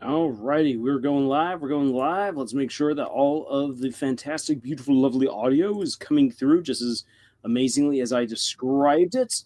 Alrighty, we're going live. We're going live. Let's make sure that all of the fantastic, beautiful, lovely audio is coming through just as amazingly as I described it.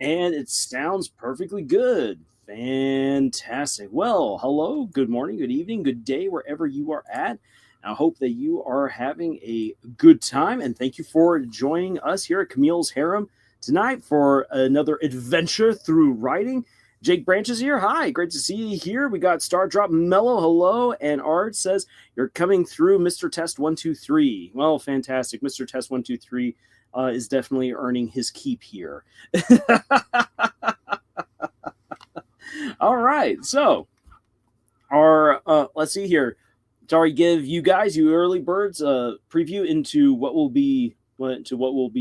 And it sounds perfectly good. Fantastic. Well, hello, good morning, good evening, good day, wherever you are at. I hope that you are having a good time. And thank you for joining us here at Camille's Harem tonight for another adventure through writing. Jake Branch is here. Hi, great to see you here. We got Star Drop Mellow. Hello. And Art says, you're coming through Mr. Test 123. Well, fantastic. Mr. Test 123 is definitely earning his keep here. All right. So, let's see here. Sorry, give you guys, you early birds, a preview into what we'll be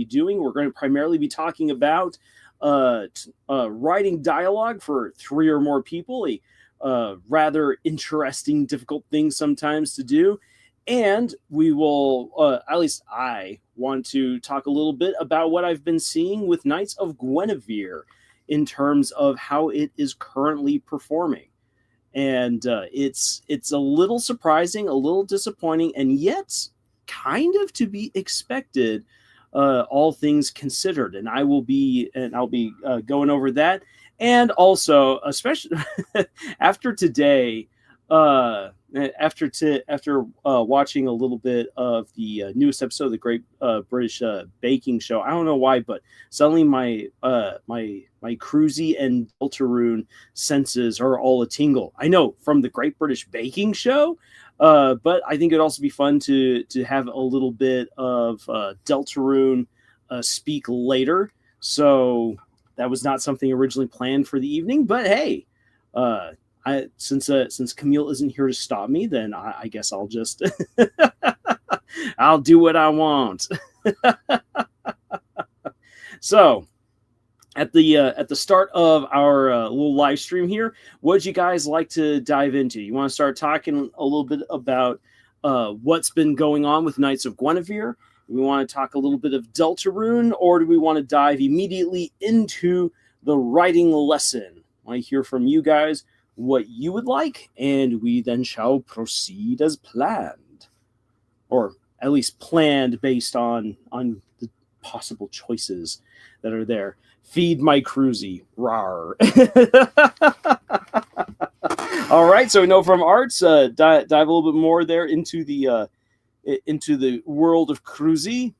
doing. We're going to primarily be talking about writing dialogue for 3 or more people, a rather interesting, difficult thing sometimes to do. And we will, at least I want to talk a little bit about what I've been seeing with Knights of Guinevere in terms of how it is currently performing. And it's a little surprising, a little disappointing, and yet kind of to be expected, all things considered. And I'll be going over that, and also especially after today, after watching a little bit of the newest episode of the Great British Baking Show. I don't know why, but suddenly my cruisy and Deltarune senses are all a tingle. I know from the Great British Baking Show, but I think it'd also be fun to have a little bit of Deltarune speak later. So that was not something originally planned for the evening, but hey, since Camille isn't here to stop me, then I guess I'll just I'll do what I want. So at the start of our little live stream here, what'd you guys like to dive into? You want to start talking a little bit about what's been going on with Knights of Guinevere? We want to talk a little bit of Deltarune, or do we want to dive immediately into the writing lesson? I want to hear from you guys what you would like, and we then shall proceed as planned, or at least planned based on the possible choices that are there. Feed my cruisy, rawr. All right, so we know from Arts, dive a little bit more there into the world of cruisy.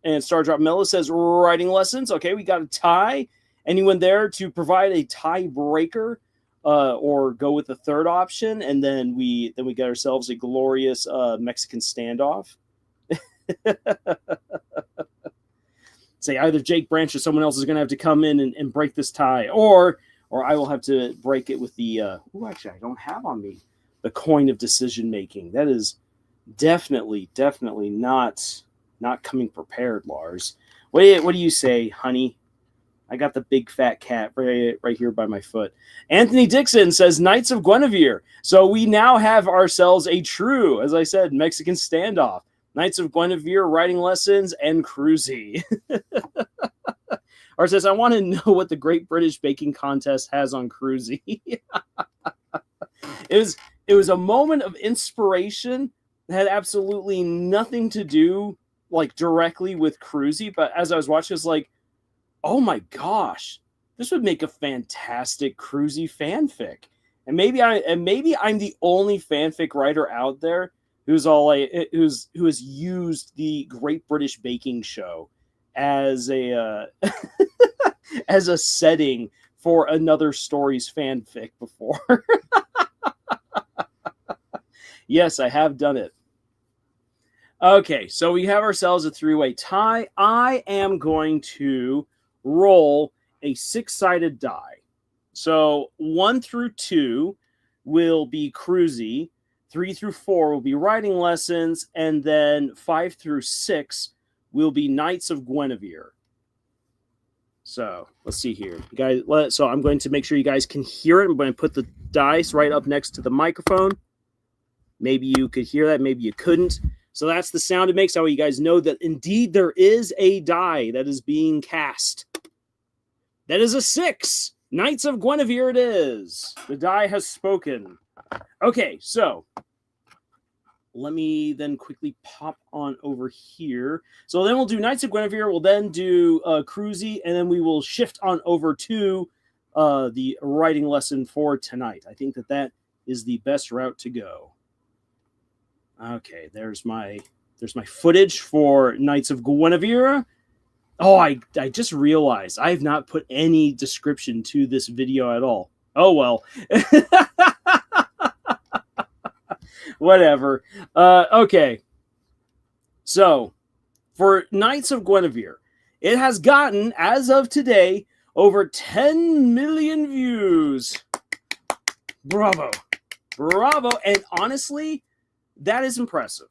And Star Drop Mellow says writing lessons. Okay, we got a tie. Anyone there to provide a tiebreaker? Or go with the third option, and then we get ourselves a glorious Mexican standoff. Say either Jake Branch or someone else is going to have to come in and break this tie, or I will have to break it with the. Actually, I don't have on me the coin of decision making. That is definitely not coming prepared, Lars. What do you say, honey? I got the big fat cat right here by my foot. Anthony Dixon says Knights of Guinevere. So we now have ourselves a true, as I said, Mexican standoff. Knights of Guinevere, writing lessons, and cruisy. Or says, I want to know what the Great British Baking Contest has on cruisy. It was a moment of inspiration that had absolutely nothing to do directly with cruisy. But as I was watching, it's like, oh my gosh, this would make a fantastic cruisy fanfic. And maybe I'm the only fanfic writer out there who has used the Great British Baking Show as a as a setting for another story's fanfic before. Yes, I have done it. Okay, so we have ourselves a 3-way tie. I am going to roll a 6-sided die. So 1 through 2 will be cruisy, 3 through 4 will be writing lessons, and then 5 through 6 will be Knights of Guinevere. So let's see here, you guys. So I'm going to make sure you guys can hear it. I'm going to put the dice right up next to the microphone. Maybe you could hear that, maybe you couldn't. So that's the sound it makes. That way you guys know that indeed there is a die that is being cast. That is a 6. Knights of Guinevere it is. The die has spoken. Okay, so let me then quickly pop on over here. So then we'll do Knights of Guinevere. We'll then do Cruzy, and then we will shift on over to the writing lesson for tonight. I think that is the best route to go. Okay, there's my footage for Knights of Guinevere. Oh, I just realized I have not put any description to this video at all. Oh well. Whatever. Okay. So, for Knights of Guinevere, it has gotten, as of today, over 10 million views. Bravo. Bravo. And honestly, that is impressive.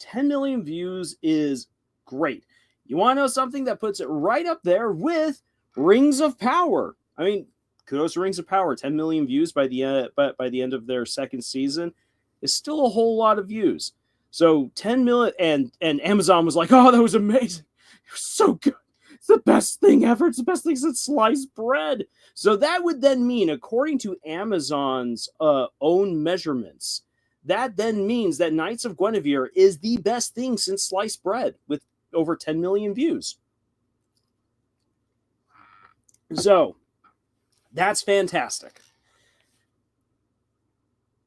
10 million views is great. You want to know something that puts it right up there with Rings of Power? I mean, kudos to Rings of Power. 10 million views by the end of their second season is still a whole lot of views. So 10 million, and Amazon was like, oh, that was amazing. It was so good. It's the best thing ever. It's the best thing since sliced bread. So that would then mean, according to Amazon's own measurements, that then means that Knights of Guinevere is the best thing since sliced bread with over 10 million views. So that's fantastic.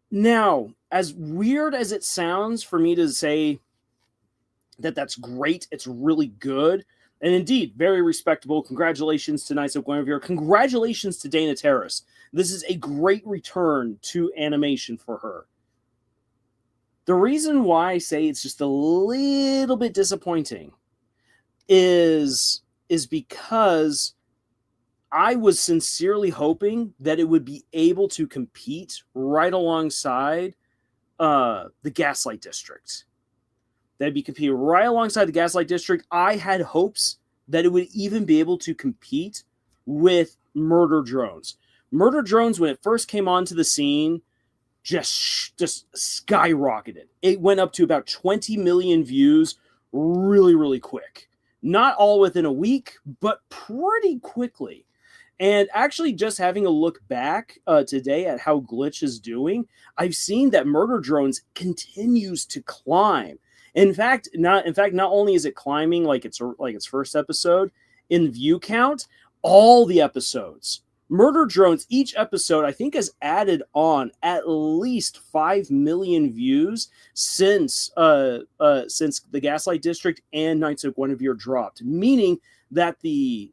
Now, as weird as it sounds for me to say that that's great, it's really good, and indeed, very respectable. Congratulations to Knights of Guinevere. Congratulations to Dana Terrace. This is a great return to animation for her. The reason why I say it's just a little bit disappointing is because I was sincerely hoping that it would be able to compete right alongside the Gaslight District. That'd be competing right alongside the Gaslight District. I had hopes that it would even be able to compete with Murder Drones. Murder Drones, when it first came onto the scene, just skyrocketed. It went up to about 20 million views really, really quick. Not all within a week, but pretty quickly. And actually, just having a look back today at how Glitch is doing, I've seen that Murder Drones continues to climb. In fact, not only is it climbing like its first episode in view count, all the episodes. Murder Drones, each episode, I think, has added on at least 5 million views since the Gaslight District and Knights of Guinevere dropped. Meaning that the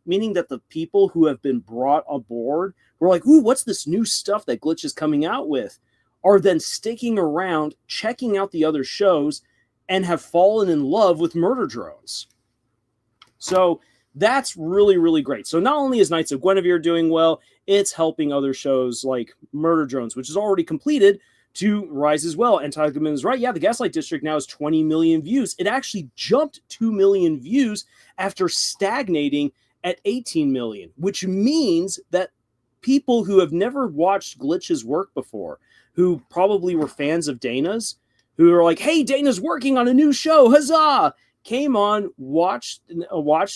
people who have been brought aboard were like, ooh, what's this new stuff that Glitch is coming out with? Are then sticking around, checking out the other shows, and have fallen in love with Murder Drones. So that's really, really great. So not only is Knights of Guinevere doing well, it's helping other shows like Murder Drones, which is already completed, to rise as well. And Tigerman is right. Yeah, the Gaslight District now has 20 million views. It actually jumped 2 million views after stagnating at 18 million, which means that people who have never watched Glitch's work before, who probably were fans of Dana's, who are like, hey, Dana's working on a new show, huzzah! Came on, watched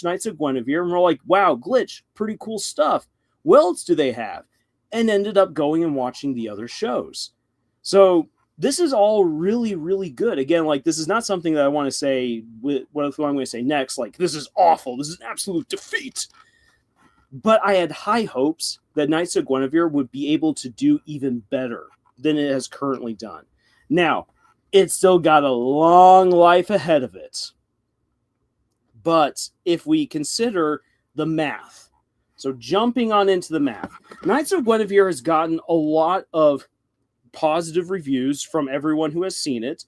Knights of Guinevere, and were like, wow, Glitch, pretty cool stuff. What else do they have? And ended up going and watching the other shows. So this is all really, really good. Again, like, this is not something that I want to say, what I'm going to say next, like, this is awful, this is an absolute defeat. But I had high hopes that Knights of Guinevere would be able to do even better than it has currently done. Now, it's still got a long life ahead of it. But if we consider the math, so jumping on into the math, Knights of Guinevere has gotten a lot of positive reviews from everyone who has seen it.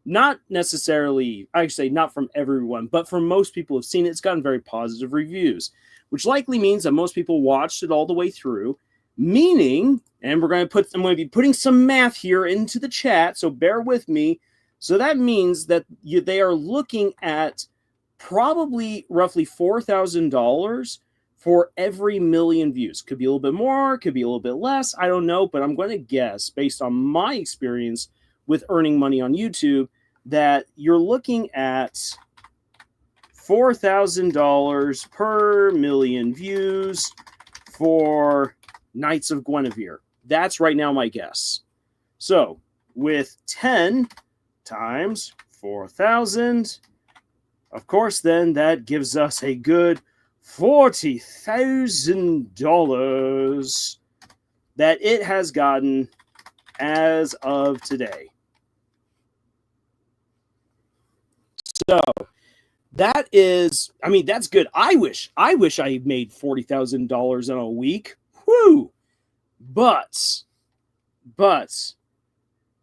Not necessarily, I should say not from everyone, but from most people who have seen it, it's gotten very positive reviews, which likely means that most people watched it all the way through, meaning, and I'm going to be putting some math here into the chat, so bear with me. So that means that they are looking at probably roughly $4,000 for every million views. Could be a little bit more, could be a little bit less, I don't know, but I'm going to guess, based on my experience with earning money on YouTube, that you're looking at $4,000 per million views for Knights of Guinevere. That's right now my guess. So with 10 times 4,000, of course, then that gives us a good $40,000 that it has gotten as of today. So that is, I mean, that's good. I wish I made $40,000 in a week. Whoo! But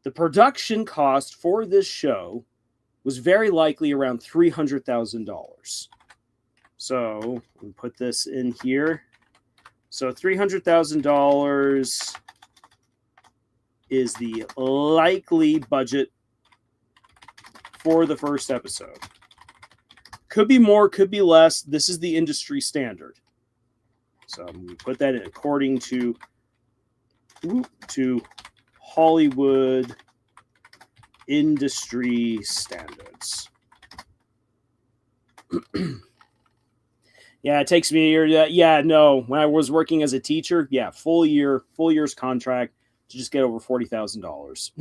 the production cost for this show was very likely around $300,000. So we put this in here. So $300,000 is the likely budget for the first episode. Could be more, could be less. This is the industry standard. So we put that in according to Hollywood industry standards. Yeah, it takes me a year. Yeah, no. When I was working as a teacher, yeah, full year's contract to just get over $40,000.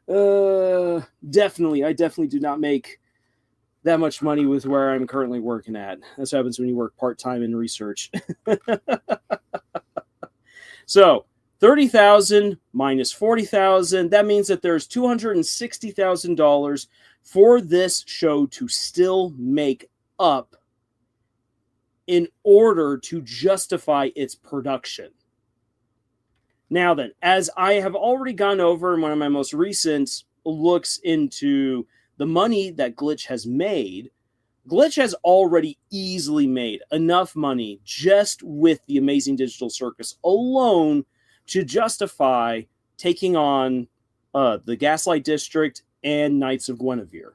I definitely do not make that much money with where I'm currently working at. That's what happens when you work part-time in research. So 30,000 minus 40,000, that means that there's $260,000 for this show to still make up in order to justify its production. Now then, as I have already gone over in one of my most recent looks into the money that Glitch has made, Glitch has already easily made enough money just with the Amazing Digital Circus alone to justify taking on the Gaslight District and Knights of Guinevere.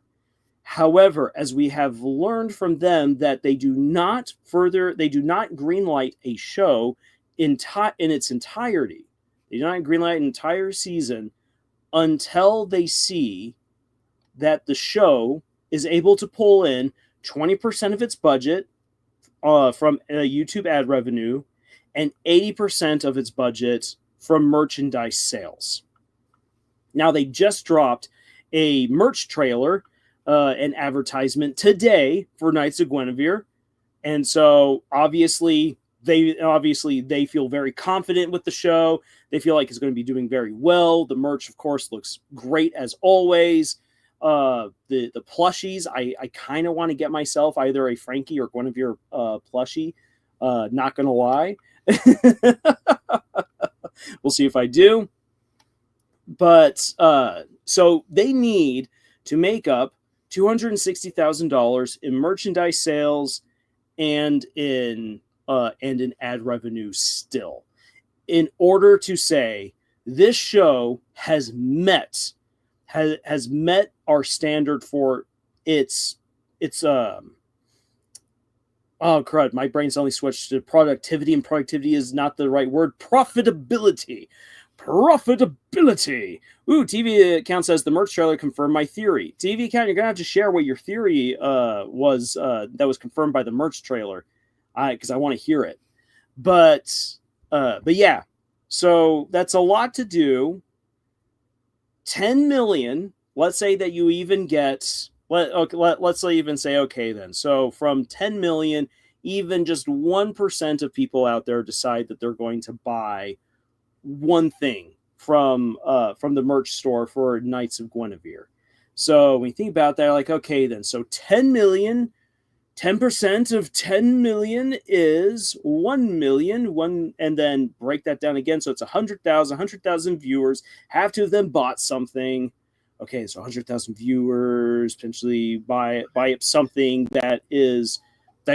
However, as we have learned from them that they do not greenlight a show in its entirety. They do not greenlight an entire season until they see that the show is able to pull in 20% of its budget from YouTube ad revenue and 80% of its budget from merchandise sales. Now, they just dropped a merch trailer, an advertisement today for Knights of Guinevere. And so obviously they feel very confident with the show. They feel like it's going to be doing very well. The merch, of course, looks great as always. The plushies, I kind of want to get myself either a Frankie or Guinevere plushie. Not gonna lie. We'll see if I do. But so they need to make up $260,000 in merchandise sales and in ad revenue still, in order to say this show has met our standard for its oh crud, my brain's only switched to productivity, and productivity is not the right word. Profitability. Ooh, TV account says the merch trailer confirmed my theory. TV account, you're gonna have to share what your theory was that was confirmed by the merch trailer, because I want to hear it. But yeah, so that's a lot to do. 10 million. Let's say that you even get, let's even say, okay, then. So from 10 million, even just 1% of people out there decide that they're going to buy one thing from the merch store for Knights of Guinevere. So when you think about that, like, okay, then. So 10 million, 10% of 10 million is 1 million, and then break that down again. So it's 100,000 viewers. Half to them bought something. Okay, so 100,000 viewers potentially buy up something that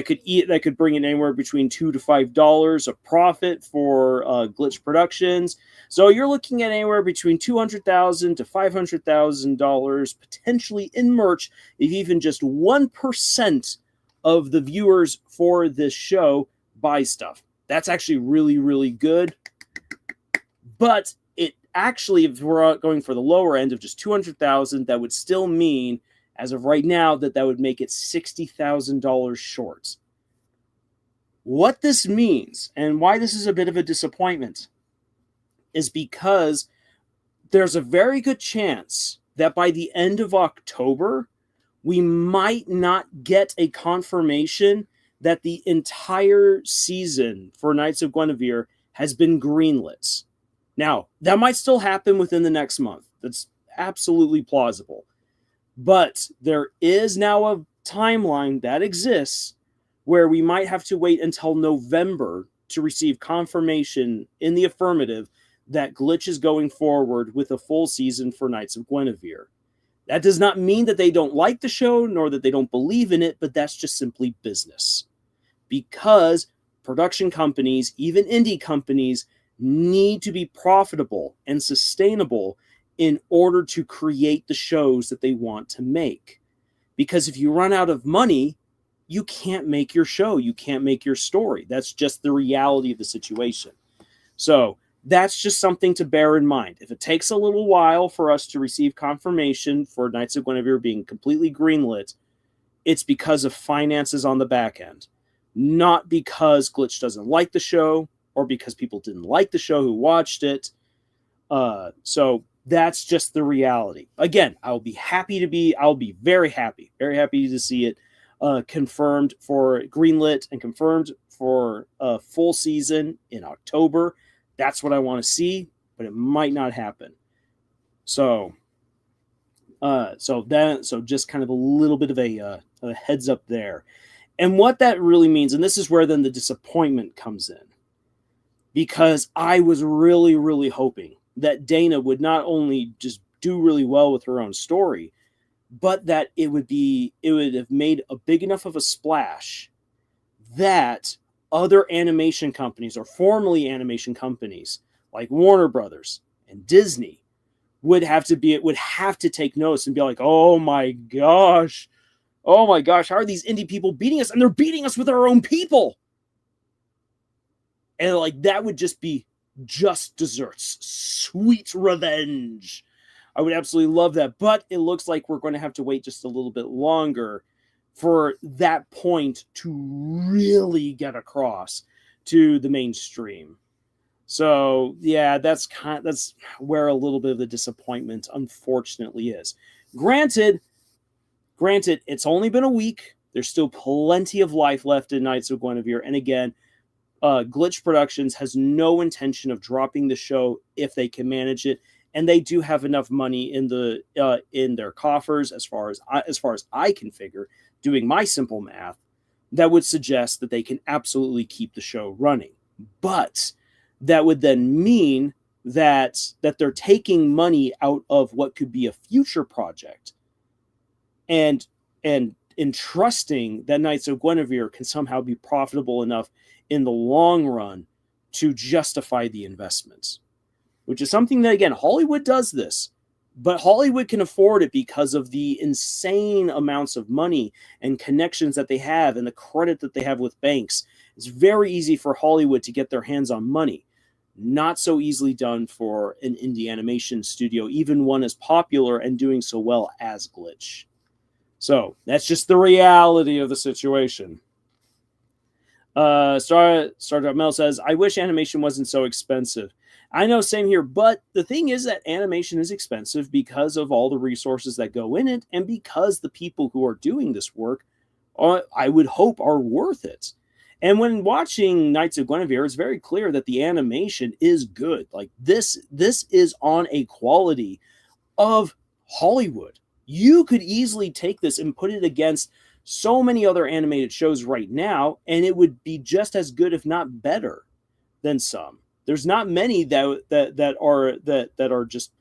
could bring in anywhere between $2 to $5 of profit for Glitch Productions. So you're looking at anywhere between $200,000 to $500,000 potentially in merch if even just 1% of the viewers for this show buy stuff. That's actually really, really good. But it actually, if we're going for the lower end of just 200,000, that would still mean, as of right now, that would make it $60,000 short. What this means, and why this is a bit of a disappointment, is because there's a very good chance that by the end of October, we might not get a confirmation that the entire season for Knights of Guinevere has been greenlit. Now, that might still happen within the next month. That's absolutely plausible. But there is now a timeline that exists where we might have to wait until November to receive confirmation in the affirmative that Glitch is going forward with a full season for Knights of Guinevere. That does not mean that they don't like the show, nor that they don't believe in it, but that's just simply business. Because production companies, even indie companies, need to be profitable and sustainable in order to create the shows that they want to make. Because if you run out of money, you can't make your show, you can't make your story. That's just the reality of the situation. So that's just something to bear in mind. If it takes a little while for us to receive confirmation for Knights of Guinevere being completely greenlit, it's because of finances on the back end. Not because Glitch doesn't like the show or because people didn't like the show who watched it. So that's just the reality. Again, I'll be very happy to see it confirmed for greenlit and confirmed for a full season in October. That's what I want to see, but it might not happen. So just kind of a little bit of a heads up there. And what that really means, and this is where then the disappointment comes in, because I was really, really hoping that Dana would not only just do really well with her own story, but that it would have made a big enough of a splash that other animation companies, or formerly animation companies like Warner Brothers and Disney, would have to take notice and be like, oh my gosh, how are these indie people beating us? And they're beating us with our own people. And like, that would just be just desserts, sweet revenge. I would absolutely love that. But it looks like we're going to have to wait just a little bit longer for that point to really get across to the mainstream. So yeah, that's where a little bit of the disappointment unfortunately is. Granted, it's only been a week. There's still plenty of life left in Knights of Guinevere. And again, Glitch Productions has no intention of dropping the show if they can manage it. And they do have enough money in their coffers, as far as I can figure, doing my simple math, that would suggest that they can absolutely keep the show running. But that would then mean that they're taking money out of what could be a future project and entrusting that Knights of Guinevere can somehow be profitable enough in the long run to justify the investments. Which is something that, again, Hollywood does this. But Hollywood can afford it because of the insane amounts of money and connections that they have and the credit that they have with banks. It's very easy for Hollywood to get their hands on money. Not so easily done for an indie animation studio, even one as popular and doing so well as Glitch. So that's just the reality of the situation. Startup Mel says, I wish animation wasn't so expensive. I know, same here, but the thing is that animation is expensive because of all the resources that go in it, and because the people who are doing this work, I would hope, are worth it. And when watching Knights of Guinevere, it's very clear that the animation is good. Like, this is on a quality of Hollywood. You could easily take this and put it against so many other animated shows right now, and it would be just as good, if not better, than some. There's not many that are just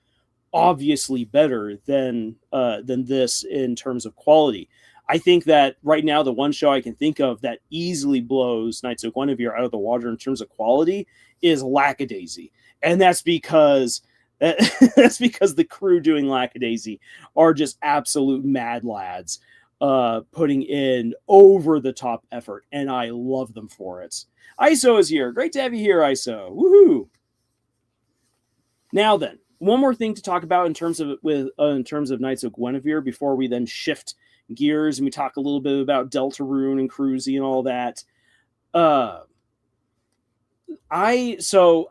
obviously better than this in terms of quality. I think that right now the one show I can think of that easily blows Knights of Guinevere out of the water in terms of quality is Lackadaisy, and that's because the crew doing Lackadaisy are just absolute mad lads, putting in over the top effort, and I love them for it. ISO is here. Great to have you here, ISO. Woohoo! Now then, one more thing to talk about in terms of Knights of Guinevere before we then shift gears and we talk a little bit about Deltarune and Cruzy and all that. I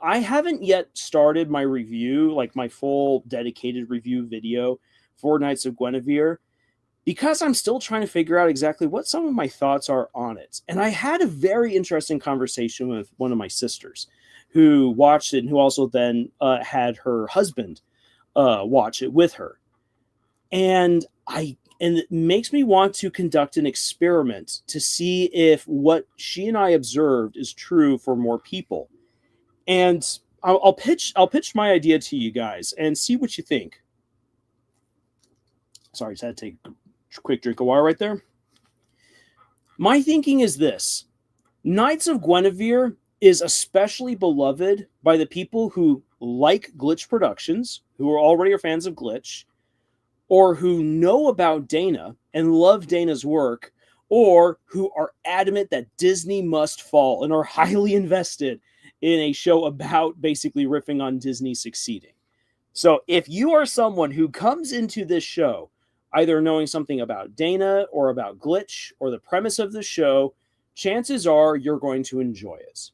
haven't yet started my review, like my full dedicated review video for Knights of Guinevere, because I'm still trying to figure out exactly what some of my thoughts are on it. And I had a very interesting conversation with one of my sisters who watched it and who also then had her husband watch it with her. And it makes me want to conduct an experiment to see if what she and I observed is true for more people. And I'll pitch my idea to you guys and see what you think. Sorry, just had to take a quick drink of water right there. My thinking is this: Knights of Guinevere is especially beloved by the people who like Glitch Productions, who are already fans of Glitch, or who know about Dana and love Dana's work, or who are adamant that Disney must fall and are highly invested in a show about basically riffing on Disney succeeding. So if you are someone who comes into this show either knowing something about Dana or about Glitch or the premise of the show, chances are you're going to enjoy it.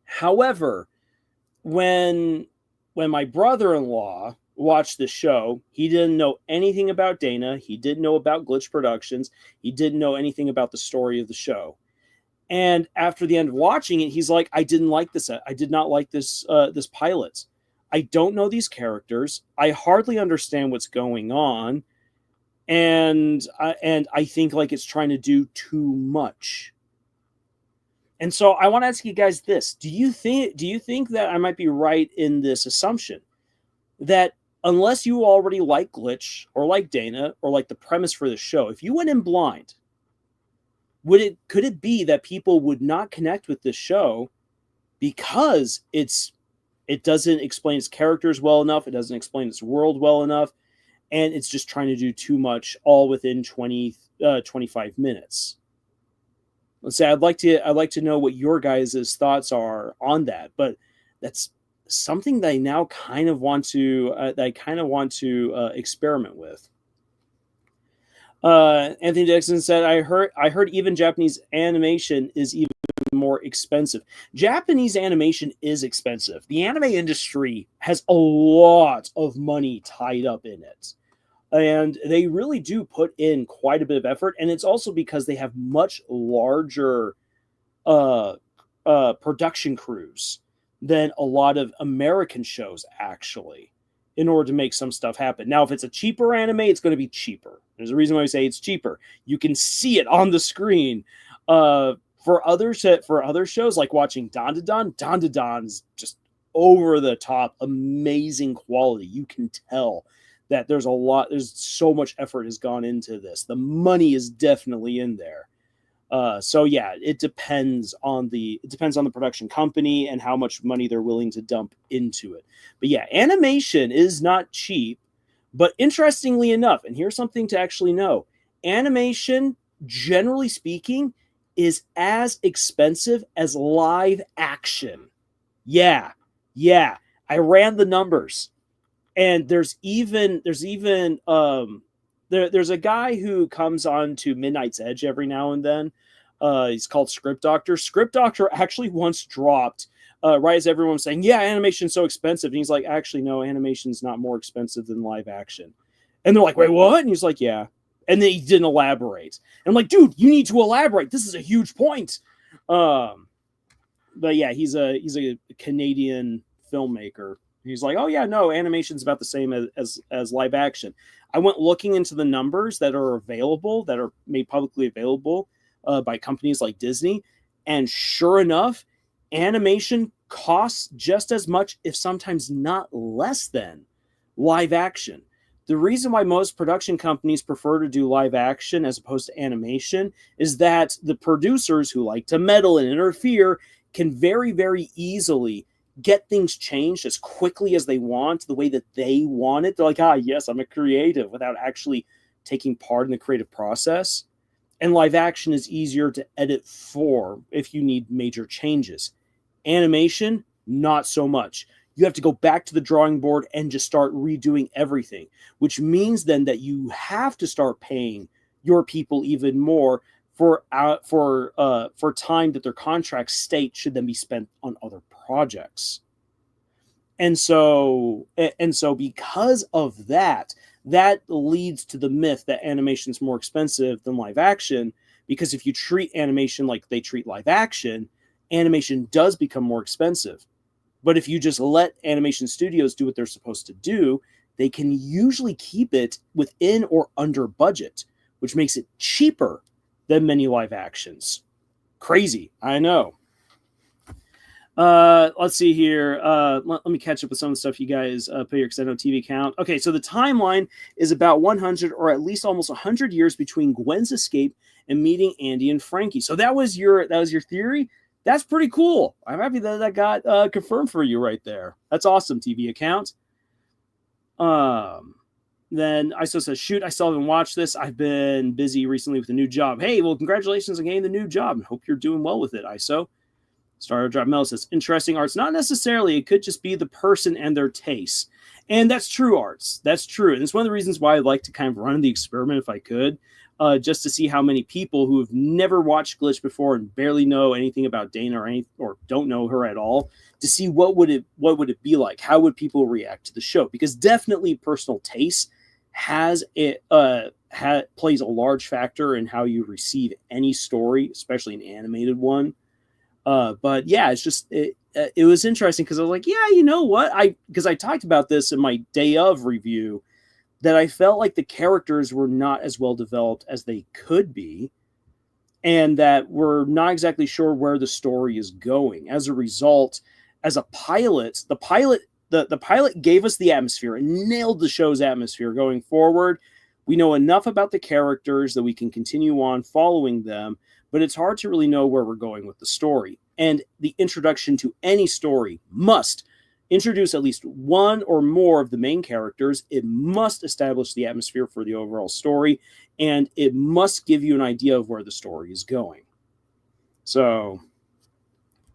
However, when my brother-in-law watched the show, he didn't know anything about Dana. He didn't know about Glitch Productions. He didn't know anything about the story of the show. And after the end of watching it, he's like, I didn't like this. I did not like this this pilot. I don't know these characters. I hardly understand what's going on. And I think like it's trying to do too much. And so I want to ask you guys this. Do you think that I might be right in this assumption that unless you already like Glitch or like Dana or like the premise for the show, if you went in blind, could it be that people would not connect with this show because it doesn't explain its characters well enough, it doesn't explain its world well enough, and it's just trying to do too much all within 25 minutes? Let's say I'd like to know what your guys' thoughts are on that, but that's something that I now kind of want to experiment with. Anthony Dixon said, I heard even Japanese animation is even more expensive. Japanese animation is expensive. The anime industry has a lot of money tied up in it. And they really do put in quite a bit of effort. And it's also because they have much larger production crews than a lot of American shows, actually, in order to make some stuff happen. Now, if it's a cheaper anime, it's going to be cheaper. There's a reason why we say it's cheaper. You can see it on the screen. For other shows, like watching Dandadan is just over the top, amazing quality. You can tell that there's so much effort has gone into this. The money is definitely in there. So yeah, it depends on the production company and how much money they're willing to dump into it. But yeah, animation is not cheap. But interestingly enough, and here's something to actually know, animation, generally speaking, is as expensive as live action. Yeah. I ran the numbers. And there's a guy who comes on to Midnight's Edge every now and then. He's called Script Doctor. Script Doctor actually once dropped, right as everyone was saying, yeah, animation's so expensive. And he's like, actually, no, animation's not more expensive than live action. And they're like, wait, what? And he's like, yeah. And then he didn't elaborate. And I'm like, dude, you need to elaborate. This is a huge point. But yeah, he's a Canadian filmmaker. He's like, oh yeah, no, animation's about the same as live action. I went looking into the numbers that are available, that are made publicly available by companies like Disney, and sure enough, animation costs just as much, if sometimes not less than, live action. The reason why most production companies prefer to do live action as opposed to animation is that the producers who like to meddle and interfere can very, very easily get things changed as quickly as they want, the way that they want it. They're like, yes, I'm a creative, without actually taking part in the creative process. And live action is easier to edit for if you need major changes. Animation, not so much. You have to go back to the drawing board and just start redoing everything, which means then that you have to start paying your people even more for time that their contracts state should then be spent on other projects. And so because of that, that leads to the myth that animation is more expensive than live action, because if you treat animation like they treat live action, animation does become more expensive. But if you just let animation studios do what they're supposed to do, they can usually keep it within or under budget, which makes it cheaper than many live actions. Crazy, I know. Let's see here. Let me catch up with some of the stuff you guys put here, because I know TV count. Okay, so the timeline is about 100 or at least almost 100 years between Gwen's escape and meeting Andy and Frankie. So that was your theory. That's pretty cool. I'm happy that got confirmed for you right there. That's awesome, TV account. Then ISO says, shoot, I still haven't watched this. I've been busy recently with a new job. Hey, well, congratulations on getting the new job. Hope you're doing well with it, ISO. Star Drive Mel says, interesting arts. Not necessarily. It could just be the person and their tastes. And that's true, Arts. That's true. And it's one of the reasons why I'd like to kind of run the experiment if I could, just to see how many people who have never watched Glitch before and barely know anything about Dana or don't know her at all, to see what would it be like? How would people react to the show? Because definitely personal taste plays a large factor in how you receive any story, especially an animated one. But yeah, it's just it was interesting because I was like, yeah, you know what? Because I talked about this in my day of review, that I felt like the characters were not as well developed as they could be, and that we're not exactly sure where the story is going. As a result, as a pilot, the pilot gave us the atmosphere and nailed the show's atmosphere going forward. We know enough about the characters that we can continue on following them, but it's hard to really know where we're going with the story. And the introduction to any story must introduce at least one or more of the main characters. It must establish the atmosphere for the overall story, and it must give you an idea of where the story is going. So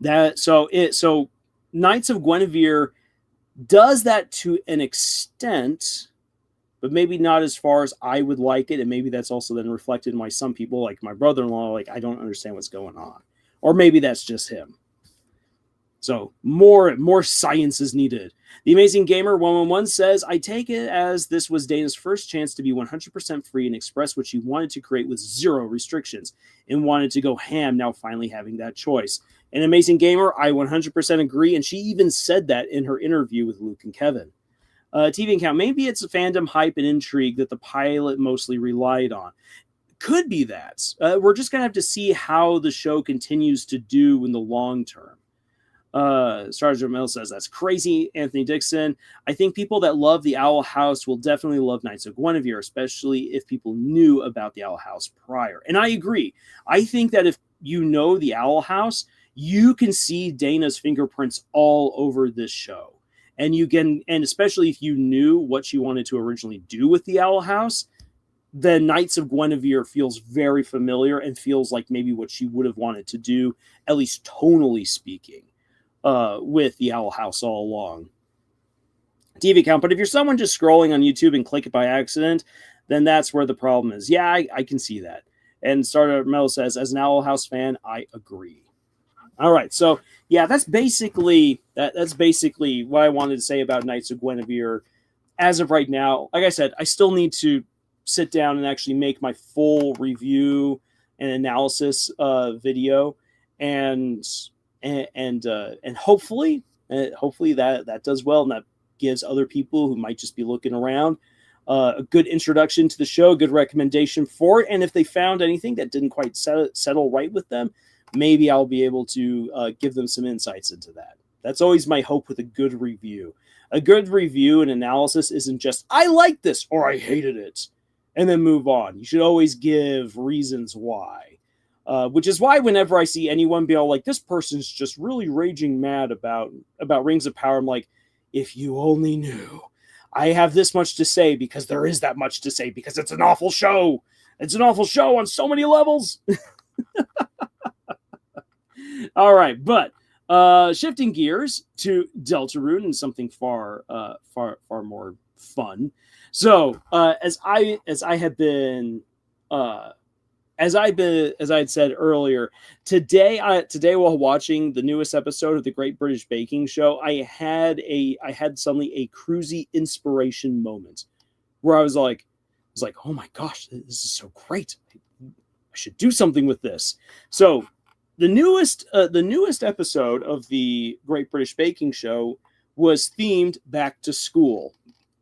Knights of Guinevere does that to an extent, but maybe not as far as I would like it. And maybe that's also then reflected in why some people, like my brother-in-law, like, I don't understand what's going on. Or maybe that's just him. So more science is needed. The Amazing Gamer 111 says, I take it as this was Dana's first chance to be 100% free and express what she wanted to create with zero restrictions and wanted to go ham, now finally having that choice. And Amazing Gamer, I 100% agree. And she even said that in her interview with Luke and Kevin. TV account, maybe it's a fandom hype and intrigue that the pilot mostly relied on. Could be that. We're just going to have to see how the show continues to do in the long term. Sergeant Mill says, that's crazy. Anthony Dixon, I think people that love the Owl House will definitely love Knights of Guinevere, especially if people knew about the Owl House prior. And I agree. I think that if you know the Owl House, you can see Dana's fingerprints all over this show. And especially if you knew what she wanted to originally do with the Owl House, the Knights of Guinevere feels very familiar and feels like maybe what she would have wanted to do, at least tonally speaking, with the Owl House all along. TV account, but if you're someone just scrolling on YouTube and click it by accident, then that's where the problem is. Yeah, I can see that. And Starter Mel says, as an Owl House fan, I agree. All right, so yeah, that's basically what I wanted to say about Knights of Guinevere as of right now. Like I said, I still need to sit down and actually make my full review and analysis video, and hopefully that does well, and that gives other people who might just be looking around a good introduction to the show, a good recommendation for it. And if they found anything that didn't quite settle right with them, maybe I'll be able to give them some insights into that. That's always my hope with a good review. A good review and analysis isn't just, I like this or I hated it, and then move on. You should always give reasons why. Which is why whenever I see anyone be all like, this person's just really raging mad about Rings of Power, I'm like, if you only knew. I have this much to say because there is that much to say, because it's an awful show. It's an awful show on so many levels. All right, but shifting gears to Deltarune and something far more fun. So as I have been as I had said earlier, today while watching the newest episode of the Great British Baking Show, I had suddenly a cruisy inspiration moment where I was like, oh my gosh, this is so great. I should do something with this. So the newest episode of the Great British Baking Show was themed back to school,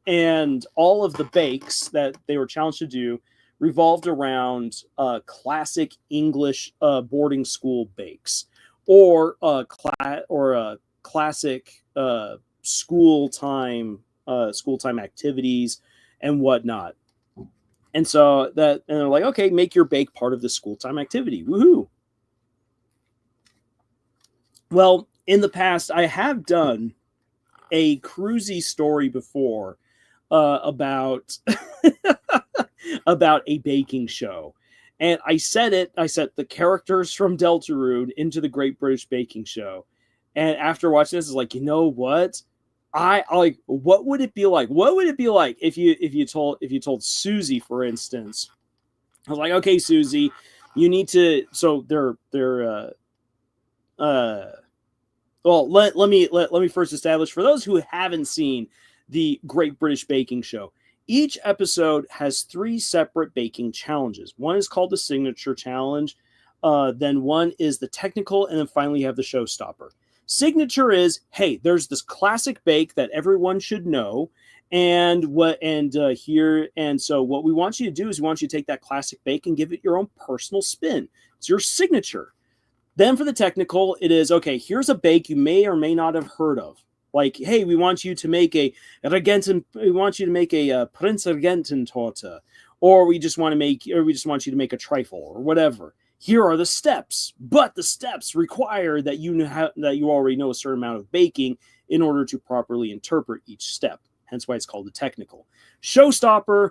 and all of the bakes that they were challenged to do revolved around classic English boarding school bakes, or classic school time activities and whatnot. And they're like, okay, make your bake part of the school time activity. Woohoo! Well, in the past, I have done a cruisy story before about about a baking show. And I set the characters from Deltarune into the Great British Baking Show. And after watching this, it's like, you know what? I like, what would it be like? What would it be like if you told Susie, for instance? I was like, okay, Susie, you need to. So well, let me first establish, for those who haven't seen the Great British Baking Show, each episode has 3 separate baking challenges. One is called the Signature Challenge, then one is the Technical, and then finally you have the Showstopper. Signature is, hey, there's this classic bake that everyone should know, and so what we want you to do is we want you to take that classic bake and give it your own personal spin. It's your signature. Then for the Technical, it is, okay, here's a bake you may or may not have heard of. Like, hey, we want you to make a Prince Regentin torta, or we just want you to make a trifle or whatever. Here are the steps, but the steps require that you already know a certain amount of baking in order to properly interpret each step. Hence why it's called the Technical. Showstopper,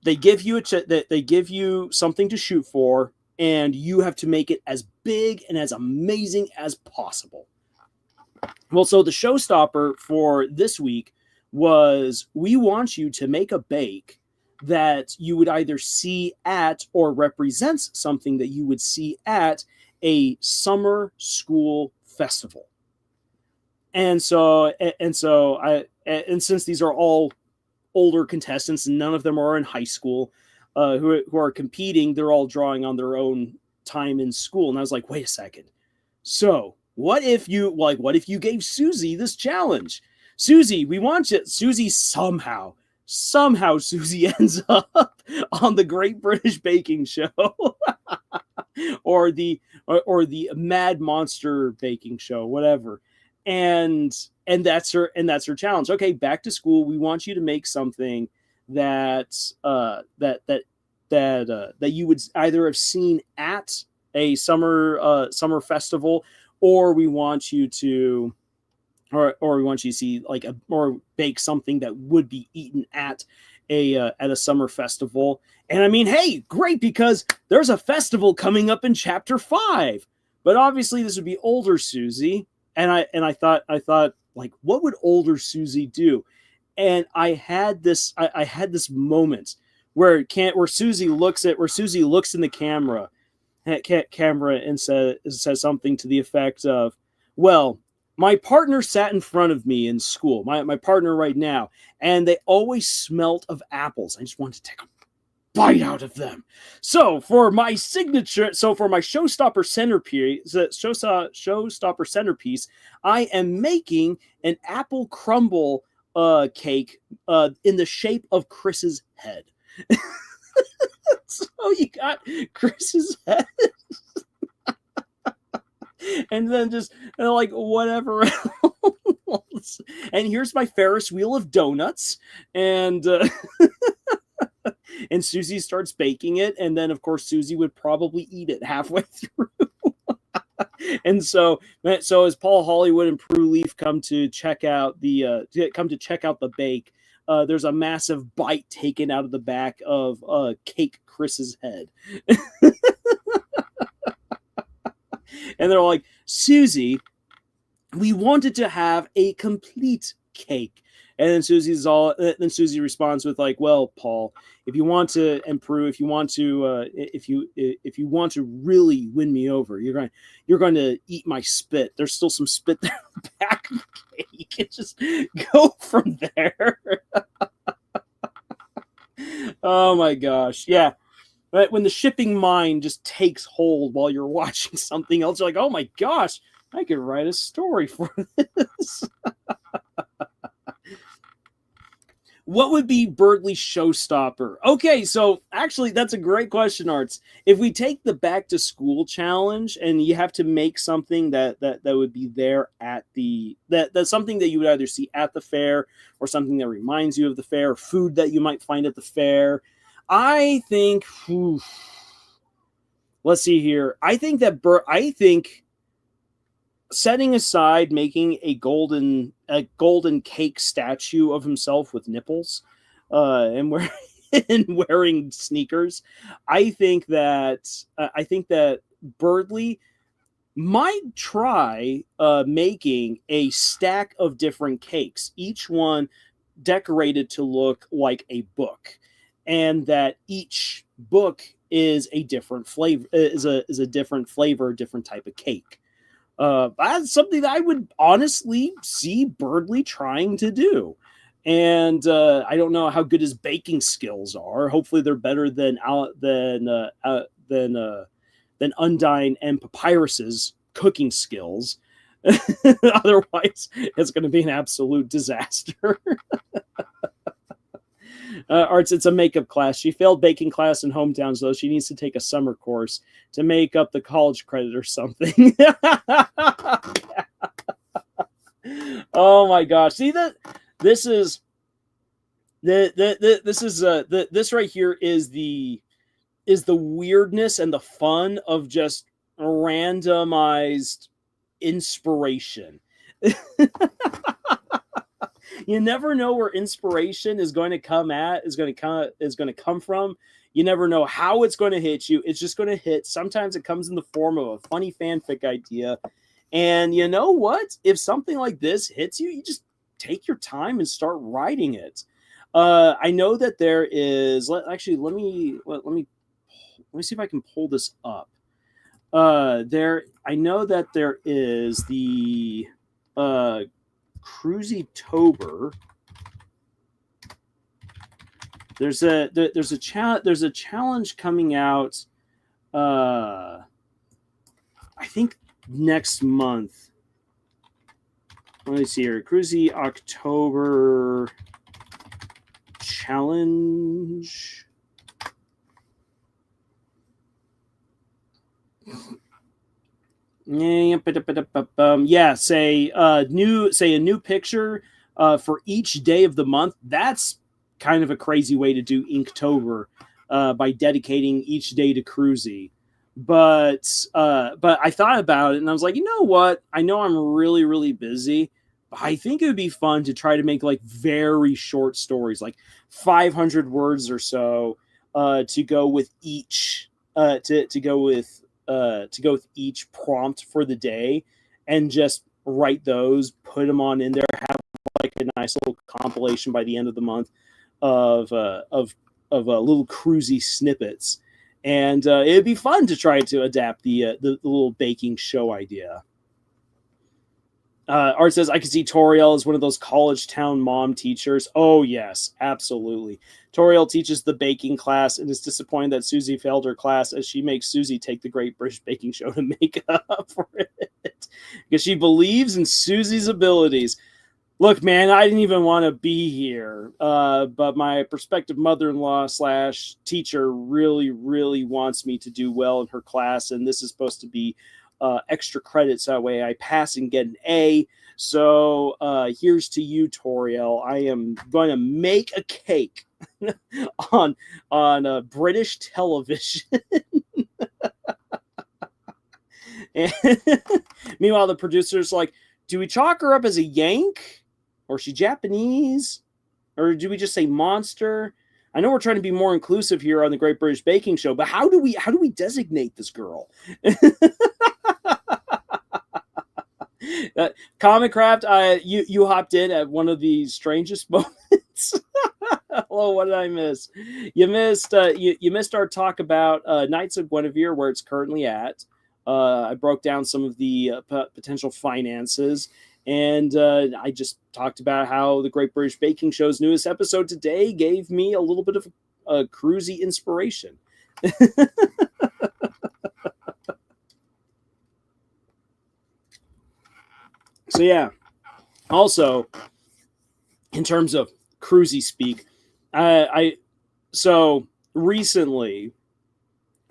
they give you something to shoot for, and you have to make it as big and as amazing as possible. Well, so the Showstopper for this week was, we want you to make a bake that you would either see at or represents something that you would see at a summer school festival. And since these are all older contestants and none of them are in high school, who are competing, they're all drawing on their own time in school. And I was like, wait a second. So what if you gave Susie this challenge? Susie, we want you. Susie somehow Susie ends up on the Great British Baking Show, or the Mad Monster Baking Show, whatever. And that's her challenge. Okay, back to school. We want you to make something that you would either have seen at a summer festival, or we want you to see or bake something that would be eaten at a summer festival. And I mean, hey, great, because there's a festival coming up in chapter 5. But obviously this would be older Susie, and I thought, like, what would older Susie do? And I had this moment where Susie looks in the camera and says something to the effect of, well, my partner sat in front of me in school, my partner right now, and they always smelt of apples. I just wanted to take a bite out of them. So for my showstopper centerpiece, I am making an apple crumble cake in the shape of Chris's head. So you got Chris's head. And then like whatever else. And here's my Ferris wheel of donuts. And and Susie starts baking it. And then, of course, Susie would probably eat it halfway through. And so as Paul Hollywood and Prue Leaf come to check out the bake, there's a massive bite taken out of the back of Cake Chris's head. And they're like, Susie, we wanted to have a complete cake. And then Susie responds with like, well, Paul, if you want to improve, if you want to really win me over, you're going to eat my spit. There's still some spit there in the back of the cake. And just go from there. Oh my gosh. Yeah. But when the shipping mind just takes hold while you're watching something else, you're like, oh my gosh, I could write a story for this. What would be Birdley's showstopper? Okay, so actually, that's a great question, Arts. If we take the back to school challenge, and you have to make something that would be there at that's something that you would either see at the fair, or something that reminds you of the fair, or food that you might find at the fair. I think. Let's see here. I think setting aside making a golden cake statue of himself with nipples, and wearing sneakers, I think that Birdley might try making a stack of different cakes, each one decorated to look like a book, and that each book is a different flavor, is a different flavor, different type of cake. That's something that I would honestly see Birdley trying to do. And I don't know how good his baking skills are. Hopefully, they're better than Undyne and Papyrus's cooking skills. Otherwise, it's going to be an absolute disaster. Arts, it's a makeup class. She failed baking class in hometowns, though. She needs to take a summer course to make up the college credit or something. Oh my gosh! See that this is this right here is the weirdness and the fun of just randomized inspiration. You never know where inspiration is going to come from. You never know how it's going to hit you. It's just going to hit. Sometimes it comes in the form of a funny fanfic idea. And you know what? If something like this hits you, you just take your time and start writing it. I know that there is. Let me see if I can pull this up. I know that there is the Cruzy-tober. There's a challenge coming out. I think next month. Let me see here. Cruzy October challenge. Yeah, say a new picture for each day of the month. That's kind of a crazy way to do Inktober, by dedicating each day to Cruzy. But I thought about it and I was like, you know what? I know I'm really, really busy, but I think it would be fun to try to make like very short stories, like 500 words or so, to go with each each prompt for the day, and just write those, put them on in there, have like a nice little compilation by the end of the month of little Cruzy snippets. And it'd be fun to try to adapt the little baking show idea. Art says, I can see Toriel as one of those college town mom teachers. Oh, yes, absolutely. Toriel teaches the baking class and is disappointed that Susie failed her class, as she makes Susie take the Great British Baking Show to make up for it. Because she believes in Susie's abilities. Look, man, I didn't even want to be here, but my prospective mother-in-law / teacher really, really wants me to do well in her class, and this is supposed to be extra credits, that way I pass and get an A. So here's to you, Toriel. I am going to make a cake on British television. And meanwhile, the producer's like, do we chalk her up as a Yank? Or is she Japanese? Or do we just say monster? I know we're trying to be more inclusive here on the Great British Baking Show, but how do we designate this girl? Comic Craft, you hopped in at one of the strangest moments. Hello, what did I miss? You missed you missed our talk about Knights of Guinevere, where it's currently at. I broke down some of the potential finances, and I just talked about how the Great British Baking Show's newest episode today gave me a little bit of a cruisy inspiration. So yeah. Also, in terms of cruisy speak, I so recently,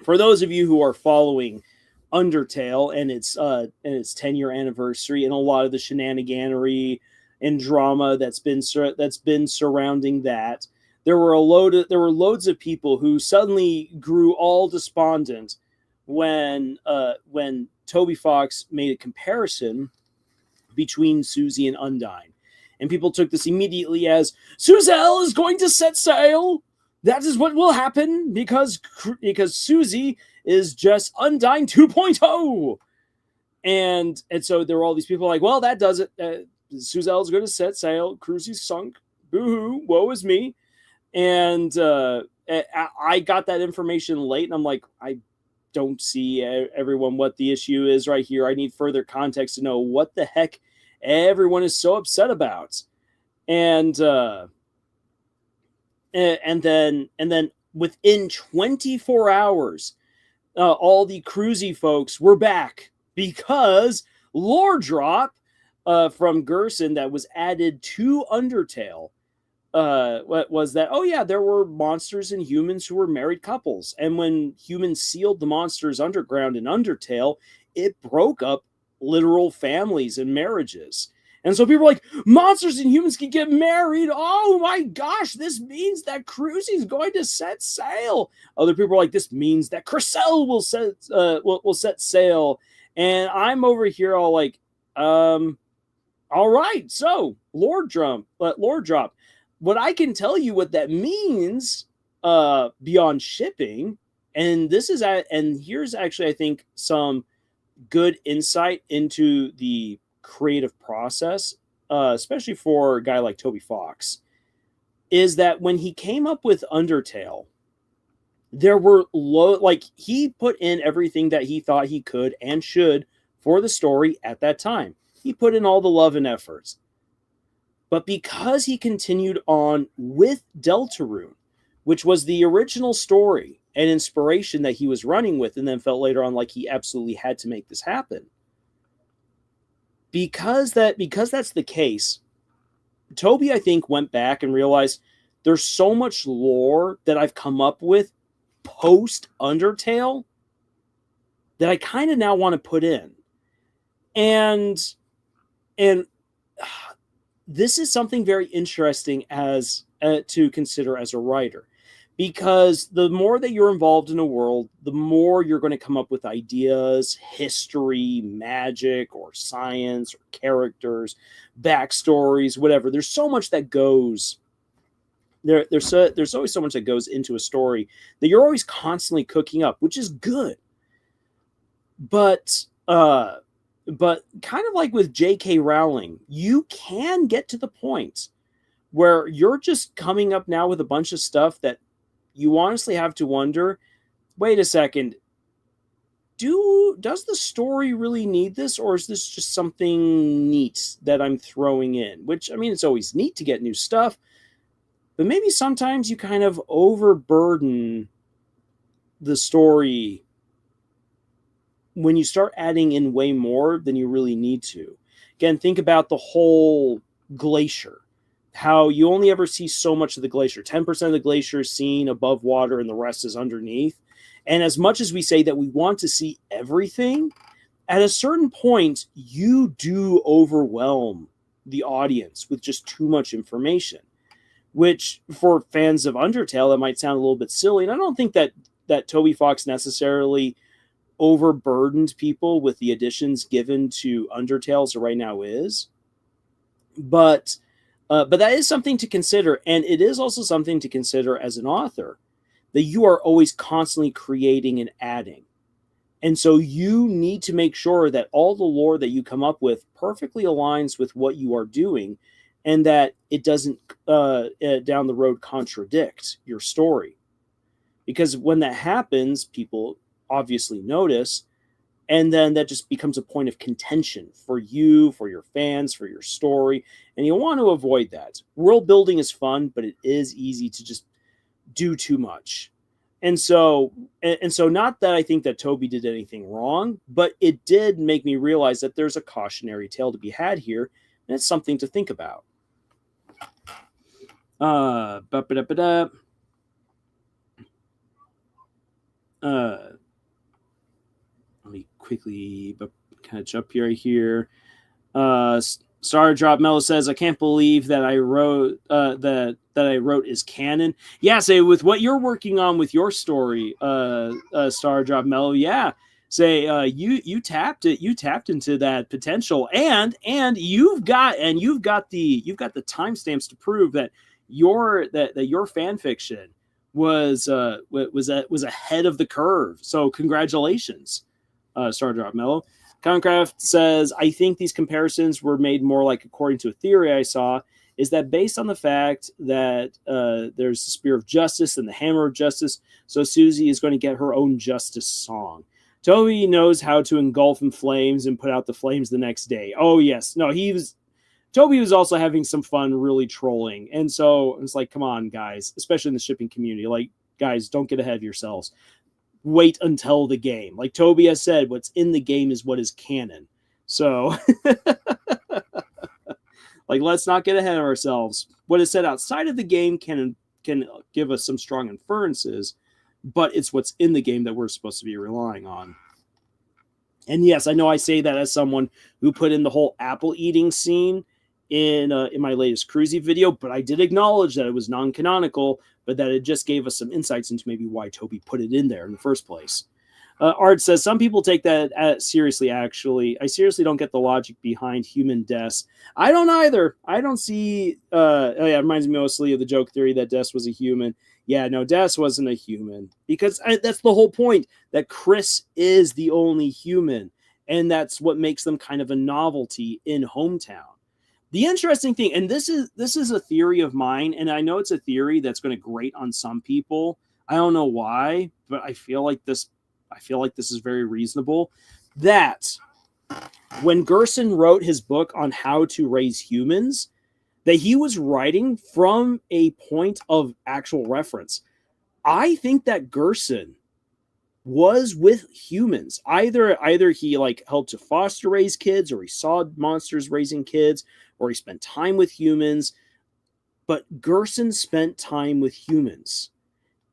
for those of you who are following Undertale and its 10-year anniversary and a lot of the shenaniganery and drama that's been surrounding that, there were loads of people who suddenly grew all despondent when Toby Fox made a comparison between Susie and Undyne. And people took this immediately as Suzelle is going to set sail. That is what will happen because Susie is just Undyne 2.0. And so there were all these people like, well, that does it. Suzelle is going to set sail. Cruzy's sunk. Boo-hoo. Woe is me. And I got that information late, and I'm like, I don't see everyone what the issue is right here. I need further context to know what the heck everyone is so upset about. And then within 24 hours, all the cruisy folks were back because lore drop from Gerson that was added to Undertale was that, oh yeah, there were monsters and humans who were married couples. And when humans sealed the monsters underground in Undertale, it broke up literal families and marriages. And so people were like, monsters and humans can get married. Oh my gosh, this means that Cruzy's going to set sail. Other people were like, this means that Cressel will set sail. And I'm over here all like, all right, so lore drop. What I can tell you what that means beyond shipping, and here's actually, I think, some good insight into the creative process, especially for a guy like Toby Fox, is that when he came up with Undertale, there were he put in everything that he thought he could and should for the story at that time. He put in all the love and efforts. But because he continued on with Deltarune, which was the original story and inspiration that he was running with, and then felt later on like he absolutely had to make this happen. Because that's the case, Toby, I think, went back and realized there's so much lore that I've come up with post Undertale that I kind of now want to put in. And this is something very interesting as to consider as a writer, because the more that you're involved in a world, the more you're going to come up with ideas, history, magic, or science, or characters, backstories, whatever. There's so much that goes. There's always so much that goes into a story that you're always constantly cooking up, which is good. But kind of like with J.K. Rowling, you can get to the point where you're just coming up now with a bunch of stuff that you honestly have to wonder, wait a second, does the story really need this, or is this just something neat that I'm throwing in? Which, I mean, it's always neat to get new stuff, but maybe sometimes you kind of overburden the story when you start adding in way more than you really need to. Again, think about the whole glacier, how you only ever see so much of the glacier. 10% of the glacier is seen above water and the rest is underneath. And as much as we say that we want to see everything, at a certain point, you do overwhelm the audience with just too much information, which for fans of Undertale, that might sound a little bit silly. And I don't think that Toby Fox necessarily overburdened people with the additions given to Undertale as it right now is. But that is something to consider. And it is also something to consider as an author, that you are always constantly creating and adding. And so you need to make sure that all the lore that you come up with perfectly aligns with what you are doing, and that it doesn't down the road contradict your story. Because when that happens, people obviously notice, and then that just becomes a point of contention for you, for your fans, for your story, and you want to avoid that. World building is fun, but it is easy to just do too much. And so not that I think that Toby did anything wrong, but it did make me realize that there's a cautionary tale to be had here, and it's something to think about. Let me quickly catch up here. Star Drop Mellow says, "I can't believe that I wrote that I wrote is canon." Yeah, say with what you're working on with your story, Star Drop Mellow. Yeah, say you tapped into that potential, and you've got the timestamps to prove that your fan fiction was ahead of the curve. So congratulations, Star Drop Mellow. Concraft says, "I think these comparisons were made more like according to a theory I saw, is that based on the fact that there's the Spear of Justice and the Hammer of Justice, so Susie is going to get her own Justice song. Toby knows how to engulf in flames and put out the flames the next day." Oh, yes. No, Toby was also having some fun really trolling. And so it's like, come on, guys, especially in the shipping community. Like, guys, don't get ahead of yourselves. Wait until the game. Like Toby has said, what's in the game is what is canon. So, like, let's not get ahead of ourselves. What is said outside of the game can give us some strong inferences, but it's what's in the game that we're supposed to be relying on. And yes, I know I say that as someone who put in the whole apple eating scene in my latest Cruzy video, but I did acknowledge that it was non-canonical, but that it just gave us some insights into maybe why Toby put it in there in the first place. Art says, "Some people take that seriously, actually. I seriously don't get the logic behind human deaths." I don't either. I don't see... it reminds me mostly of the joke theory that Des was a human. Yeah, no, Des wasn't a human. Because that's the whole point, that Chris is the only human. And that's what makes them kind of a novelty in Hometown. The interesting thing, and this is a theory of mine, and I know it's a theory that's going to grate on some people. I don't know why, but I feel like this is very reasonable. That when Gerson wrote his book on how to raise humans, that he was writing from a point of actual reference. I think that Gerson was with humans. Either he like helped to foster raise kids, or he saw monsters raising kids, or he spent time with humans. But Gerson spent time with humans.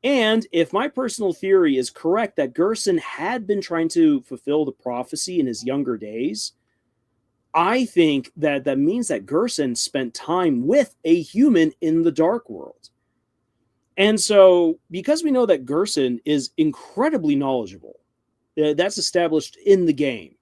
And if my personal theory is correct, that Gerson had been trying to fulfill the prophecy in his younger days, I think that means that Gerson spent time with a human in the Dark World. And so, because we know that Gerson is incredibly knowledgeable, that's established in the game,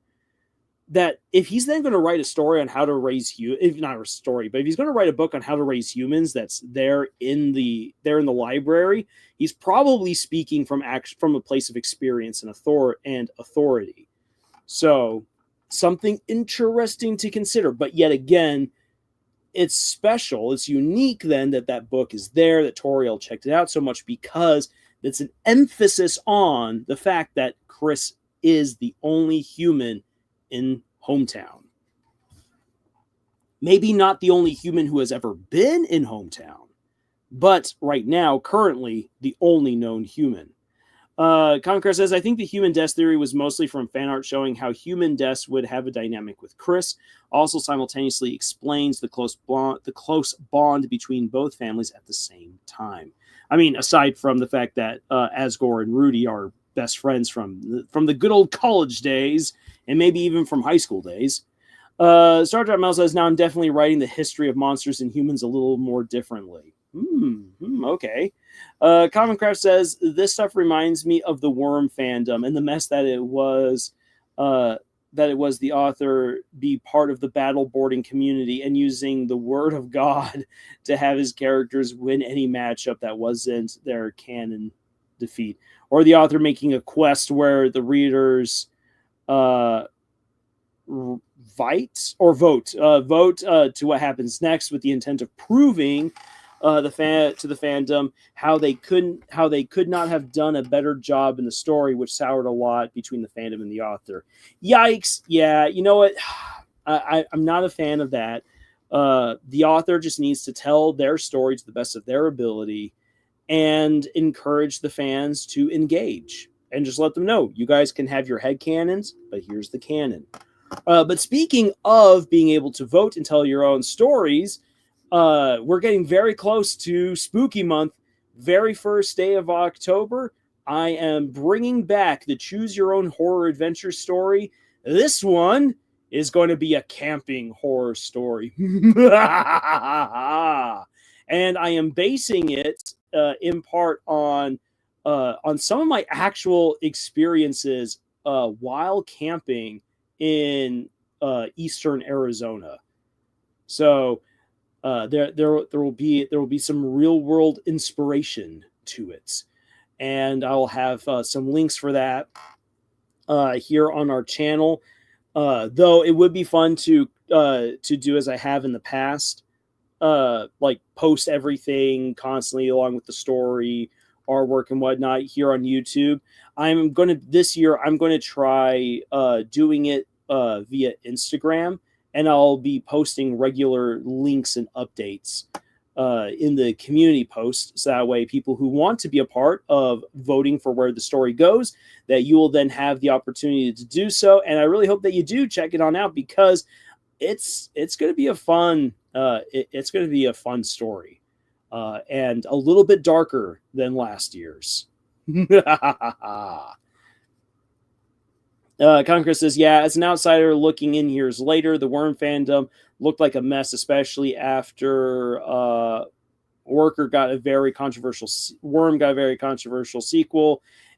that if he's then going to write a story on how to raise if not a story, but if he's going to write a book on how to raise humans that's there in the library, he's probably speaking from a place of experience and authority. So, something interesting to consider. But yet again, it's special, it's unique then that book is there, that Toriel checked it out so much, because it's an emphasis on the fact that Chris is the only human in Hometown. Maybe not the only human who has ever been in Hometown, but right now, currently, the only known human. Conquer says, "I think the human death theory was mostly from fan art showing how human deaths would have a dynamic with Chris. Also simultaneously explains the close bond between both families at the same time." I mean, aside from the fact that Asgore and Rudy are best friends from the good old college days, and maybe even from high school days. Star Trek Mel says, "Now I'm definitely writing the history of monsters and humans a little more differently." Okay. Commoncraft says, "This stuff reminds me of the Worm fandom and the mess that it was the author be part of the battle boarding community and using the word of God to have his characters win any matchup that wasn't their canon defeat, or the author making a quest where the readers vote to what happens next, with the intent of proving to the fandom how they could not have done a better job in the story, which soured a lot between the fandom and the author. Yikes! Yeah, you know what? I'm not a fan of that. The author just needs to tell their story to the best of their ability and encourage the fans to engage, and just let them know, you guys can have your headcanons, but here's the canon. But speaking of being able to vote and tell your own stories, we're getting very close to Spooky Month. Very first day of October, I am bringing back the Choose Your Own Horror Adventure story. This one is going to be a camping horror story. And I am basing it in part on some of my actual experiences while camping in eastern Arizona. So there will be some real world inspiration to it, and I'll have some links for that here on our channel. Though it would be fun to do as I have in the past, like post everything constantly along with the story, artwork, and whatnot here on YouTube. This year I'm going to try doing it via Instagram, and I'll be posting regular links and updates in the community post, so that way people who want to be a part of voting for where the story goes, that you will then have the opportunity to do so. And I really hope that you do check it on out, because it's going to be a fun it's going to be a fun story, and a little bit darker than last year's. Conquest says, yeah, as an outsider looking in years later, the Worm fandom looked like a mess, especially after Worm got a very controversial sequel,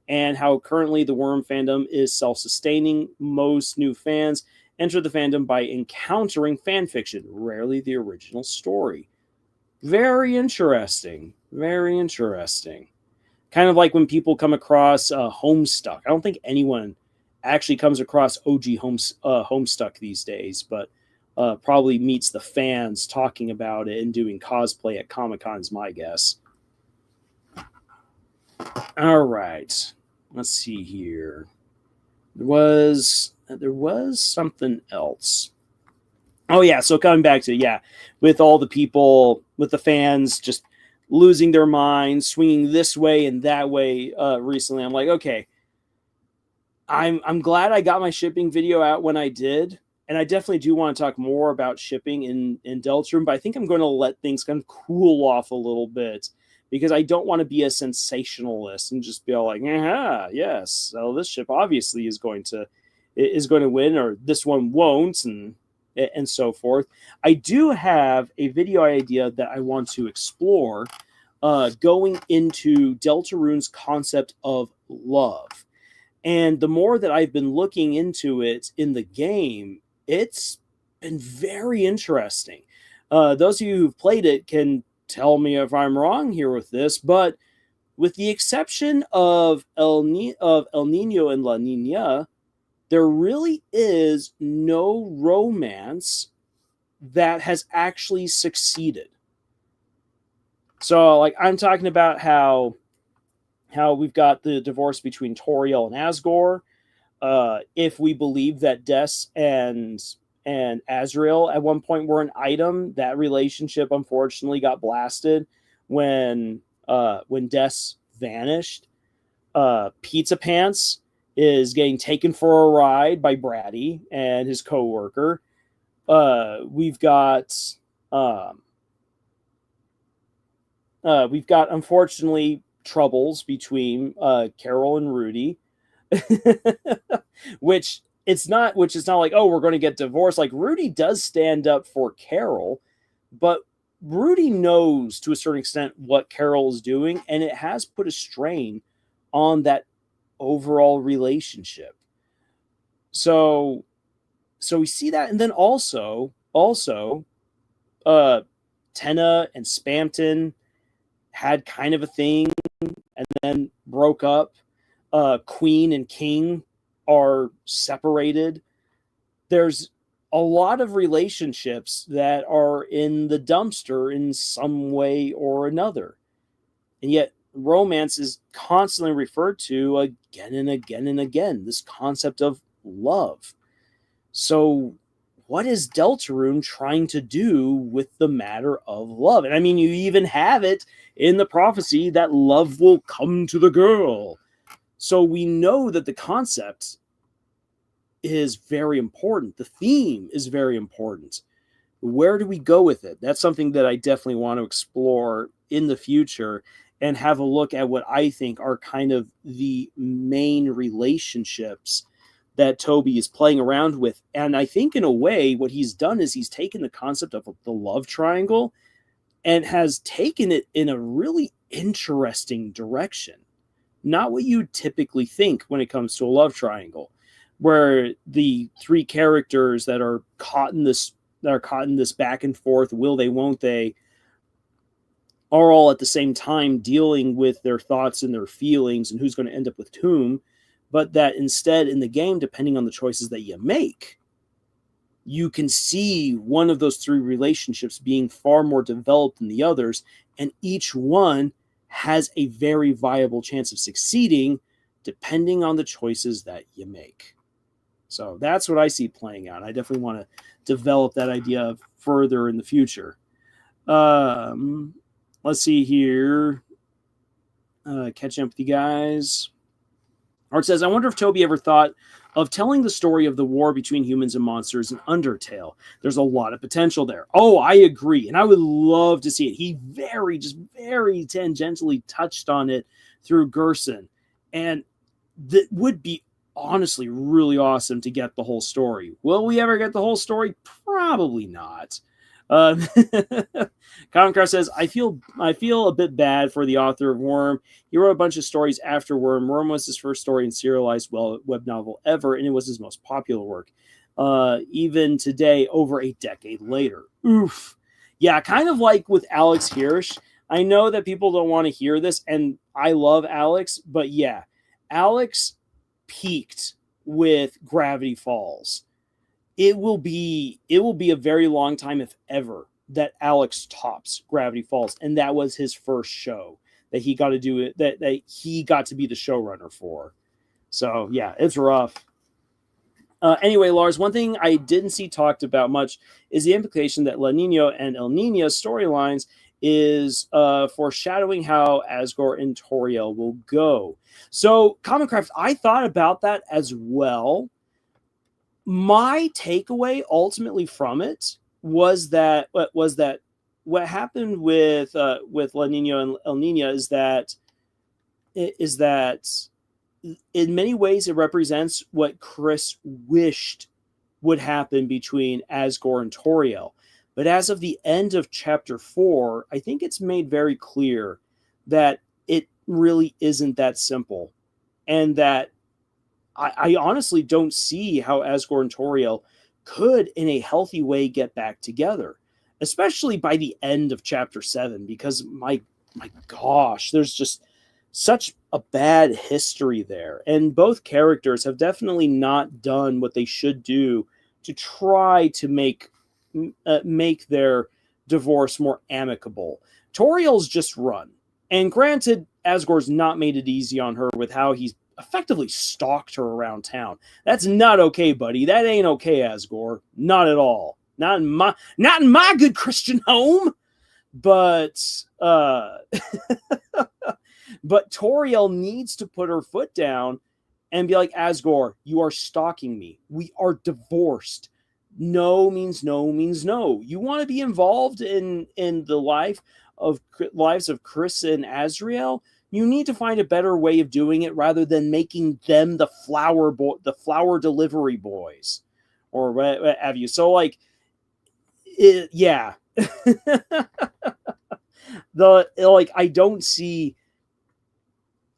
and how currently the Worm fandom is self-sustaining. Most new fans enter the fandom by encountering fan fiction, rarely the original story. Very interesting. Very interesting. Kind of like when people come across Homestuck. I don't think anyone actually comes across OG Homestuck these days, but probably meets the fans talking about it and doing cosplay at Comic-Con is my guess. All right. Let's see here. There was something else. Oh, yeah. So coming back to, with all the people, with the fans just losing their minds, swinging this way and that way recently, I'm like, okay, I'm glad I got my shipping video out when I did. And I definitely do want to talk more about shipping in Deltarune, but I think I'm going to let things kind of cool off a little bit, because I don't want to be a sensationalist and just be all like, yes, so this ship obviously is going to win, or this one won't, and so forth. I do have a video idea that I want to explore, going into Deltarune's concept of love. And the more that I've been looking into it in the game, it's been very interesting. Those of you who've played it can tell me if I'm wrong here with this, but with the exception of El Nino and La Nina, there really is no romance that has actually succeeded. So, like, I'm talking about how we've got the divorce between Toriel and Asgore. If we believe that Des and Azrael at one point were an item, that relationship unfortunately got blasted when Des vanished. Pizza Pants is getting taken for a ride by Bratty and his coworker. We've got unfortunately troubles between Carol and Rudy, which is not like, oh, we're going to get divorced. Like, Rudy does stand up for Carol, but Rudy knows to a certain extent what Carol is doing, and it has put a strain on that overall relationship. So we see that, and then also Tenna and Spampton had kind of a thing, and men broke up. Queen and king are separated. There's a lot of relationships that are in the dumpster in some way or another. And yet, romance is constantly referred to again and again and again. This concept of love. So, what is Deltarune trying to do with the matter of love? And I mean, you even have it in the prophecy that love will come to the girl. So we know that the concept is very important. The theme is very important. Where do we go with it? That's something that I definitely want to explore in the future and have a look at what I think are kind of the main relationships that Toby is playing around with. And I think in a way, what he's done is he's taken the concept of the love triangle and has taken it in a really interesting direction. Not what you typically think when it comes to a love triangle, where the three characters that are caught in this back and forth, will they, won't they, are all at the same time dealing with their thoughts and their feelings and who's going to end up with whom. But that instead in the game, depending on the choices that you make, you can see one of those three relationships being far more developed than the others, and each one has a very viable chance of succeeding depending on the choices that you make. So that's what I see playing out. I definitely want to develop that idea further in the future. Let's see here. Catching up with you guys. Art says, I wonder if Toby ever thought of telling the story of the war between humans and monsters in Undertale. There's a lot of potential there. Oh, I agree. And I would love to see it. He very tangentially touched on it through Gerson. And that would be honestly really awesome to get the whole story. Will we ever get the whole story? Probably not. Comcraft says, I feel a bit bad for the author of Worm. He wrote a bunch of stories after Worm. Worm was his first story in serialized web novel ever, and it was his most popular work. Even today, over a decade later. Oof. Yeah, kind of like with Alex Hirsch. I know that people don't want to hear this, and I love Alex, but yeah, Alex peaked with Gravity Falls. It will be a very long time, if ever, that Alex tops Gravity Falls, and that was his first show that he got to do it. That he got to be the showrunner for. So yeah, it's rough. Anyway, Lars, one thing I didn't see talked about much is the implication that La Nina and El Nina storylines is foreshadowing how Asgore and Toriel will go. So, Commoncraft, I thought about that as well. My takeaway ultimately from it was that what happened with La Nina and El Nina is that in many ways it represents what Chris wished would happen between Asgore and Toriel. But as of the end of chapter 4, I think it's made very clear that it really isn't that simple, and that I honestly don't see how Asgore and Toriel could, in a healthy way, get back together, especially by the end of chapter 7, because my gosh, there's just such a bad history there. And both characters have definitely not done what they should do to try to make their divorce more amicable. Toriel's just run. And granted, Asgore's not made it easy on her with how he's effectively stalked her around town. That's not okay, buddy. That ain't okay, Asgore. Not at all. Not in my good Christian home. But but Toriel needs to put her foot down and be like, Asgore, you are stalking me. We are divorced. No means no means no. You want to be involved in the lives of Chris and Azrael? You need to find a better way of doing it rather than making them the flower delivery boys, or what have you. So like, yeah, I don't see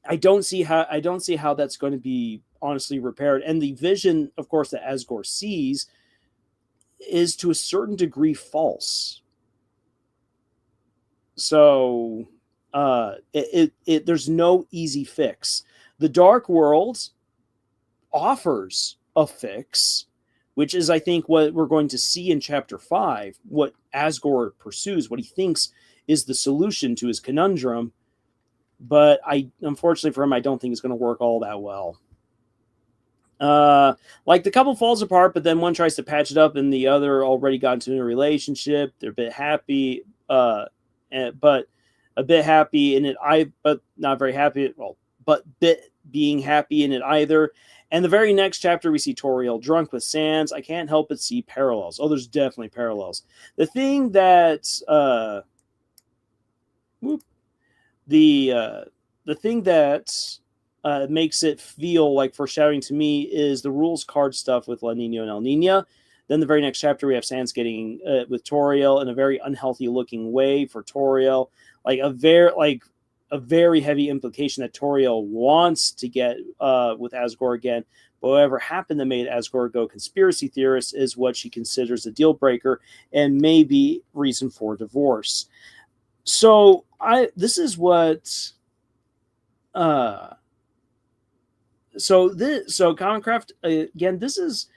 how that's going to be honestly repaired. And the vision, of course, that Asgore sees is to a certain degree false. So there's no easy fix. The Dark World offers a fix, which is, I think, what we're going to see in Chapter 5, what Asgore pursues, what he thinks is the solution to his conundrum. But unfortunately for him, I don't think it's going to work all that well. Like, the couple falls apart, but then one tries to patch it up, and the other already got into a relationship. They're a bit happy, but a bit happy in it, but not very happy. Well, but being happy in it either. And the very next chapter, we see Toriel drunk with Sans. I can't help but see parallels. Oh, there's definitely parallels. The thing that the thing that makes it feel like foreshadowing to me is the rules card stuff with La Nina and El Nina. Then the very next chapter, we have Sans getting with Toriel in a very unhealthy looking way for Toriel, like a very heavy implication that Toriel wants to get with Asgore again. But whatever happened that made Asgore go conspiracy theorist is what she considers a deal breaker and maybe reason for divorce. So this is what Commoncraft again. This is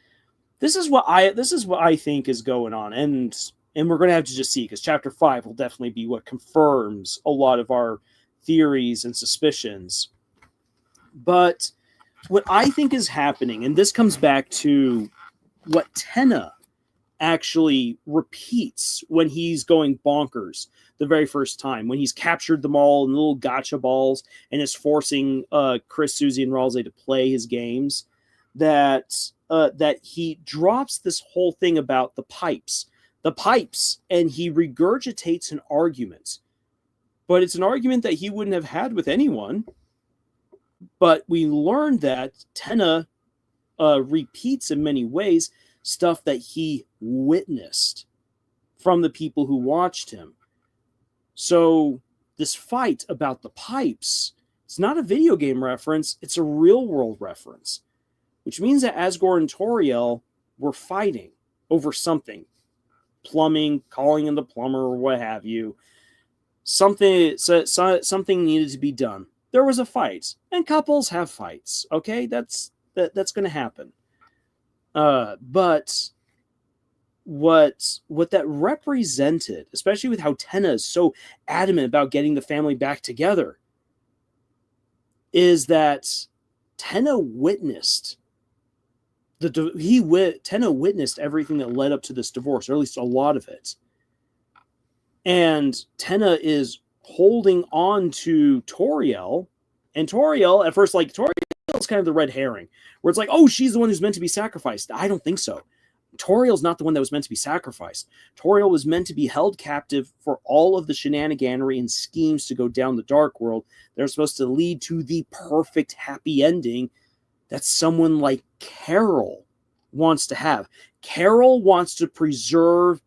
what I think is going on, and we're going to have to just see, because Chapter 5 will definitely be what confirms a lot of our theories and suspicions. But what I think is happening, and this comes back to what Tenna actually repeats when he's going bonkers the very first time, when he's captured them all in little gotcha balls and is forcing Chris, Susie, and Ralsei to play his games, that he drops this whole thing about the pipes, and he regurgitates an argument. But it's an argument that he wouldn't have had with anyone. But we learned that Tenna repeats in many ways stuff that he witnessed from the people who watched him. So this fight about the pipes, it's not a video game reference, it's a real world reference, which means that Asgore and Toriel were fighting over something. Plumbing, calling in the plumber, or what have you. Something needed to be done. There was a fight, and couples have fights. Okay, that's going to happen. But what that represented, especially with how Tenna is so adamant about getting the family back together, is that Tenna witnessed Tenna witnessed everything that led up to this divorce, or at least a lot of it. And Tenna is holding on to Toriel, and Toriel, at first, like, Toriel is kind of the red herring, where it's like, oh, she's the one who's meant to be sacrificed. I don't think so. Toriel's not the one that was meant to be sacrificed. Toriel was meant to be held captive for all of the shenaniganery and schemes to go down the Dark World. They're supposed to lead to the perfect happy ending that someone like Carol wants to have. Carol wants to preserve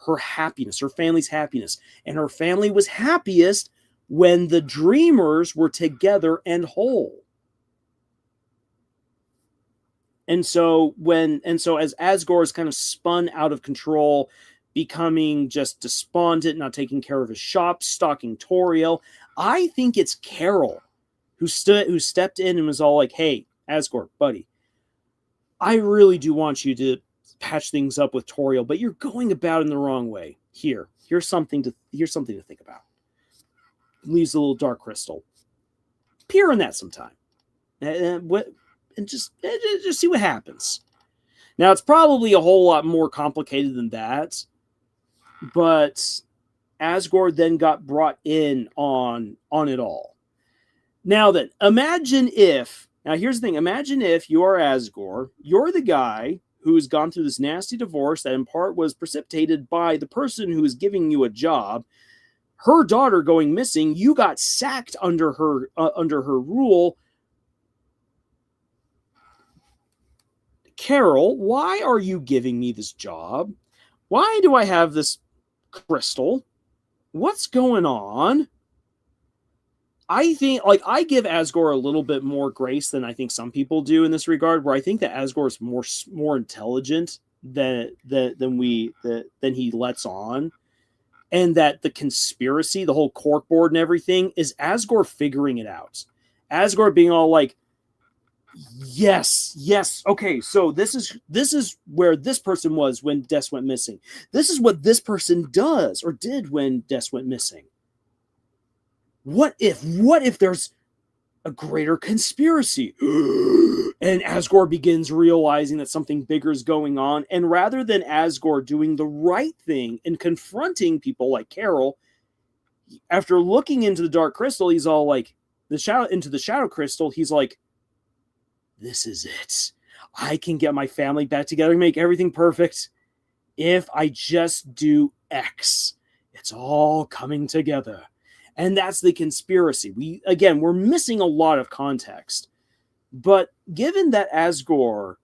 her happiness, her family's happiness. And her family was happiest when the dreamers were together and whole. And so as Asgore is kind of spun out of control, becoming just despondent, not taking care of his shop, stalking Toriel, I think it's Carol who stepped in and was all like, hey, Asgore, buddy, I really do want you to patch things up with Toriel, but you're going about it in the wrong way. Here's something to think about. Leaves a little dark crystal. Peer in that sometime. And just see what happens. Now, it's probably a whole lot more complicated than that, but Asgore then got brought in on it all. Now then, here's the thing. Imagine if you are Asgore, you're the guy who's gone through this nasty divorce that in part was precipitated by the person who is giving you a job. Her daughter going missing, you got sacked under her rule. Carol, why are you giving me this job? Why do I have this crystal? What's going on? I think, like, I give Asgore a little bit more grace than I think some people do in this regard, where I think that Asgore is more intelligent than he lets on. and that the conspiracy, the whole corkboard and everything, is Asgore figuring it out. Asgore being all like, yes, okay, so this is where this person was when Des went missing. This is what this person does or did when Des went missing. What if there's a greater conspiracy? And Asgore begins realizing that something bigger is going on, and rather than Asgore doing the right thing and confronting people like Carol, after looking into the Dark Crystal, he's all like, into the Shadow Crystal, he's like, this is it. I can get my family back together and make everything perfect if I just do X. It's all coming together. And that's the conspiracy. We're missing a lot of context. But given that Asgore,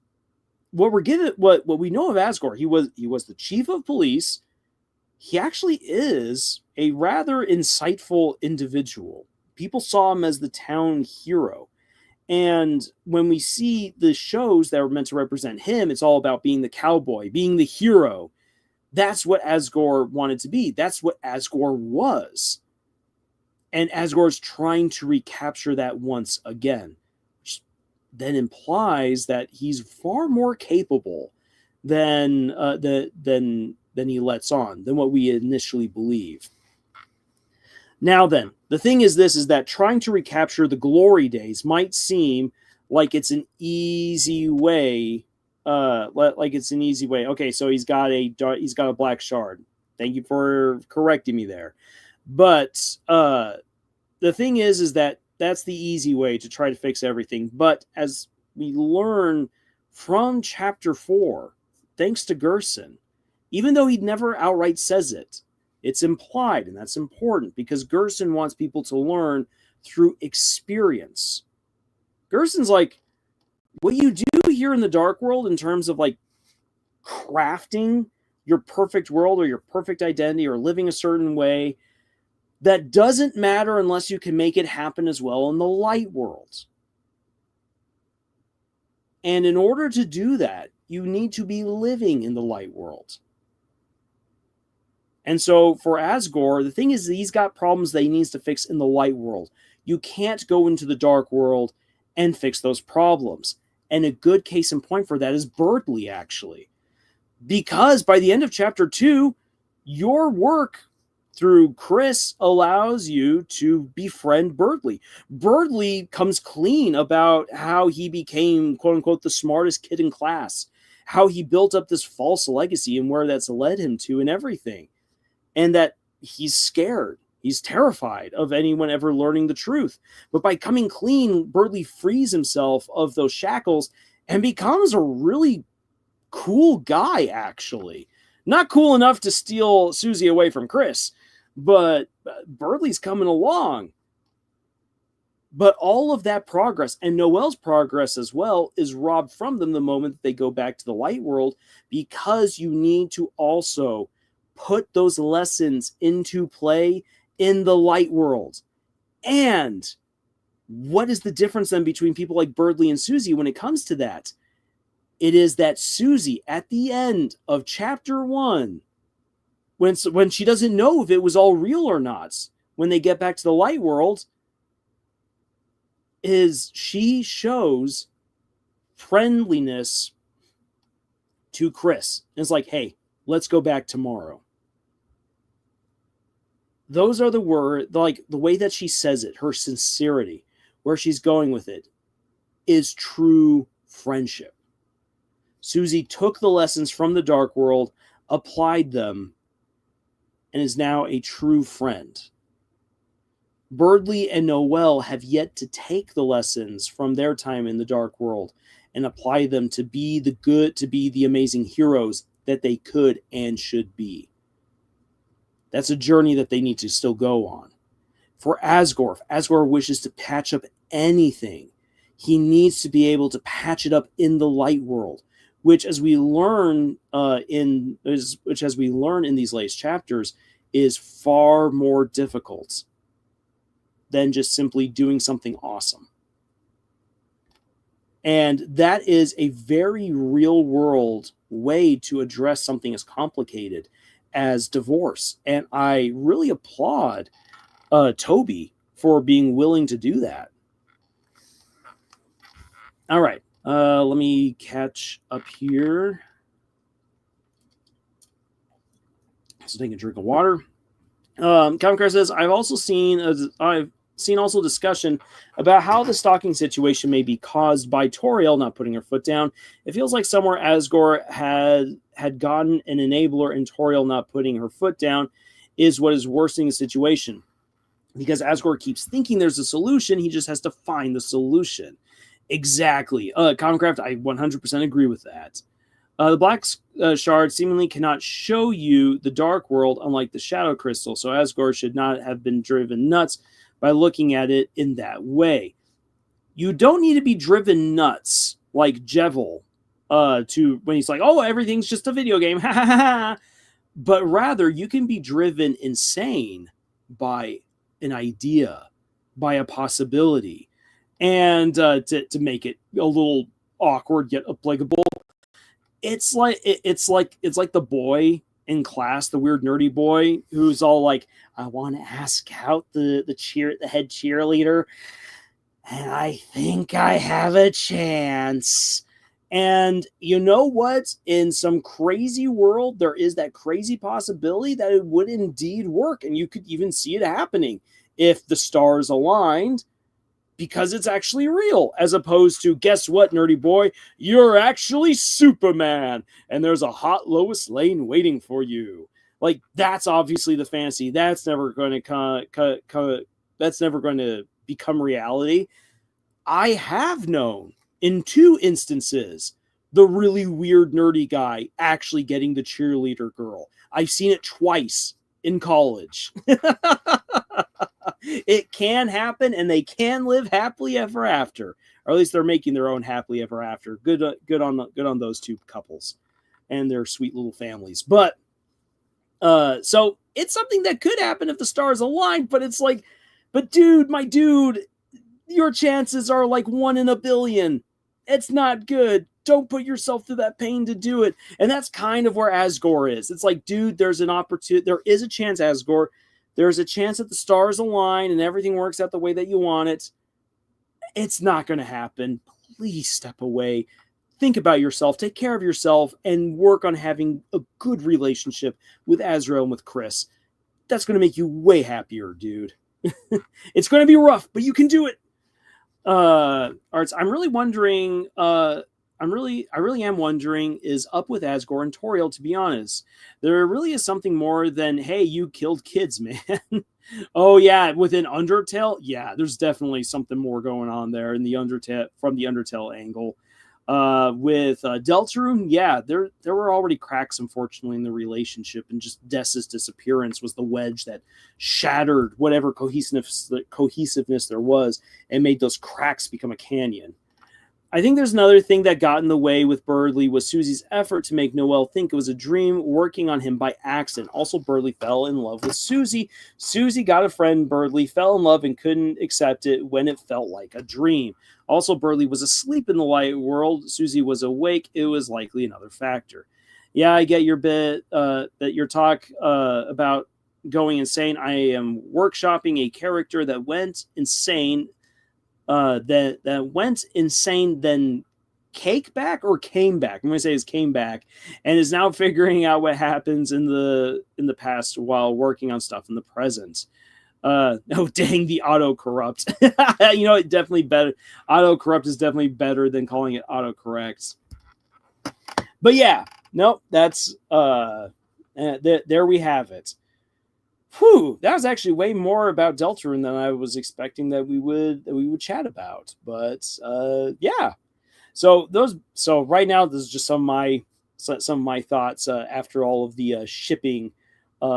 what we know of Asgore, he was the chief of police. He actually is a rather insightful individual. People saw him as the town hero. And when we see the shows that were meant to represent him, it's all about being the cowboy, being the hero. That's what Asgore wanted to be. That's what Asgore was. And Asgore's trying to recapture that once again, which then implies that he's far more capable than he lets on, than what we initially believe. Now then, the thing is that trying to recapture the glory days might seem like it's an easy way. Okay, so he's got a black shard. Thank you for correcting me there. But the thing is that that's the easy way to try to fix everything. But as we learn from chapter 4, thanks to Gerson, even though he never outright says it, it's implied, and that's important because Gerson wants people to learn through experience. Gerson's like, what you do here in the Dark World in terms of like crafting your perfect world or your perfect identity or living a certain way, that doesn't matter unless you can make it happen as well in the light world. And in order to do that, you need to be living in the light world. And so for Asgore, the thing is that he's got problems that he needs to fix in the light world. You can't go into the dark world and fix those problems. And a good case in point for that is Birdly, actually. Because by the end of chapter 2, your work through Chris allows you to befriend Birdly. Birdly comes clean about how he became, quote unquote, the smartest kid in class, how he built up this false legacy and where that's led him to and everything. And that he's scared. He's terrified of anyone ever learning the truth. But by coming clean, Birdly frees himself of those shackles and becomes a really cool guy, actually. Not cool enough to steal Susie away from Chris, but Birdly's coming along. But all of that progress, and Noelle's progress as well, is robbed from them the moment that they go back to the light world, because you need to also put those lessons into play in the light world. And what is the difference then between people like Birdly and Susie when it comes to that? It is that Susie, at the end of chapter 1, when she doesn't know if it was all real or not, when they get back to the light world, is she shows friendliness to Chris. And it's like, hey, let's go back tomorrow. Those are the words, like the way that she says it, her sincerity, where she's going with it, is true friendship. Susie took the lessons from the dark world, applied them, and is now a true friend. Birdly and Noelle have yet to take the lessons from their time in the dark world and apply them to be the good, to be the amazing heroes that they could and should be. That's a journey that they need to still go on. For Asgore, if Asgore wishes to patch up anything, he needs to be able to patch it up in the light world, which, as we learn in these latest chapters, is far more difficult than just simply doing something awesome. And that is a very real world way to address something as complicated as divorce. And I really applaud Toby for being willing to do that. All right. Let me catch up here. So take a drink of water. Kamikar says, I've seen also discussion about how the stalking situation may be caused by Toriel not putting her foot down. It feels like somewhere Asgore had gotten an enabler, and Toriel not putting her foot down is what is worsening the situation. Because Asgore keeps thinking there's a solution, he just has to find the solution. Exactly. Comcraft, I 100% agree with that. The Black Shard seemingly cannot show you the Dark World, unlike the Shadow Crystal, so Asgore should not have been driven nuts by looking at it in that way. You don't need to be driven nuts like Jevil to when he's like, oh, everything's just a video game, but rather you can be driven insane by an idea, by a possibility, and to make it a little awkward yet applicable. It's like the boy in class, the weird nerdy boy who's all like, I want to ask out the head cheerleader, and I think I have a chance. And you know what? In some crazy world, there is that crazy possibility that it would indeed work, and you could even see it happening if the stars aligned. Because it's actually real, as opposed to, guess what, nerdy boy? You're actually Superman, and there's a hot Lois Lane waiting for you. Like, that's obviously the fantasy. That's never going to that's never going to become reality. I have known, in 2 instances, the really weird nerdy guy actually getting the cheerleader girl. I've seen it twice in college. It can happen, and they can live happily ever after, or at least they're making their own happily ever after. Good on those 2 couples and their sweet little families. But so it's something that could happen if the stars align. But it's like, but my dude, your chances are like 1 in a billion. It's not good. Don't put yourself through that pain to do it. And that's kind of where Asgore is. It's like, dude, there's an opportunity. There is a chance, Asgore. There's a chance that the stars align and everything works out the way that you want it. It's not going to happen. Please step away. Think about yourself. Take care of yourself and work on having a good relationship with Azrael and with Chris. That's going to make you way happier, dude. It's going to be rough, but you can do it. All right, so I'm really wondering... I really am wondering, is up with Asgore and Toriel, to be honest. There really is something more than, hey, you killed kids, man. Oh, yeah, within Undertale? Yeah, there's definitely something more going on there in the Undertale, from the Undertale angle. With Deltarune, yeah, there were already cracks, unfortunately, in the relationship, and just Dessa's disappearance was the wedge that shattered whatever cohesiveness there was and made those cracks become a canyon. I think there's another thing that got in the way with Berdly was Susie's effort to make Noelle think it was a dream, working on him by accident. Also, Berdly fell in love with Susie. Susie got a friend, Berdly fell in love and couldn't accept it when it felt like a dream. Also, Berdly was asleep in the light world. Susie was awake. It was likely another factor. Yeah, I get your bit, that your talk about going insane. I am workshopping a character that went insane. That went insane, then came back. I'm going to say is came back, and is now figuring out what happens in the past while working on stuff in the present. Oh dang, the autocorrupt. You know, it definitely better. Autocorrupt is definitely better than calling it autocorrect. But yeah, no, that's there we have it. Whew, that was actually way more about Deltarune than I was expecting that we would chat about. But yeah, so right now this is just some of my thoughts after all of the shipping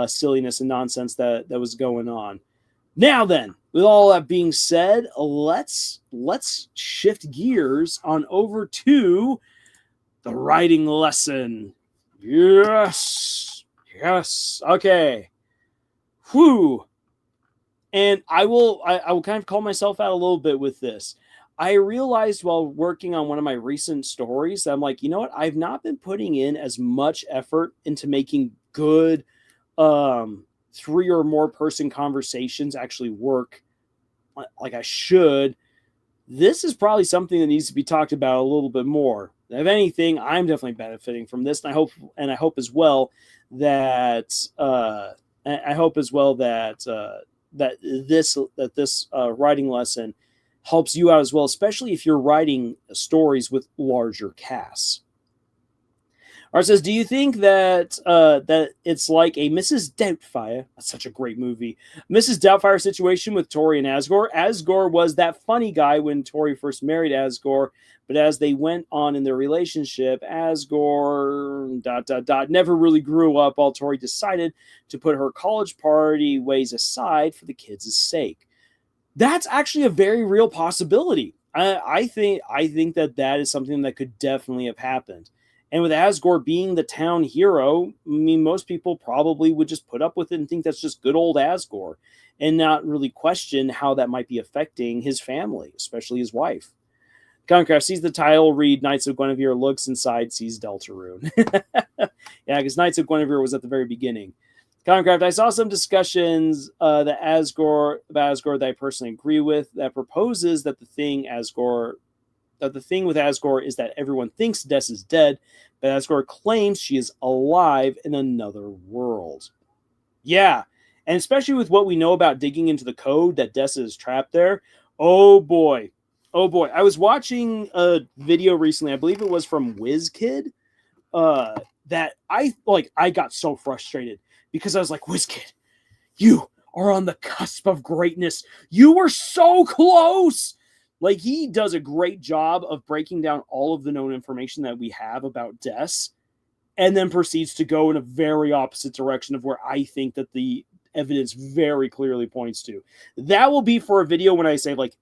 silliness and nonsense that was going on. Now then, with all that being said, let's shift gears on over to the writing lesson. Yes, okay. Whew. And I will kind of call myself out a little bit with this. I realized while working on one of my recent stories that I'm like, you know what? I've not been putting in as much effort into making good three or more person conversations actually work like I should, this is probably something that needs to be talked about a little bit more. If anything, I'm definitely benefiting from this, and I hope as well that this writing lesson helps you out as well, especially if you're writing stories with larger casts. Art says, do you think that that it's like a Mrs. Doubtfire? That's such a great movie. Mrs. Doubtfire situation with Tori and Asgore. Asgore was that funny guy when Tori first married Asgore, but as they went on in their relationship, Asgore ... never really grew up. While Tori decided to put her college party ways aside for the kids' sake. That's actually a very real possibility. I think that is something that could definitely have happened. And with Asgore being the town hero, I mean, most people probably would just put up with it and think that's just good old Asgore and not really question how that might be affecting his family, especially his wife. Concraft sees the title, read Knights of Guinevere, looks inside, sees Deltarune. Yeah, because Knights of Guinevere was at the very beginning. Concraft, I saw some discussions about Asgore that I personally agree with, that proposes that the thing with Asgore is that everyone thinks Des is dead, but Asgore claims she is alive in another world. Yeah, and especially with what we know about digging into the code that Des is trapped there. Oh boy. I was watching a video recently, I believe it was from WizKid, that I got so frustrated because I was like, WizKid, you are on the cusp of greatness. You were so close. Like, he does a great job of breaking down all of the known information that we have about Des, and then proceeds to go in a very opposite direction of where I think that the evidence very clearly points to. That will be for a video when I say, like,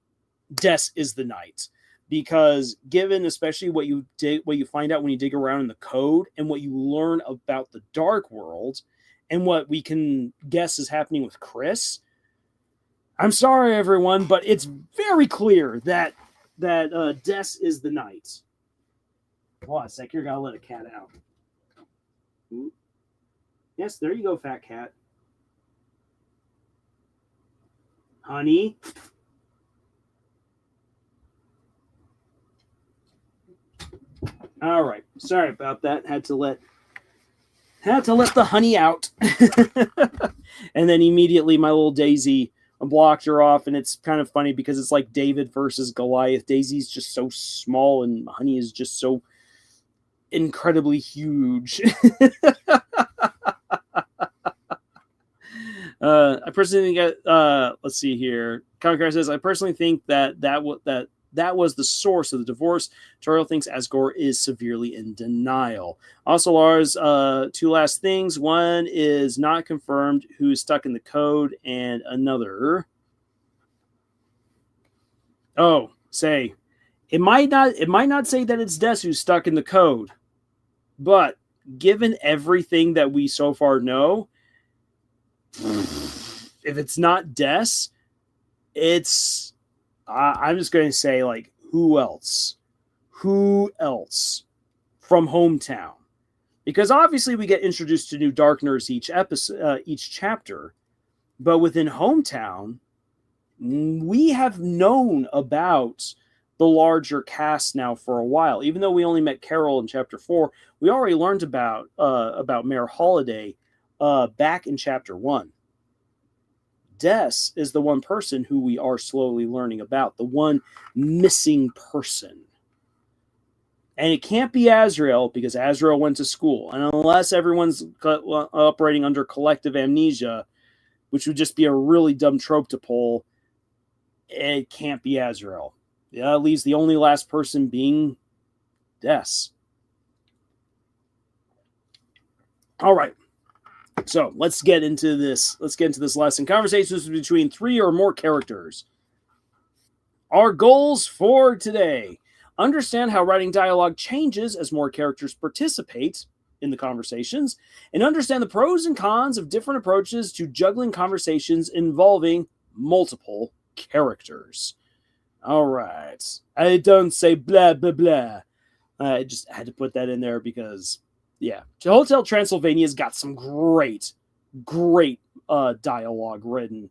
Des is the knight. Because given especially what you find out when you dig around in the code and what you learn about the Dark World and what we can guess is happening with Chris, I'm sorry, everyone, but it's very clear that Des is the knight. Hold on a sec. You're going to let a cat out. Ooh. Yes, there you go, fat cat. Honey. All right. Sorry about that. Had to let the honey out. And then immediately my little Daisy blocked her off, and it's kind of funny because it's like David versus Goliath. Daisy's just so small and Honey is just so incredibly huge. I personally think let's see here. Conqueror says, I personally think that was the source of the divorce. Toriel thinks Asgore is severely in denial. Also, Lars, two last things. One is not confirmed who's stuck in the code, and another. Say it might not say that it's Des who's stuck in the code, but given everything that we so far know, if it's not Des, it's I'm just going to say, like, who else? Who else from Hometown? Because obviously we get introduced to new Darkners each chapter, but within Hometown, we have known about the larger cast now for a while. Even though we only met Carol in chapter 4, we already learned about Mayor Holiday back in chapter 1. Des is the one person who we are slowly learning about, the one missing person. And it can't be Azrael, because Azrael went to school. And unless everyone's operating under collective amnesia, which would just be a really dumb trope to pull, it can't be Azrael. That leaves the only last person being Des. All right. So let's get into this. Let's get into this lesson. Conversations between 3 or more characters. Our goals for today. Understand how writing dialogue changes as more characters participate in the conversations, and understand the pros and cons of different approaches to juggling conversations involving multiple characters. All right. I don't say blah, blah, blah. I just had to put that in there because, yeah. Hotel Transylvania's got some great great dialogue written.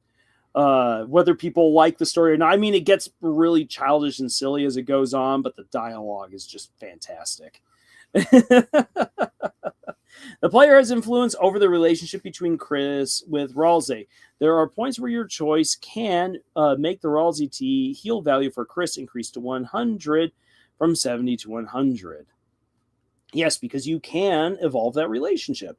Whether people like the story or not. I mean, it gets really childish and silly as it goes on, but the dialogue is just fantastic. The player has influence over the relationship between Chris with Ralsei. There are points where your choice can make the Ralsei T heal value for Chris increase to 100 from 70 to 100. Yes, because you can evolve that relationship.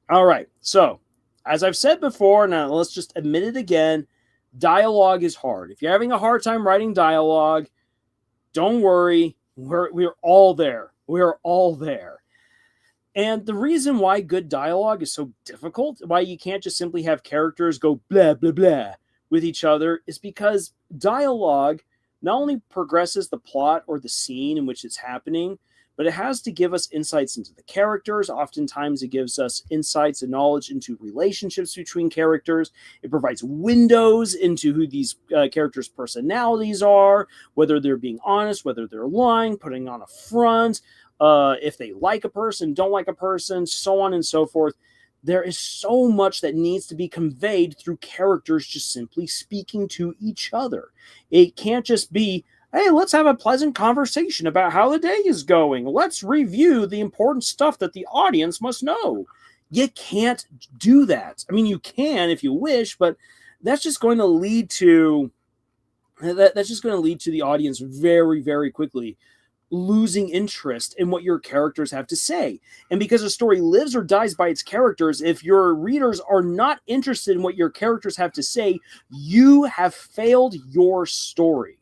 All right, so as I've said before, now let's just admit it again, dialogue is hard. If you're having a hard time writing dialogue, don't worry, we're all there. We're all there. And the reason why good dialogue is so difficult, why you can't just simply have characters go blah, blah, blah with each other, is because dialogue not only progresses the plot or the scene in which it's happening, but it has to give us insights into the characters. Oftentimes, it gives us insights and knowledge into relationships between characters. It provides windows into who these characters' personalities are, whether they're being honest, whether they're lying, putting on a front, if they like a person, don't like a person, so on and so forth. There is so much that needs to be conveyed through characters just simply speaking to each other. It can't just be, hey, let's have a pleasant conversation about how the day is going. Let's review the important stuff that the audience must know. You can't do that. I mean, you can if you wish, but that's just going to lead to the audience very, very quickly losing interest in what your characters have to say. And because a story lives or dies by its characters, if your readers are not interested in what your characters have to say, you have failed your story.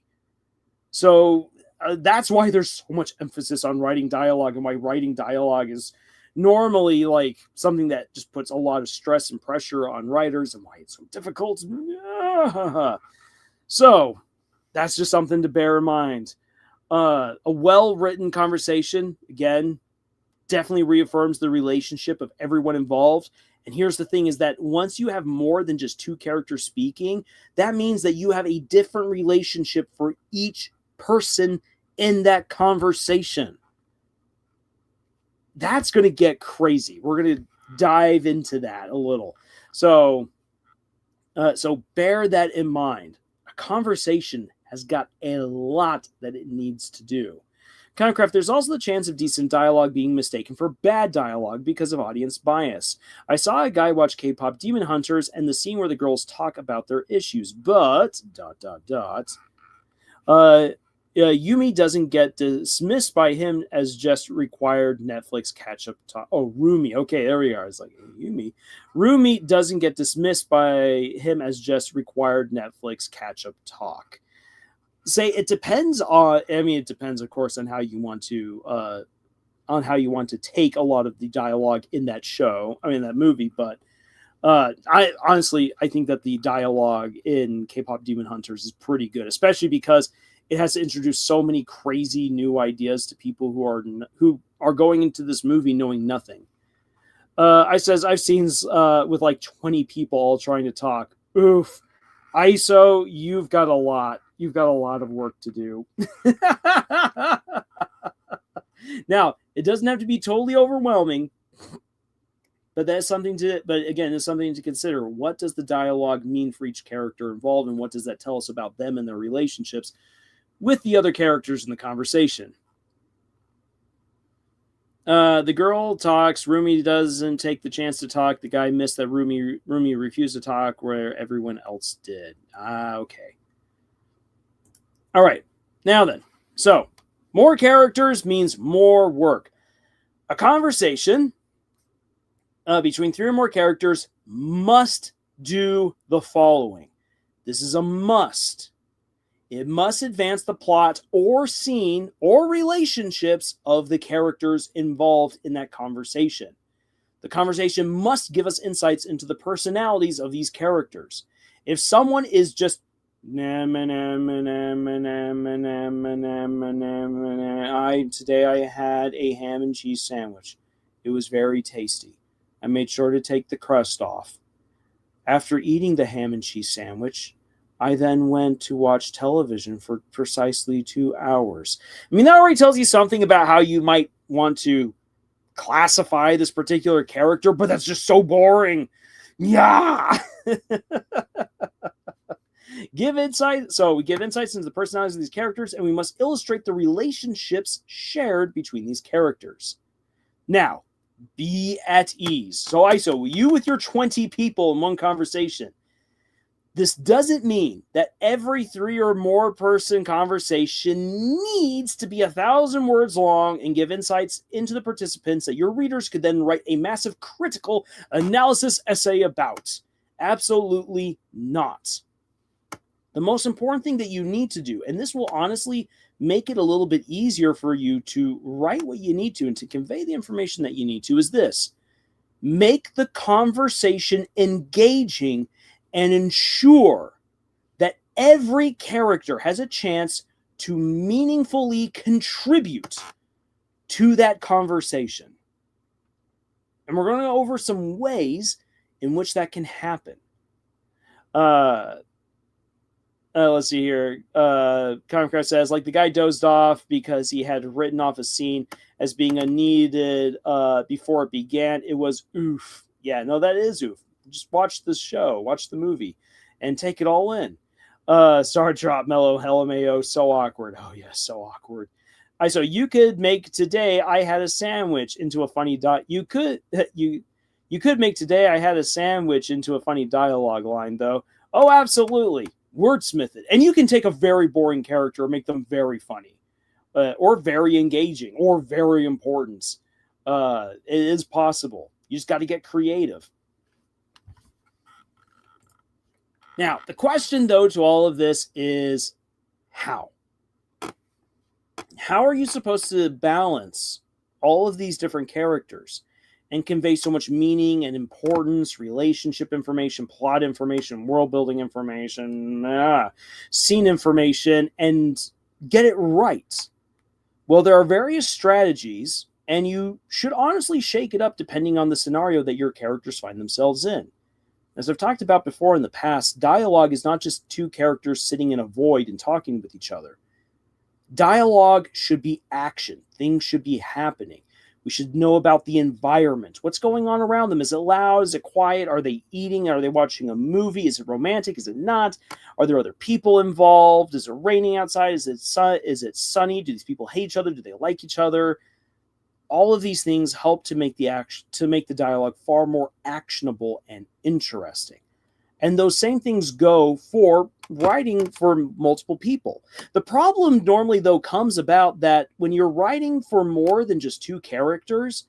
So that's why there's so much emphasis on writing dialogue, and why writing dialogue is normally like something that just puts a lot of stress and pressure on writers, and why it's so difficult. So that's just something to bear in mind. A well-written conversation, again, definitely reaffirms the relationship of everyone involved. And here's the thing, is that once you have more than just two characters speaking, that means that you have a different relationship for each person in that conversation. That's going to get crazy. We're going to dive into that a little. So bear that in mind. A conversation has got a lot that it needs to do. Kindcraft, there's also the chance of decent dialogue being mistaken for bad dialogue because of audience bias. I saw a guy watch K-pop Demon Hunters and the scene where the girls talk about their issues, but ... Yumi doesn't get dismissed by him as just required Netflix catch-up talk. Oh, Rumi. Okay, there we are. It's like, Yumi. Rumi doesn't get dismissed by him as just required Netflix catch-up talk. Say it depends on, I mean, it depends, of course, on how you want to take a lot of the dialogue in that show, that movie, but I think that the dialogue in K-pop Demon Hunters is pretty good, especially because it has to introduce so many crazy new ideas to people who are going into this movie knowing nothing. I've seen with like 20 people all trying to talk. Oof. ISO, you've got a lot of work to do. Now, it doesn't have to be totally overwhelming, but it's something to consider. What does the dialogue mean for each character involved, and what does that tell us about them and their relationships with the other characters in the conversation? The girl talks. Rumi doesn't take the chance to talk. The guy missed that Rumi refused to talk where everyone else did. Okay. All right. Now then. So, more characters means more work. A conversation between 3 or more characters must do the following. This is a must. It must advance the plot or scene or relationships of the characters involved in that conversation. The conversation must give us insights into the personalities of these characters. If someone is just today I had a ham and cheese sandwich. It was very tasty. I made sure to take the crust off. After eating the ham and cheese sandwich, I then went to watch television for precisely 2 hours. I mean, that already tells you something about how you might want to classify this particular character, but that's just so boring. Yeah. Give insight. So we give insights into the personalities of these characters, and we must illustrate the relationships shared between these characters. Now, be at ease. So ISO, you with your 20 people in one conversation. This doesn't mean that every 3 or more person conversation needs to be 1,000 words long and give insights into the participants that your readers could then write a massive critical analysis essay about. Absolutely not. The most important thing that you need to do, and this will honestly make it a little bit easier for you to write what you need to and to convey the information that you need to, is this. Make the conversation engaging and ensure that every character has a chance to meaningfully contribute to that conversation. And we're going to go over some ways in which that can happen. Let's see here. Comcraft says, like the guy dozed off because he had written off a scene as being unneeded before it began. It was oof. Yeah, no, that is oof. Just watch the show, watch the movie, and take it all in. Star Drop, Mellow, LMAO, so awkward. Oh, yeah, so awkward. So you could make today I had a sandwich into a funny you could make today I had a sandwich into a funny dialogue line, though. Oh, absolutely. Wordsmith it. And you can take a very boring character and make them very funny, or very engaging, or very important. It is possible. You just got to get creative. Now, the question, though, to all of this is how? How are you supposed to balance all of these different characters and convey so much meaning and importance, relationship information, plot information, world building information, scene information, and get it right? Well, there are various strategies, and you should honestly shake it up depending on the scenario that your characters find themselves in. As I've talked about before in the past, dialogue is not just two characters sitting in a void and talking with each other. Dialogue should be action. Things should be happening. We should know about the environment. What's going on around them? Is it loud? Is it quiet? Are they eating? Are they watching a movie? Is it romantic? Is it not? Are there other people involved? Is it raining outside? Is it sunny? Do these people hate each other? Do they like each other? All of these things help to make the dialogue far more actionable and interesting. And those same things go for writing for multiple people. The problem normally, though, comes about that when you're writing for more than just two characters,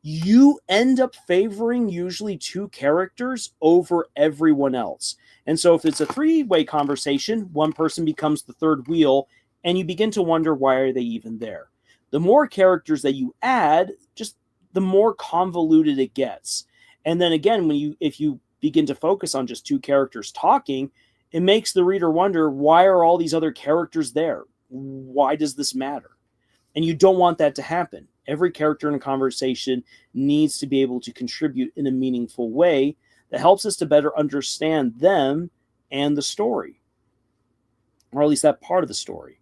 you end up favoring usually two characters over everyone else. And so if it's a three-way conversation, one person becomes the third wheel, and you begin to wonder, why are they even there? The more characters that you add, just the more convoluted it gets. And then again, if you begin to focus on just two characters talking, it makes the reader wonder, why are all these other characters there? Why does this matter? And you don't want that to happen. Every character in a conversation needs to be able to contribute in a meaningful way that helps us to better understand them and the story, or at least that part of the story.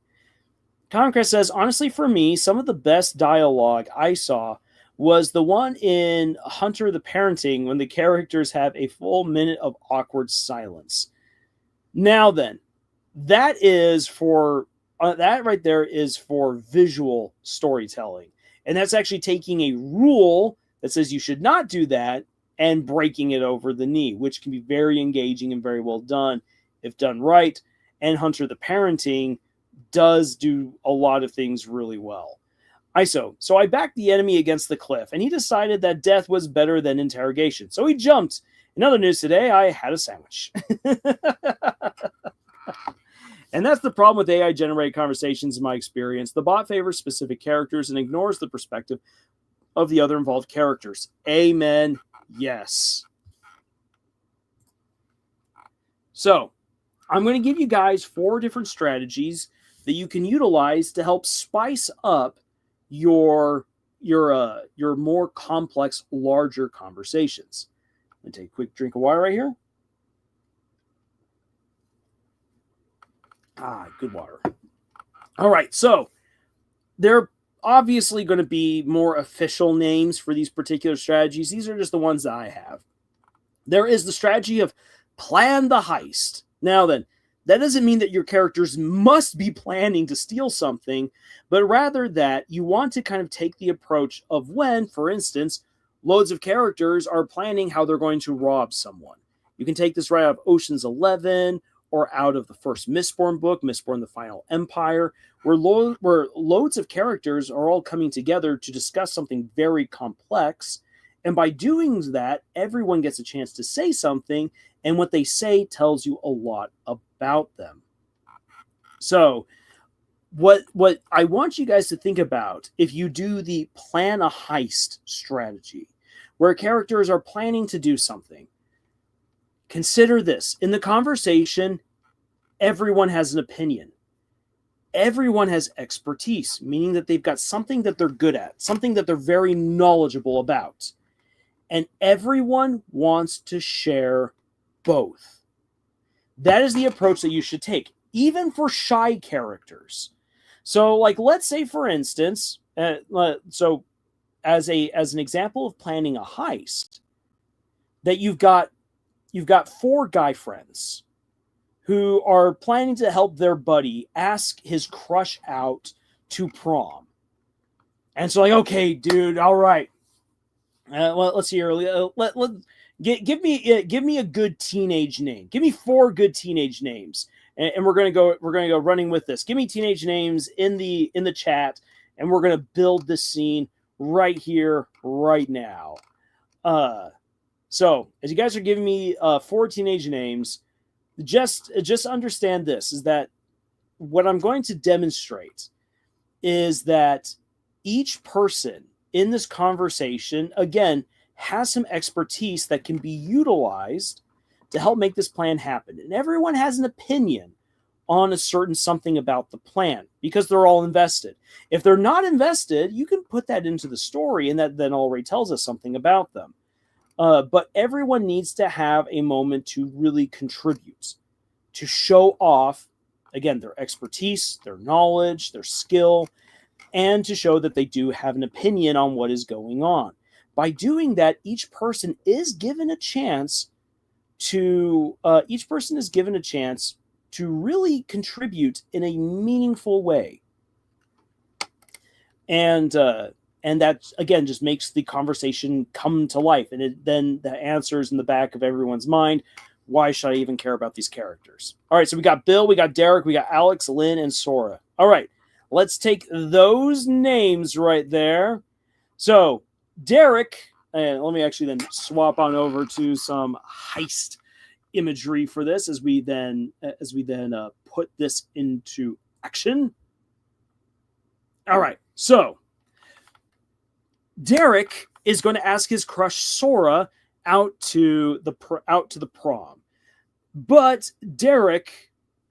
Conquest says, honestly, for me, some of the best dialogue I saw was the one in Hunter the Parenting when the characters have a full minute of awkward silence. Now then, that right there is for visual storytelling. And that's actually taking a rule that says you should not do that and breaking it over the knee, which can be very engaging and very well done if done right. And Hunter the Parenting does do a lot of things really well. So I backed the enemy against the cliff, and he decided that death was better than interrogation. So he jumped. In other news today, I had a sandwich. And that's the problem with AI-generated conversations in my experience. The bot favors specific characters and ignores the perspective of the other involved characters. Amen. Yes. So I'm going to give you guys 4 different strategies that you can utilize to help spice up your more complex, larger conversations. I'm going to take a quick drink of water right here. Good water. All right, so obviously going to be more official names for these particular strategies. These are just the ones that I have. There is the strategy of plan the heist. Now then, that doesn't mean that your characters must be planning to steal something, but rather that you want to kind of take the approach of when, for instance, loads of characters are planning how they're going to rob someone. You can take this right out of Ocean's 11 or out of the first Mistborn book, Mistborn the Final Empire, where loads of characters are all coming together to discuss something very complex. And by doing that, everyone gets a chance to say something, and what they say tells you a lot about them. So, what I want you guys to think about, if you do the plan a heist strategy, where characters are planning to do something, consider this. In the conversation, everyone has an opinion. Everyone has expertise, meaning that they've got something that they're good at, something that they're very knowledgeable about. And everyone wants to share both. That is the approach that you should take, even for shy characters. So, like, let's say, for instance, so as an example of planning a heist, that you've got 4 guy friends who are planning to help their buddy ask his crush out to prom. And so, like, okay, dude, all right. Well, let's see here. Give me a good teenage name. Give me 4 good teenage names, and we're gonna go running with this. Give me teenage names in the chat, and we're gonna build this scene right here, right now. So as you guys are giving me 4 teenage names, just understand this, is that what I'm going to demonstrate is that each person in this conversation, again, has some expertise that can be utilized to help make this plan happen. And everyone has an opinion on a certain something about the plan because they're all invested. If they're not invested, you can put that into the story, and that then already tells us something about them. But everyone needs to have a moment to really contribute, to show off, again, their expertise, their knowledge, their skill, and to show that they do have an opinion on what is going on. By doing that, each person is given a chance to really contribute in a meaningful way. And that, again, just makes the conversation come to life. And then the answers in the back of everyone's mind. Why should I even care about these characters? All right, so we got Bill, we got Derek, we got Alex, Lynn, and Sora. All right, let's take those names right there. So, Derek, and let me actually then swap on over to some heist imagery for this as we then put this into action. All right, so Derek is going to ask his crush Sora out to the prom, but Derek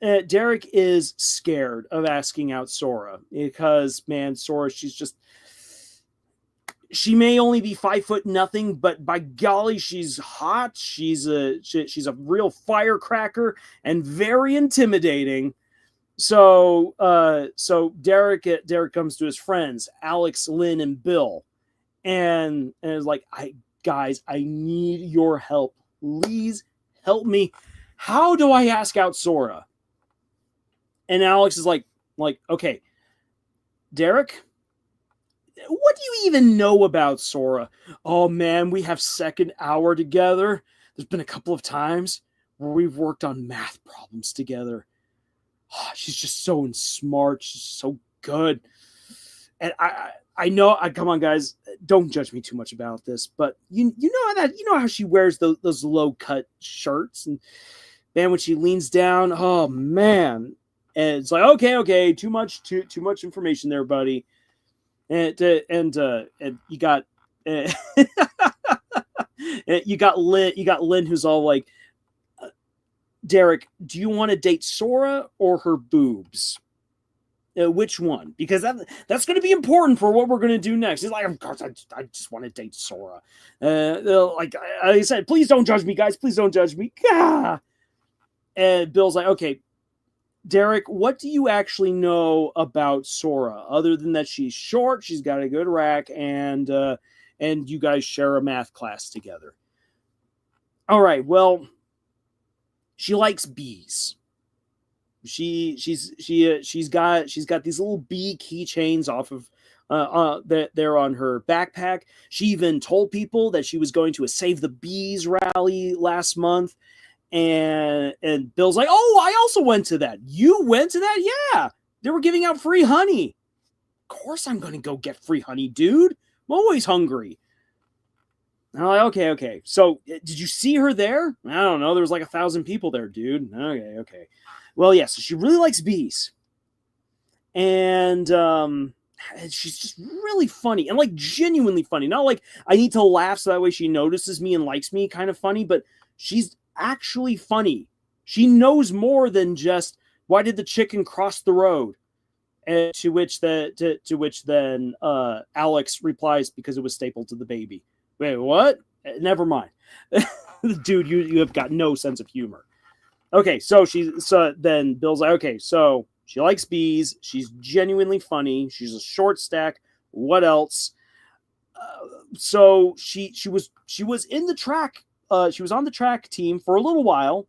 is scared of asking out Sora because, man, Sora, she may only be 5 foot nothing, but by golly, she's hot. She's a real firecracker and very intimidating. So Derek comes to his friends, Alex, Lynn, and Bill, and is like, guys, I need your help. Please help me. How do I ask out Sora? And Alex is like, okay, Derek, what do you even know about Sora? Oh man, we have second hour together. There's been a couple of times where we've worked on math problems together. Oh, she's just so smart. She's so good. And I know, come on, guys, don't judge me too much about this, but you know how she wears those low cut shirts, and man, when she leans down, oh man, and it's like, okay, too much information there, buddy. And you got you got Lynn, who's all like, Derek, do you want to date Sora or her boobs? Which one? Because that's going to be important for what we're going to do next. He's like, of course, I just want to date Sora. Like I said, please don't judge me, guys. Please don't judge me. Gah! And Bill's like, okay, Derek, what do you actually know about Sora, other than that she's short, she's got a good rack, and you guys share a math class together? All right, well, she likes bees. She's got these little bee keychains off of that they're on her backpack. She even told people that she was going to a Save the Bees rally last month. And Bill's like, oh, I also went to that. You went to that? Yeah. They were giving out free honey. Of course I'm going to go get free honey, dude. I'm always hungry. And I'm like, okay. So did you see her there? I don't know. There was like 1,000 people there, dude. Okay. Well, yeah, so she really likes bees. And she's just really funny and like genuinely funny. Not like I need to laugh so that way she notices me and likes me kind of funny, but she's actually funny. She knows more than just why did the chicken cross the road? And to which then Alex replies, because it was stapled to the baby. Wait, what? Never mind. Dude, you have got no sense of humor. Okay, so then Bill's like, okay, so she likes bees, she's genuinely funny, she's a short stack. What else? So she was in the track. She was on the track team for a little while.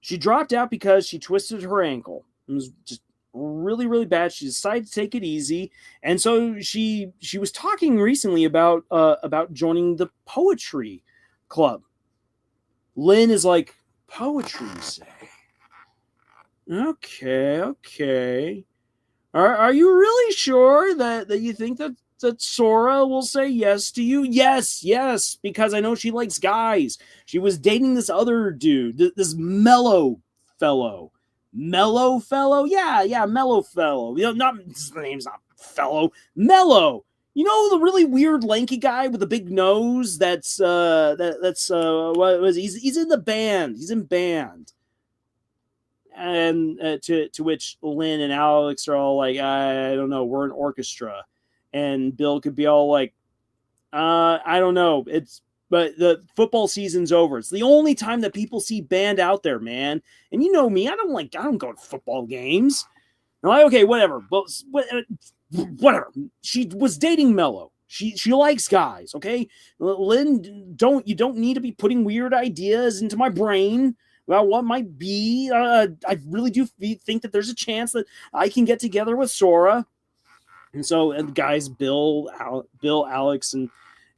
She dropped out because she twisted her ankle. It was just really, really bad. She decided to take it easy, and so she was talking recently about joining the poetry club. Lynn is like, poetry, you say? Okay. Are you really sure that you think that Sora will say yes to you? Yes, because I know she likes guys. She was dating this other dude, this mellow fellow. Mellow fellow? Yeah, mellow fellow. You know, not his name's not fellow. Mellow. You know, the really weird lanky guy with the big nose. He's in the band. He's in band. And to which Lynn and Alex are all like, I don't know, we're an orchestra. And Bill could be all like, I don't know. But the football season's over. It's the only time that people see band out there, man. And you know me, I don't go to football games. I'm like, okay, whatever. But whatever. She was dating Mello. She likes guys, okay? Lynn, you don't need to be putting weird ideas into my brain about what might be. I really do think that there's a chance that I can get together with Sora. And so the guys, Bill, Alex, and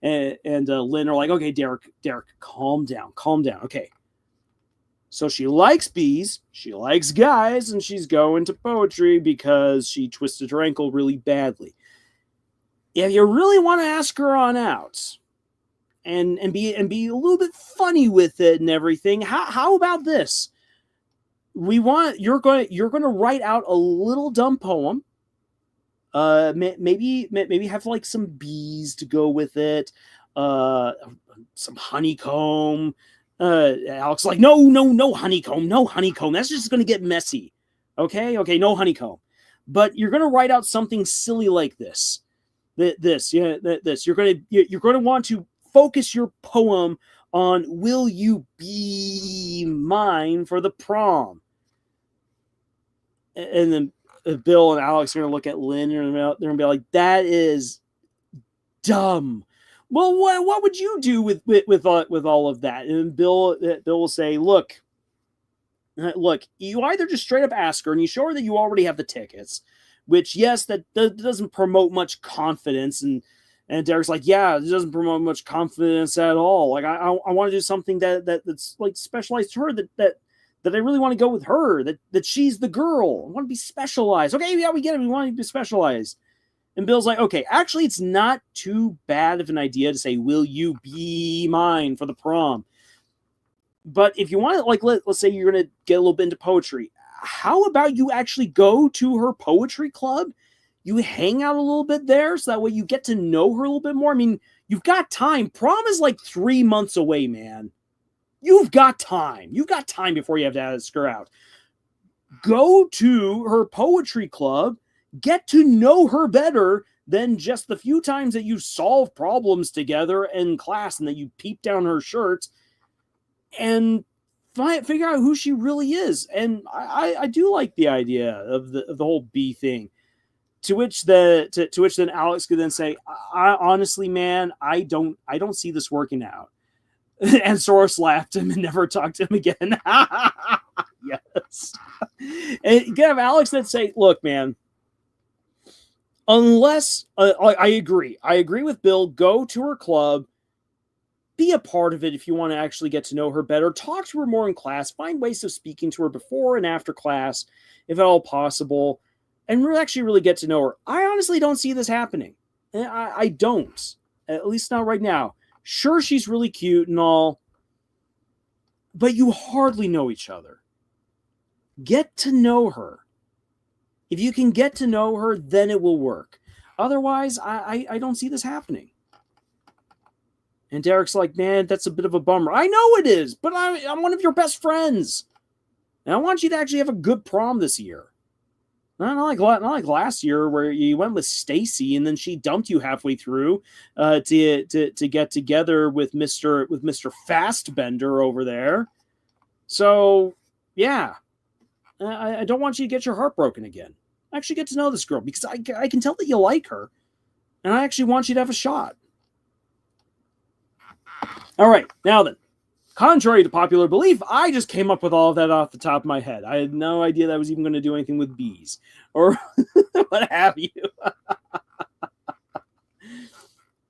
Lynn are like, okay, Derek, calm down. Okay. So she likes bees, she likes guys, and she's going to poetry because she twisted her ankle really badly. If you really want to ask her on out and be a little bit funny with it and everything, how about this? You're going to write out a little dumb poem. Maybe have like some bees to go with it, some honeycomb. Alex like, no honeycomb. That's just going to get messy. Okay, no honeycomb. But you're going to write out something silly like this. This. You're going to want to focus your poem on "Will you be mine for the prom?" And then Bill and Alex are going to look at Lynn and they're going to be like, that is dumb. Well, what would you do with all of that? And Bill will say, look, you either just straight up ask her and you show her that you already have the tickets, which, yes, that doesn't promote much confidence. And Derek's like, yeah, it doesn't promote much confidence at all. Like, I want to do something that's like specialized to her, that I really want to go with her, that she's the girl. I want to be specialized. Okay, yeah, we get it. We want to be specialized. And Bill's like, okay, actually, it's not too bad of an idea to say, will you be mine for the prom? But if you want to, like, let's say you're going to get a little bit into poetry, how about you actually go to her poetry club? You hang out a little bit there so that way you get to know her a little bit more. I mean, you've got time. Prom is like 3 months away, man. You've got time. You've got time before you have to ask her out. Go to her poetry club. Get to know her better than just the few times that you solve problems together in class and that you peep down her shirts. And figure out who she really is. And I do like the idea of the whole B thing. To which then Alex could then say, I honestly, man, I don't see this working out. And Sora slapped him and never talked to him again. Yes. And you can have Alex then say, look, man, unless I agree with Bill, go to her club, be a part of it if you want to actually get to know her better, talk to her more in class, find ways of speaking to her before and after class, if at all possible, and actually really get to know her. I honestly don't see this happening. I don't, at least not right now. Sure, she's really cute and all, but you hardly know each other. Get to know her. If you can get to know her, then it will work. Otherwise, I don't see this happening. And Derek's like, man, that's a bit of a bummer. I know it is, but I'm one of your best friends. And I want you to actually have a good prom this year. Not like last year where you went with Stacy and then she dumped you halfway through to get together with Mr. Fastbender over there. So, yeah. I don't want you to get your heart broken again. Actually get to know this girl because I can tell that you like her. And I actually want you to have a shot. All right, now then. Contrary to popular belief, I just came up with all of that off the top of my head. I had no idea that I was even going to do anything with bees or what have you.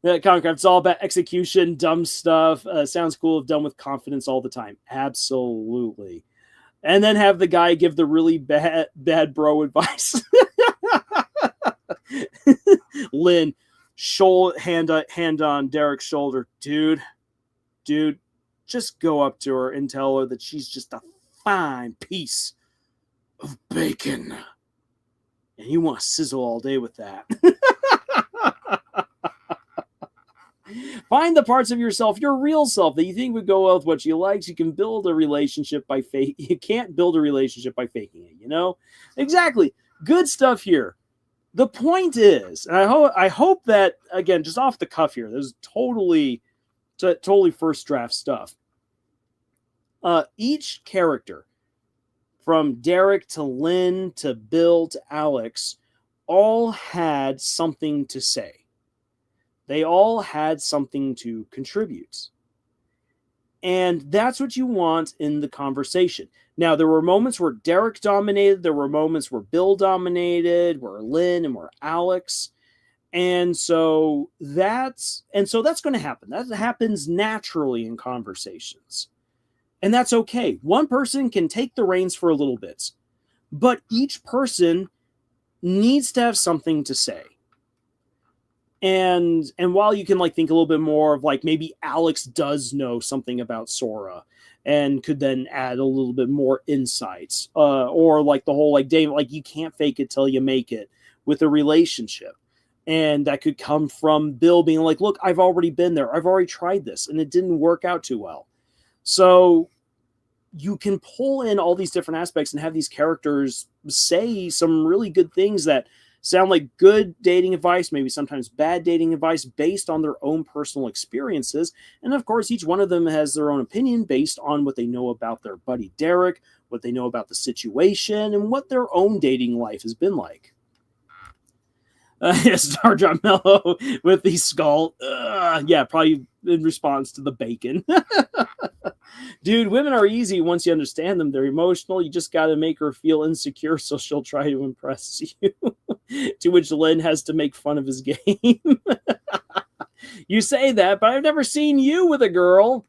Concraft's all about execution, dumb stuff. Sounds cool if done with confidence all the time. Absolutely. And then have the guy give the really bad bro advice. Lynn, hand on Derek's shoulder. Dude, just go up to her and tell her that she's just a fine piece of bacon. And you want to sizzle all day with that. Find the parts of yourself, your real self, that you think would go well with what she likes. You can build a relationship by You can't build a relationship by faking it, you know? Exactly. Good stuff here. The point is, and I hope that, again, just off the cuff here, this is totally first draft stuff. Each character, from Derek to Lynn to Bill to Alex, all had something to say. They all had something to contribute. And that's what you want in the conversation. Now, there were moments where Derek dominated. There were moments where Bill dominated, where Lynn and where Alex. And so that's going to happen. That happens naturally in conversations. And that's okay. One person can take the reins for a little bit, but each person needs to have something to say. And while you can think a little bit more of maybe Alex does know something about Sora and could then add a little bit more insights, or the whole Dave, you can't fake it till you make it with a relationship. And that could come from Bill being look, I've already been there. I've already tried this and it didn't work out too well. So you can pull in all these different aspects and have these characters say some really good things that sound like good dating advice, maybe sometimes bad dating advice based on their own personal experiences. And of course, each one of them has their own opinion based on what they know about their buddy Derek, what they know about the situation, and what their own dating life has been like. Star Drop Mellow with the skull. Yeah, probably in response to the bacon. Dude, women are easy once you understand them. They're emotional. You just got to make her feel insecure so she'll try to impress you. To which Lynn has to make fun of his game. You say that, but I've never seen you with a girl.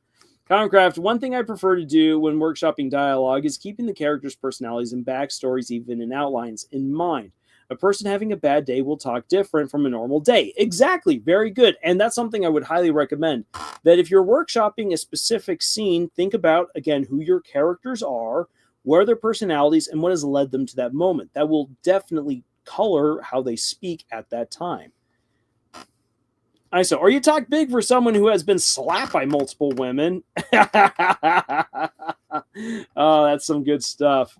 Concraft, one thing I prefer to do when workshopping dialogue is keeping the characters' personalities and backstories, even in outlines, in mind. A person having a bad day will talk different from a normal day. Exactly. Very good. And that's something I would highly recommend. That if you're workshopping a specific scene, think about, again, who your characters are, what are their personalities, and what has led them to that moment. That will definitely color how they speak at that time. So, or you talk big for someone who has been slapped by multiple women. Oh, that's some good stuff.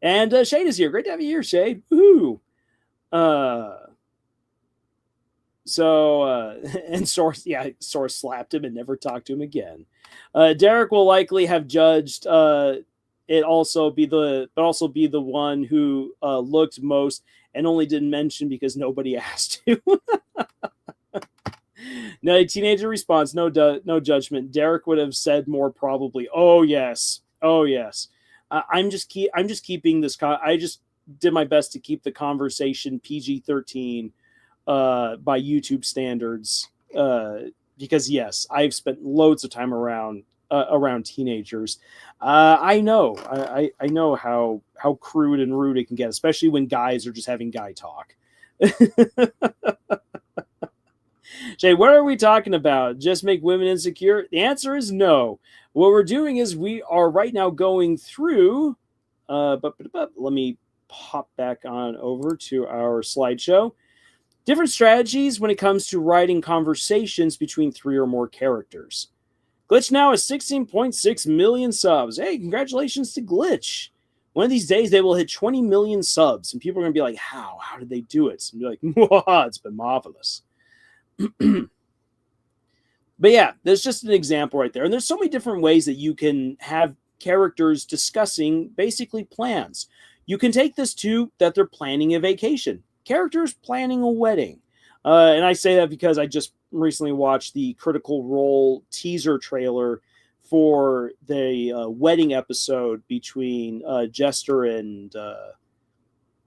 And Shade is here. Great to have you here, Shade. Woohoo! and Source slapped him and never talked to him again. Derek will likely have judged it also be the one who looked most and only didn't mention because nobody asked to. No, teenager response, no judgment. Derek would have said more probably. Oh yes. I'm just keeping this. I just did my best to keep the conversation PG-13 by YouTube standards, because yes, I've spent loads of time around teenagers. I know how crude and rude it can get, especially when guys are just having guy talk. Jay, what are we talking about? Just make women insecure? The answer is no. What we're doing is we are right now going through. Let me pop back on over to our slideshow. Different strategies when it comes to writing conversations between 3 or more characters. Glitch now has 16.6 million subs. Hey, congratulations to Glitch. One of these days they will hit 20 million subs, and people are going to be like, how? How did they do it? And be like, it's been marvelous. But yeah, there's just an example right there. And there's so many different ways that you can have characters discussing basically plans. You can take this to that they're planning a vacation. Characters planning a wedding. And I say that because I just recently watched the Critical Role teaser trailer for the wedding episode between Jester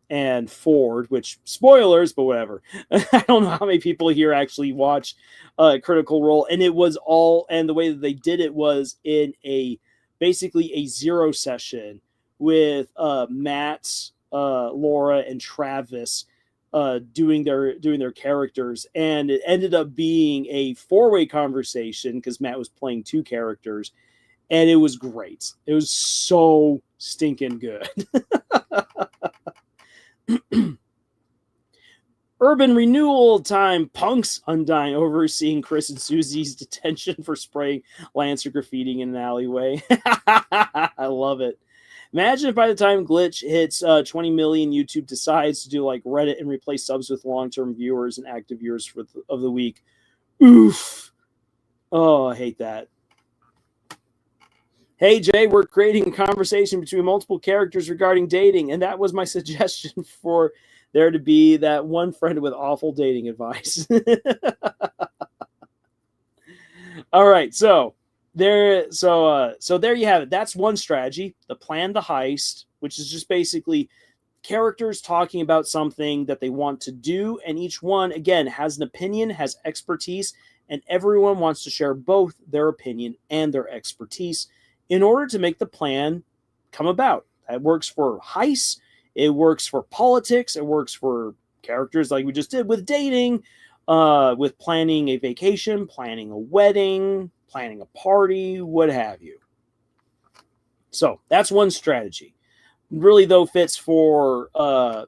and Ford, which spoilers, but whatever. I don't know how many people here actually watch Critical Role, and it was all, and the way that they did it was in basically a zero session with Matt, Laura, and Travis doing their characters, and it ended up being a 4-way conversation because Matt was playing 2 characters, and it was great. It was so stinking good. Urban renewal time. Punks undying over seeing Chris and Susie's detention for spraying Lancer graffitiing in an alleyway. I love it. Imagine if by the time Glitch hits 20 million, YouTube decides to do like Reddit and replace subs with long-term viewers and active viewers of the week. Oof. Oh, I hate that. Hey, Jay, we're creating a conversation between multiple characters regarding dating, and that was my suggestion for there to be that one friend with awful dating advice. All right, so there you have it. That's one strategy, the plan the heist, which is just basically characters talking about something that they want to do, and each one, again, has an opinion, has expertise, and everyone wants to share both their opinion and their expertise in order to make the plan come about. That works for heists, it works for politics, it works for characters like we just did with dating, with planning a vacation, planning a wedding, planning a party, what have you. So that's one strategy. Really, though, fits for a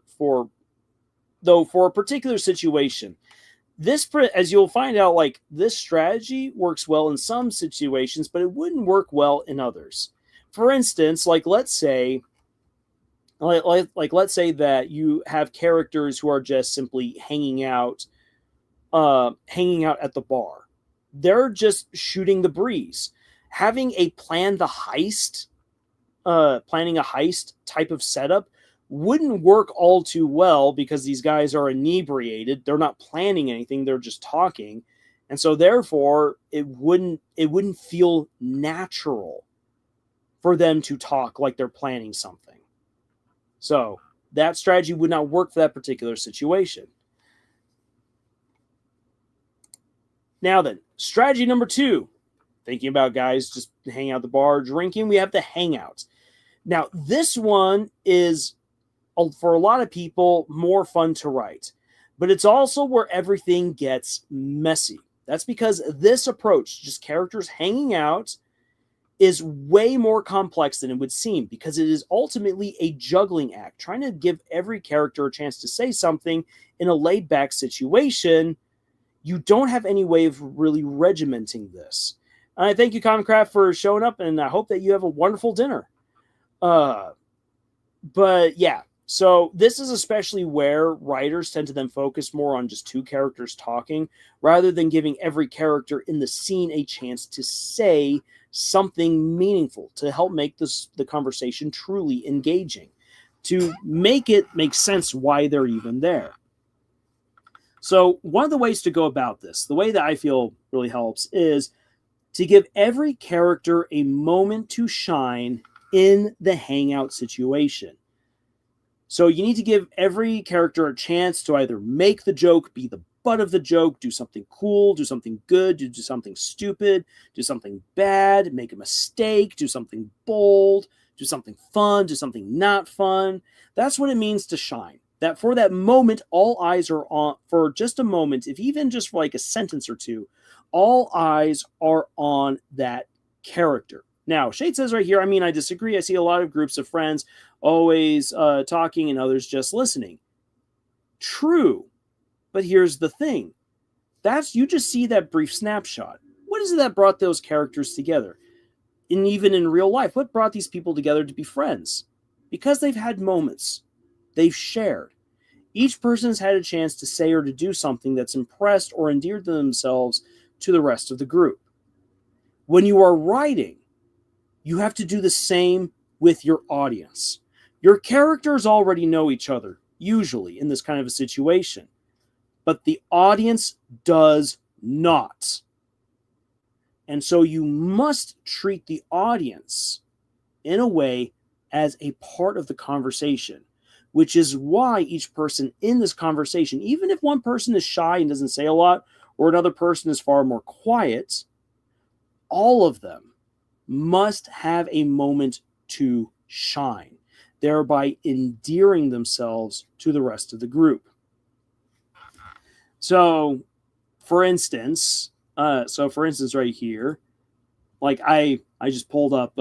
particular situation. This, as you'll find out, like this strategy works well in some situations, but it wouldn't work well in others. For instance, like let's say that you have characters who are just simply hanging out at the bar. They're just shooting the breeze. Having a planning a heist type of setup wouldn't work all too well because these guys are inebriated. They're not planning anything. They're just talking. And so therefore it wouldn't feel natural for them to talk like they're planning something. So that strategy would not work for that particular situation. Now then, strategy number 2, thinking about guys just hanging out at the bar, drinking, we have the hangouts. Now, this one is, for a lot of people, more fun to write. But it's also where everything gets messy. That's because this approach, just characters hanging out, is way more complex than it would seem, because it is ultimately a juggling act, trying to give every character a chance to say something in a laid-back situation. You don't have any way of really regimenting this. I thank you, Comcraft, for showing up, and I hope that you have a wonderful dinner. But yeah, So this is especially where writers tend to then focus more on just two characters talking rather than giving every character in the scene a chance to say something meaningful to help make the conversation truly engaging, to make it make sense why they're even there. So one of the ways to go about this, the way that I feel really helps, is to give every character a moment to shine in the hangout situation. So you need to give every character a chance to either make the joke, be the butt of the joke, do something cool, do something good, do something stupid, do something bad, make a mistake, do something bold, do something fun, do something not fun. That's what it means to shine. That for that moment, all eyes are on, for just a moment, if even just for like a sentence or two, all eyes are on that character. Now, Shade says right here, I mean, I disagree. I see a lot of groups of friends always talking and others just listening. True. But here's the thing. You just see that brief snapshot. What is it that brought those characters together? And even in real life, what brought these people together to be friends? Because they've had moments. They've shared. Each person's had a chance to say or to do something that's impressed or endeared themselves to the rest of the group. When you are writing, you have to do the same with your audience. Your characters already know each other, usually, in this kind of a situation. But the audience does not. And so you must treat the audience in a way as a part of the conversation, which is why each person in this conversation, even if one person is shy and doesn't say a lot, or another person is far more quiet, all of them must have a moment to shine, thereby endearing themselves to the rest of the group. So, for instance, right here, like I just pulled up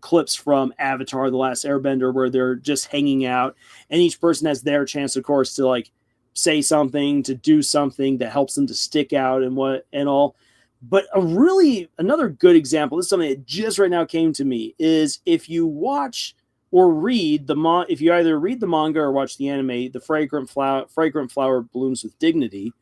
clips from Avatar: The Last Airbender where they're just hanging out, and each person has their chance, of course, to like say something, to do something that helps them to stick out and all. But another good example, this is something that just right now came to me, is if you watch or read if you either read the manga or watch the anime, The Fragrant Flower Blooms with Dignity,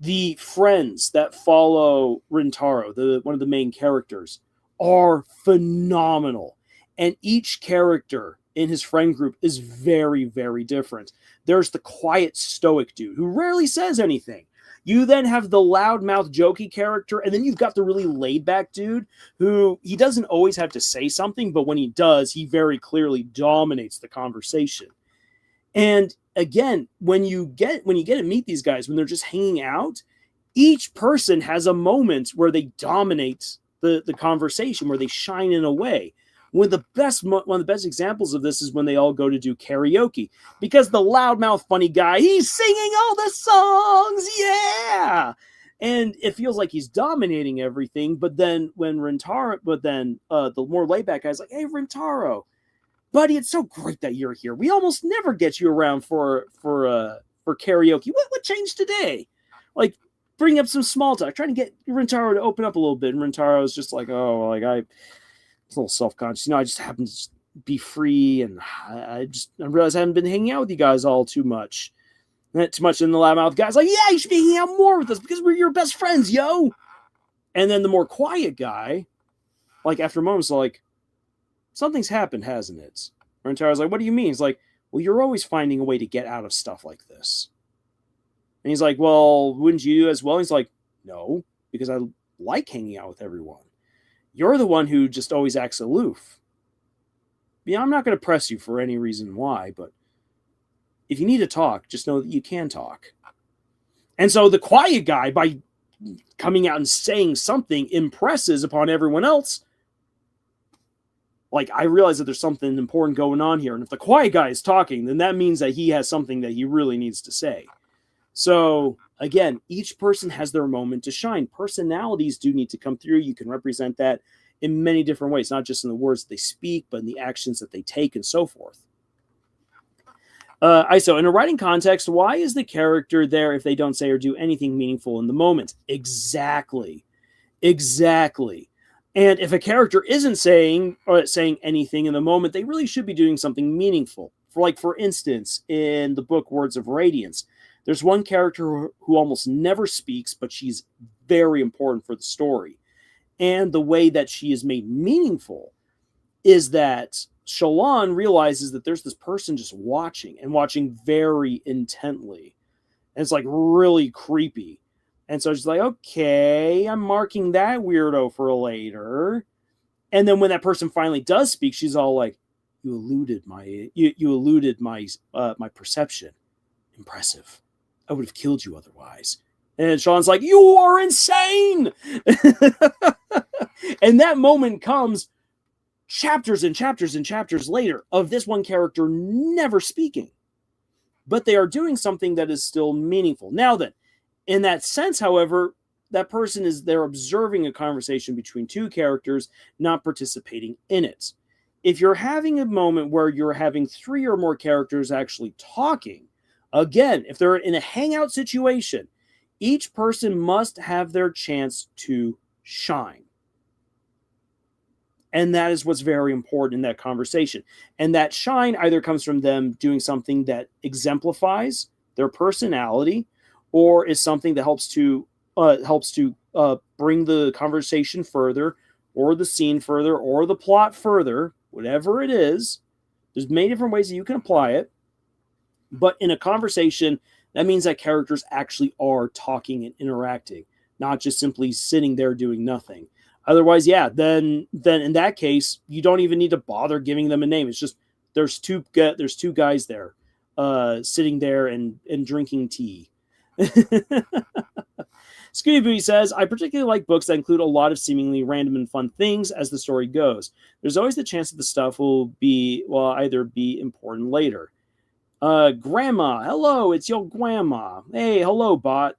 the friends that follow Rintaro, one of the main characters, are phenomenal. And each character in his friend group is very, very different. There's the quiet, stoic dude who rarely says anything. You then have the loudmouth, jokey character, and then you've got the really laid-back dude who he doesn't always have to say something, but when he does, he very clearly dominates the conversation. And again, when you get to meet these guys, when they're just hanging out, each person has a moment where they dominate the conversation, where they shine in a way. One of the best examples of this is when they all go to do karaoke, because the loudmouth funny guy, he's singing all the songs, yeah, and it feels like he's dominating everything. But then the more laid back guy's like, "Hey, Rintaro, buddy, it's so great that you're here. We almost never get you around for karaoke. What changed today? Like, bring up some small talk, trying to get Rintaro to open up a little bit." And Rintaro's just like, "Oh, like a little self-conscious. I just happen to be free, and I realized I haven't been hanging out with you guys all too much. And too much." In the loudmouth guy's like, "Yeah, you should be hanging out more with us because we're your best friends, yo." And then the more quiet guy, like after moments, like, "Something's happened, hasn't it?" Rintaro's like, "What do you mean?" He's like, "Well, you're always finding a way to get out of stuff like this." And he's like, "Well, wouldn't you as well?" He's like, "No, because I like hanging out with everyone. You're the one who just always acts aloof. Yeah, I'm not going to press you for any reason why, but if you need to talk, just know that you can talk." And so the quiet guy, by coming out and saying something, impresses upon everyone else. Like, I realize that there's something important going on here. And if the quiet guy is talking, then that means that he has something that he really needs to say. So, again, each person has their moment to shine. Personalities do need to come through. You can represent that in many different ways, not just in the words that they speak, but in the actions that they take and so forth. ISO, in a writing context, why is the character there if they don't say or do anything meaningful in the moment? Exactly. And if a character isn't saying anything in the moment, they really should be doing something meaningful. For instance, in the book Words of Radiance, there's one character who almost never speaks, but she's very important for the story. And the way that she is made meaningful is that Shallan realizes that there's this person just watching and watching very intently. And it's like really creepy. And so she's like, okay, I'm marking that weirdo for later. And then when that person finally does speak, she's all like, you eluded my perception. Impressive. I would have killed you otherwise. And Sean's like, you are insane. And that moment comes chapters and chapters and chapters later of this one character never speaking. But they are doing something that is still meaningful. Now then, in that sense, however, that person is there observing a conversation between two characters, not participating in it. If you're having a moment where you're having three or more characters actually talking, again, if they're in a hangout situation, each person must have their chance to shine. And that is what's very important in that conversation. And that shine either comes from them doing something that exemplifies their personality, or is something that helps to bring the conversation further, or the scene further, or the plot further, whatever it is. There's many different ways that you can apply it. But in a conversation, that means that characters actually are talking and interacting, not just simply sitting there doing nothing. Otherwise, yeah, then in that case, you don't even need to bother giving them a name. It's just there's two guys there, sitting there and drinking tea. Scooty Booty says, I particularly like books that include a lot of seemingly random and fun things as the story goes. There's always the chance that the stuff will either be important later. Grandma, hello, it's your grandma. Hey, hello, bot.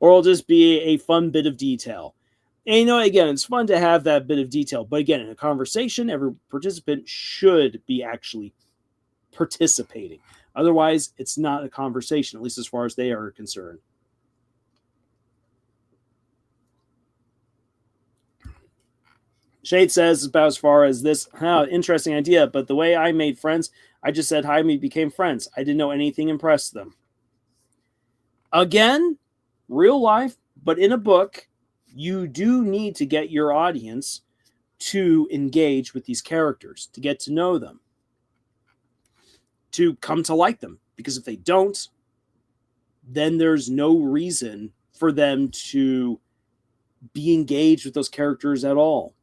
Or it'll just be a fun bit of detail. And again, it's fun to have that bit of detail. But again, in a conversation, every participant should be actually participating. Otherwise, it's not a conversation, at least as far as they are concerned. Shade says about as far as this, interesting idea, but the way I made friends, I just said hi and we became friends. I didn't know anything impressed them. Again, real life, but in a book, you do need to get your audience to engage with these characters, to get to know them, to come to like them. Because if they don't, then there's no reason for them to be engaged with those characters at all,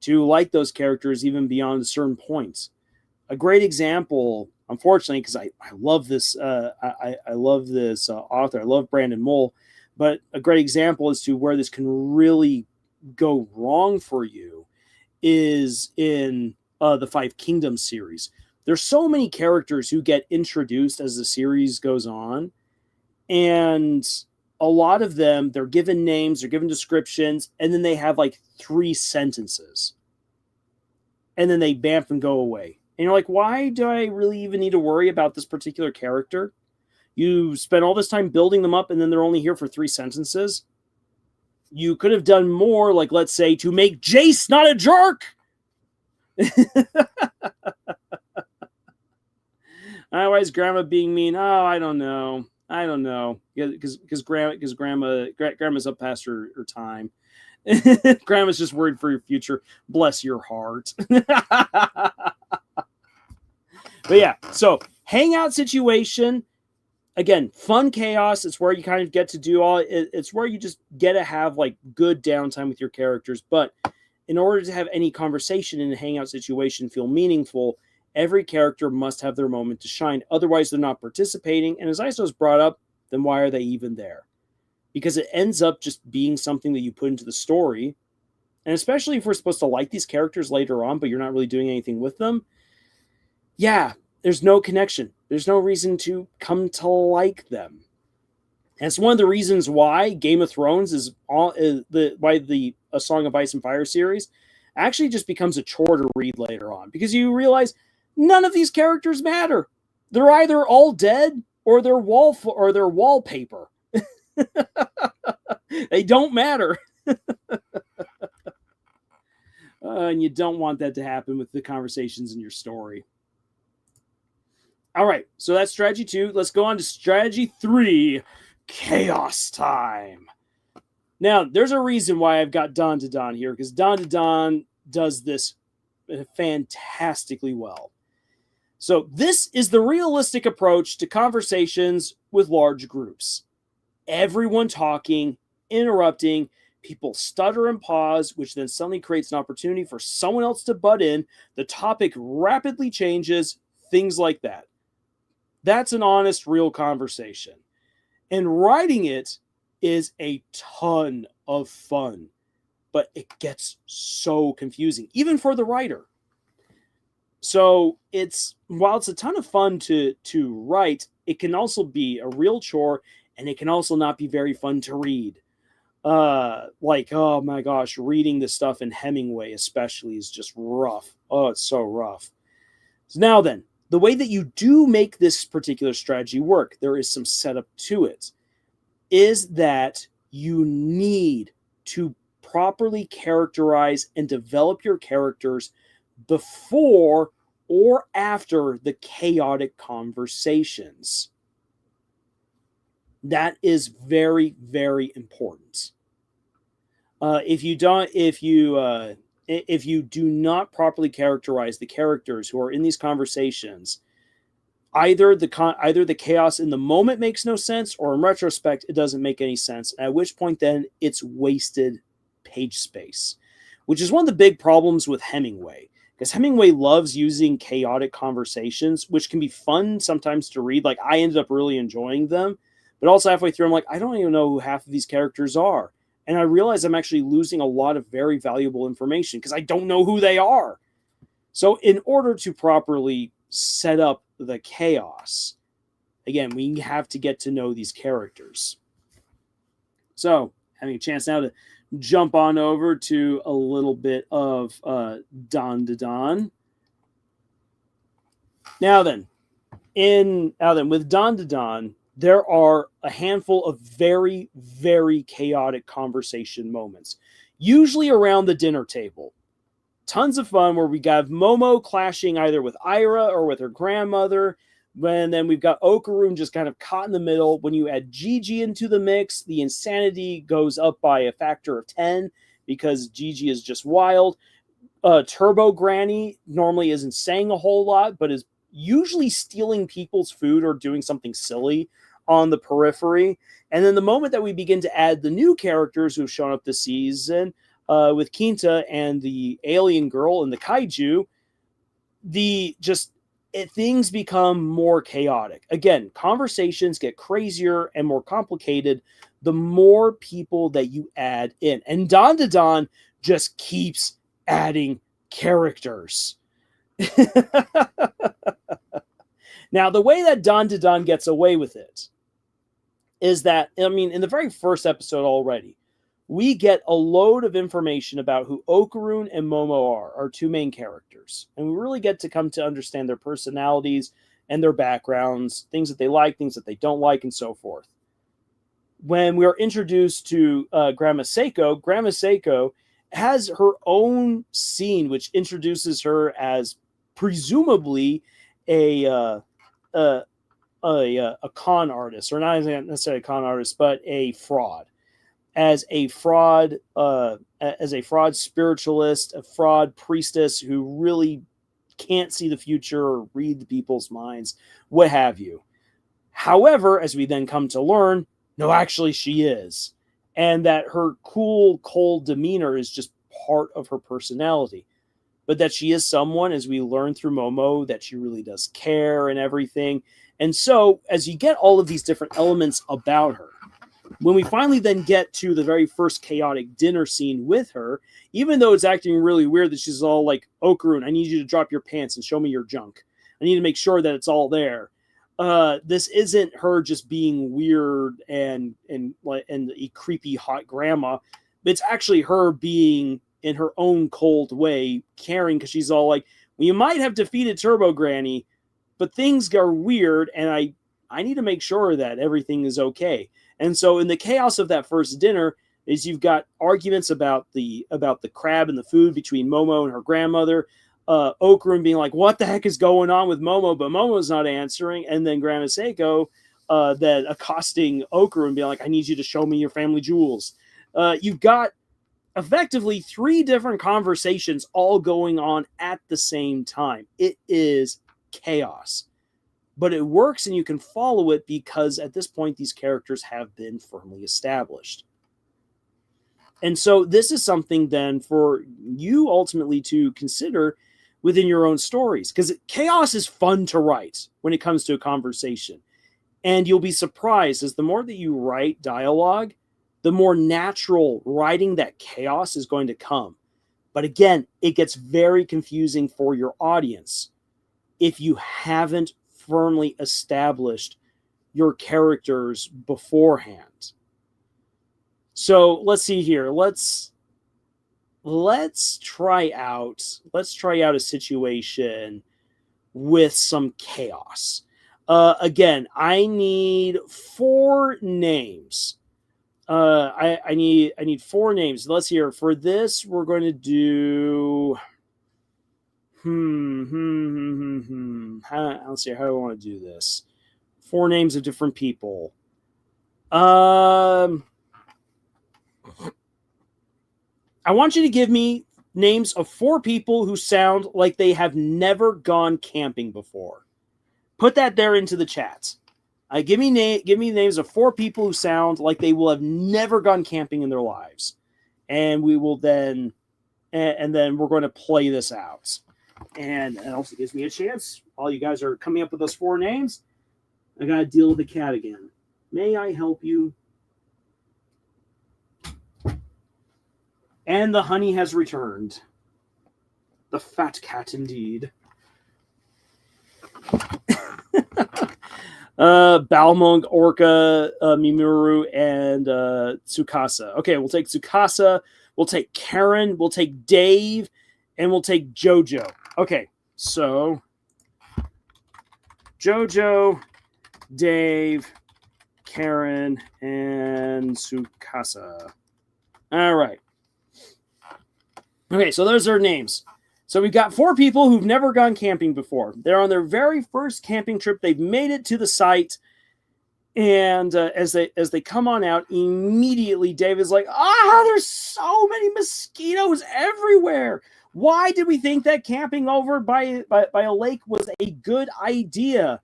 to like those characters even beyond certain points. A great example, unfortunately, because I love this, I love this author, I love Brandon Mull, but a great example as to where this can really go wrong for you is in the Five Kingdoms series. There's so many characters who get introduced as the series goes on, and a lot of them, they're given names, they're given descriptions, and then they have like 3 sentences. And then they bamf and go away. And you're like, why do I really even need to worry about this particular character? You spent all this time building them up, and then they're only here for 3 sentences. You could have done more, like, let's say, to make Jace not a jerk. Otherwise, grandma being mean. Oh, I don't know. Because grandma's up past her time. Grandma's just worried for your future. Bless your heart. But yeah, so hangout situation. Again, fun chaos. It's where you kind of get to do all. It's where you just get to have like good downtime with your characters. But in order to have any conversation in a hangout situation feel meaningful, every character must have their moment to shine. Otherwise, they're not participating. And as Iso's brought up, then why are they even there? Because it ends up just being something that you put into the story. And especially if we're supposed to like these characters later on, but you're not really doing anything with them. Yeah, there's no connection. There's no reason to come to like them. And it's one of the reasons why Game of Thrones is A Song of Ice and Fire series actually just becomes a chore to read later on. Because you realize none of these characters matter. They're either all dead or they're wallpaper. They don't matter. And you don't want that to happen with the conversations in your story. All right, so that's strategy 2. Let's go on to strategy 3, chaos time. Now, there's a reason why I've got Don to Don here, because Don to Don does this fantastically well. So this is the realistic approach to conversations with large groups. Everyone talking, interrupting, people stutter and pause, which then suddenly creates an opportunity for someone else to butt in. The topic rapidly changes, things like that. That's an honest, real conversation. And writing it is a ton of fun, but it gets so confusing, even for the writer. So while it's a ton of fun to write, it can also be a real chore, and it can also not be very fun to read. Oh my gosh, reading this stuff in Hemingway especially is just rough. Oh, it's so rough. So now then, the way that you do make this particular strategy work, there is some setup to it, is that you need to properly characterize and develop your characters before or after the chaotic conversations. That is very, very important. If you do not properly characterize the characters who are in these conversations, either the chaos in the moment makes no sense, or in retrospect it doesn't make any sense. At which point then it's wasted page space, which is one of the big problems with Hemingway. Because Hemingway loves using chaotic conversations, which can be fun sometimes to read. Like, I ended up really enjoying them. But also halfway through, I'm like, I don't even know who half of these characters are. And I realize I'm actually losing a lot of very valuable information because I don't know who they are. So in order to properly set up the chaos, again, we have to get to know these characters. So having a chance now to jump on over to a little bit of Don to Don. Now then, with Don to Don, there are a handful of very, very chaotic conversation moments, usually around the dinner table. Tons of fun where we got Momo clashing either with Ira or with her grandmother. And then we've got Okaroon just kind of caught in the middle. When you add Gigi into the mix, the insanity goes up by a factor of 10 because Gigi is just wild. Turbo Granny normally isn't saying a whole lot, but is usually stealing people's food or doing something silly on the periphery. And then the moment that we begin to add the new characters who have shown up this season, with Quinta and the alien girl and the kaiju, things become more chaotic. Again, conversations get crazier and more complicated the more people that you add in. And Don to Don just keeps adding characters. Now, the way that Don to Don gets away with it is that, in the very first episode already, we get a load of information about who Okaroon and Momo are, our two main characters. And we really get to come to understand their personalities and their backgrounds, things that they like, things that they don't like, and so forth. When we are introduced to Grandma Seiko has her own scene, which introduces her as presumably a con artist, or not necessarily a con artist, but a fraud. As a fraud spiritualist, a fraud priestess who really can't see the future or read the people's minds, what have you. However, as we then come to learn, no, actually she is. And that her cool, cold demeanor is just part of her personality. But that she is someone, as we learn through Momo, that she really does care and everything. And so, as you get all of these different elements about her, when we finally then get to the very first chaotic dinner scene with her, even though it's acting really weird that she's all like, Okaroon, I need you to drop your pants and show me your junk. I need to make sure that it's all there. This isn't her just being weird and a creepy hot grandma. It's actually her being, in her own cold way, caring, because she's all like, well, you might have defeated Turbo Granny, but things are weird, and I need to make sure that everything is okay. And so in the chaos of that first dinner, is you've got arguments about the crab and the food between Momo and her grandmother. Okarun being like, what the heck is going on with Momo? But Momo's not answering. And then Grandma Seiko then accosting Okarun being like, I need you to show me your family jewels. You've got effectively 3 different conversations all going on at the same time. It is chaos. But it works and you can follow it because at this point these characters have been firmly established. And so this is something then for you ultimately to consider within your own stories, because chaos is fun to write when it comes to a conversation. And you'll be surprised as the more that you write dialogue, the more natural writing that chaos is going to come. But again, it gets very confusing for your audience if you haven't firmly established your characters beforehand. So let's see here. Let's try out a situation with some chaos. Again, I need 4 names. I need 4 names. Let's hear. For this, we're going to do. Let's see. How do I want to do this? 4 names of different people. I want you to give me names of 4 people who sound like they have never gone camping before. Put that there into the chat. Give me names of 4 people who sound like they will have never gone camping in their lives, and we will then, and then we're going to play this out. And it also gives me a chance while you guys are coming up with those 4 names. I got to deal with the cat again. May I help you? And the honey has returned. The fat cat, indeed. Balmung, Orca, Mimuru, and Tsukasa. Okay, we'll take Tsukasa. We'll take Karen. We'll take Dave. And we'll take Jojo. Okay, so Jojo, Dave, Karen, and Tsukasa. All right. Okay, so those are names. So we've got 4 people who've never gone camping before. They're on their very first camping trip. They've made it to the site. And as they come on out, immediately Dave is like, there's so many mosquitoes everywhere. Why did we think that camping over by a lake was a good idea?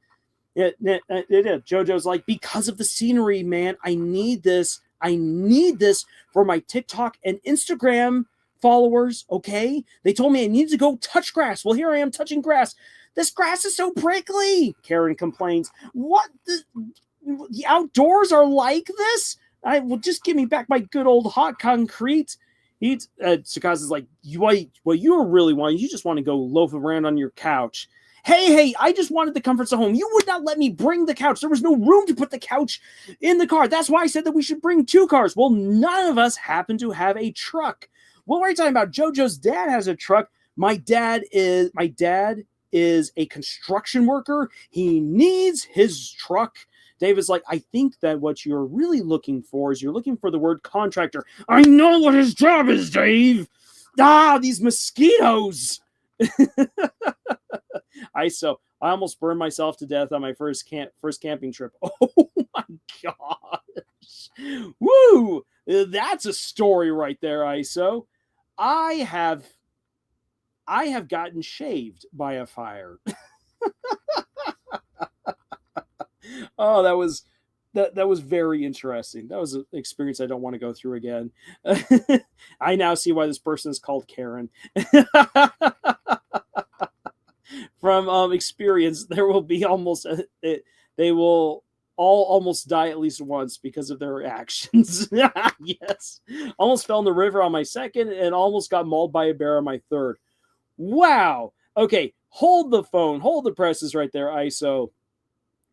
Jojo's like, because of the scenery, man. I need this for my TikTok and Instagram followers, okay? They told me I needed to go touch grass. Well, here I am touching grass. This grass is so prickly. Karen complains. What? The outdoors are like this? I will just give me back my good old hot concrete. Tsukasa's like, what you really want, you just want to go loaf around on your couch. Hey, I just wanted the comforts of home. You would not let me bring the couch. There was no room to put the couch in the car. That's why I said that we should bring 2 cars. Well, none of us happen to have a truck. What are you talking about? Jojo's dad has a truck. My dad is a construction worker. He needs his truck. Dave is like, I think that what you're really looking for is you're looking for the word contractor. I know what his job is, Dave. These mosquitoes. I almost burned myself to death on my first camping trip. Oh my gosh. Woo! That's a story right there, ISO. I have gotten shaved by a fire. Oh, that was very interesting. That was an experience I don't want to go through again. I now see why this person is called Karen. From experience, there will be they will all almost die at least once because of their actions. Yes. Almost fell in the river on my second and almost got mauled by a bear on my third. Wow. Okay, hold the phone. Hold the presses right there, ISO.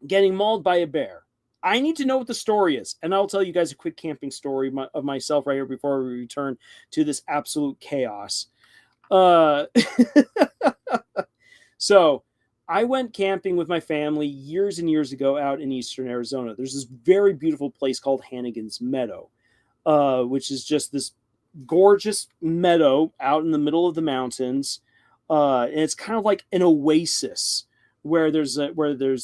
Getting mauled by a bear. I need to know what the story is, and I'll tell you guys a quick camping story of myself right here before we return to this absolute chaos. So I went camping with my family years and years ago out in eastern Arizona. There's this very beautiful place called Hannigan's Meadow. which is just this gorgeous meadow out in the middle of the mountains. And it's kind of like an oasis where there's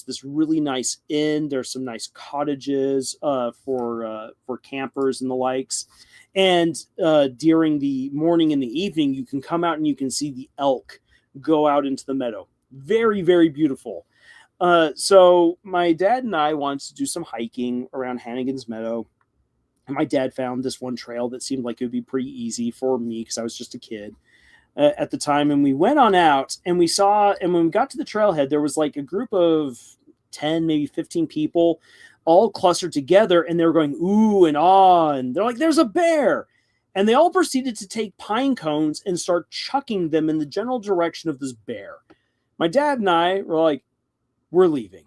this really nice inn. There's some nice cottages for campers and the likes. And during the morning and the evening, you can come out and you can see the elk go out into the meadow. Very, very beautiful. So my dad and I wanted to do some hiking around Hannigan's Meadow. And my dad found this one trail that seemed like it would be pretty easy for me because I was just a kid at the time. And we went on out and when we got to the trailhead, there was like a group of 10, maybe 15 people all clustered together, and they were going, ooh and ah, and they're like, there's a bear. And they all proceeded to take pine cones and start chucking them in the general direction of this bear. My dad and I were like, we're leaving.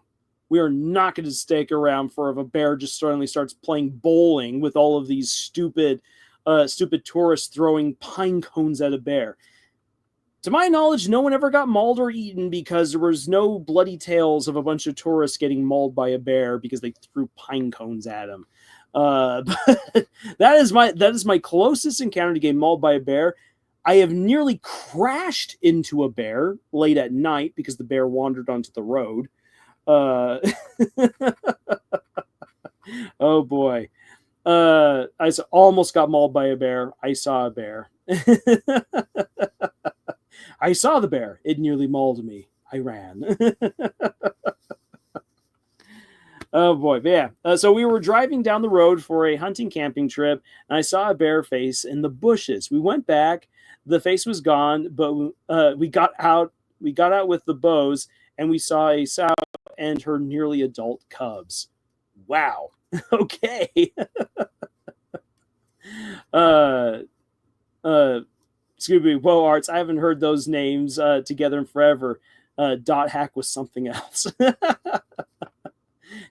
We are not going to stick around for if a bear just suddenly starts playing bowling with all of these stupid tourists throwing pine cones at a bear. To my knowledge, no one ever got mauled or eaten because there was no bloody tales of a bunch of tourists getting mauled by a bear because they threw pine cones at them. But that is my closest encounter to getting mauled by a bear. I have nearly crashed into a bear late at night because the bear wandered onto the road. Oh boy. I almost got mauled by a bear. I saw a bear. I saw the bear. It nearly mauled me. I ran. Oh boy, but yeah. So we were driving down the road for a hunting camping trip, and I saw a bear face in the bushes. We went back. The face was gone, but we got out. We got out with the bows, and we saw a sow and her nearly adult cubs. Wow. Okay. Scooby Whoa Arts. I haven't heard those names together in forever. Dot Hack was something else.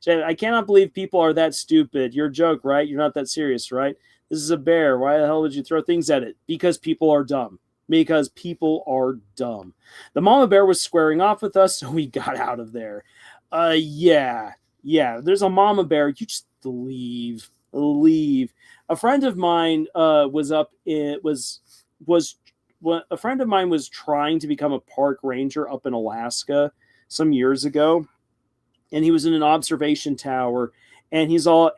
I cannot believe people are that stupid. You're a joke, right? You're not that serious, right? This is a bear. Why the hell would you throw things at it? Because people are dumb. Because people are dumb. The mama bear was squaring off with us, so we got out of there. Yeah. There's a mama bear. You just leave. A friend of mine a friend of mine was trying to become a park ranger up in Alaska some years ago, and he was in an observation tower, and he saw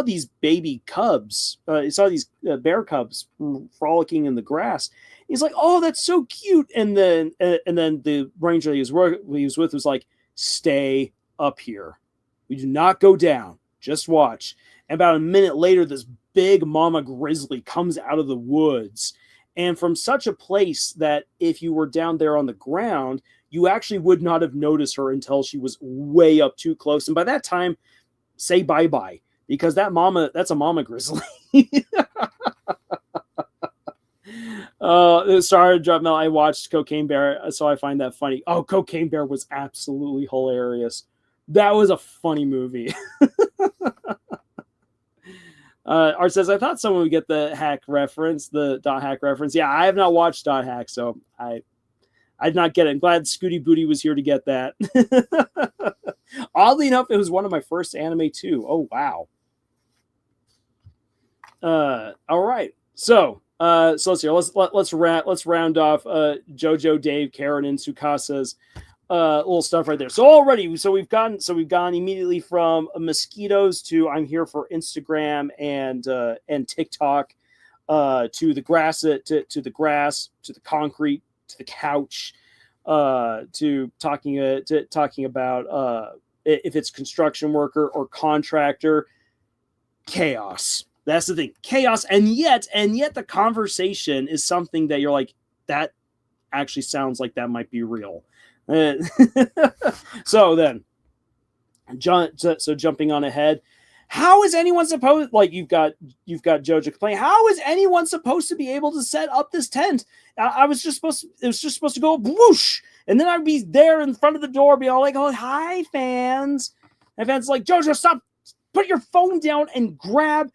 these baby cubs. He saw these bear cubs frolicking in the grass. He's like, "Oh, that's so cute!" And then the ranger he was with was like, "Stay up here. We do not go down. Just watch." And about a minute later, this big mama grizzly comes out of the woods. And from such a place that if you were down there on the ground, you actually would not have noticed her until she was way up too close. And by that time, say bye-bye, because that's a mama grizzly. Sorry, Drop Mel. I watched Cocaine Bear, so I find that funny. Oh, Cocaine Bear was absolutely hilarious. That was a funny movie. Art says, I thought someone would get the hack reference, the Dot Hack reference. Yeah, I have not watched Dot Hack, so I did not get it. I'm glad Scooty Booty was here to get that. Oddly enough, it was one of my first anime too. Oh wow. All right. So let's hear. Let's round off Jojo, Dave, Karen, and Tsukasa's little stuff right there. So we've gone immediately from mosquitoes to I'm here for Instagram and TikTok, to the grass, to the concrete, to the couch, to talking about if it's construction worker or contractor. Chaos. That's the thing. Chaos, and yet the conversation is something that you're like, that actually sounds like that might be real. So jumping on ahead, how is anyone supposed, like, you've got Jojo complaining, how is anyone supposed to be able to set up this tent? It was just supposed to go whoosh, and then I'd be there in front of the door, be all like, oh, hi fans, and fans like, Jojo, stop, put your phone down and grab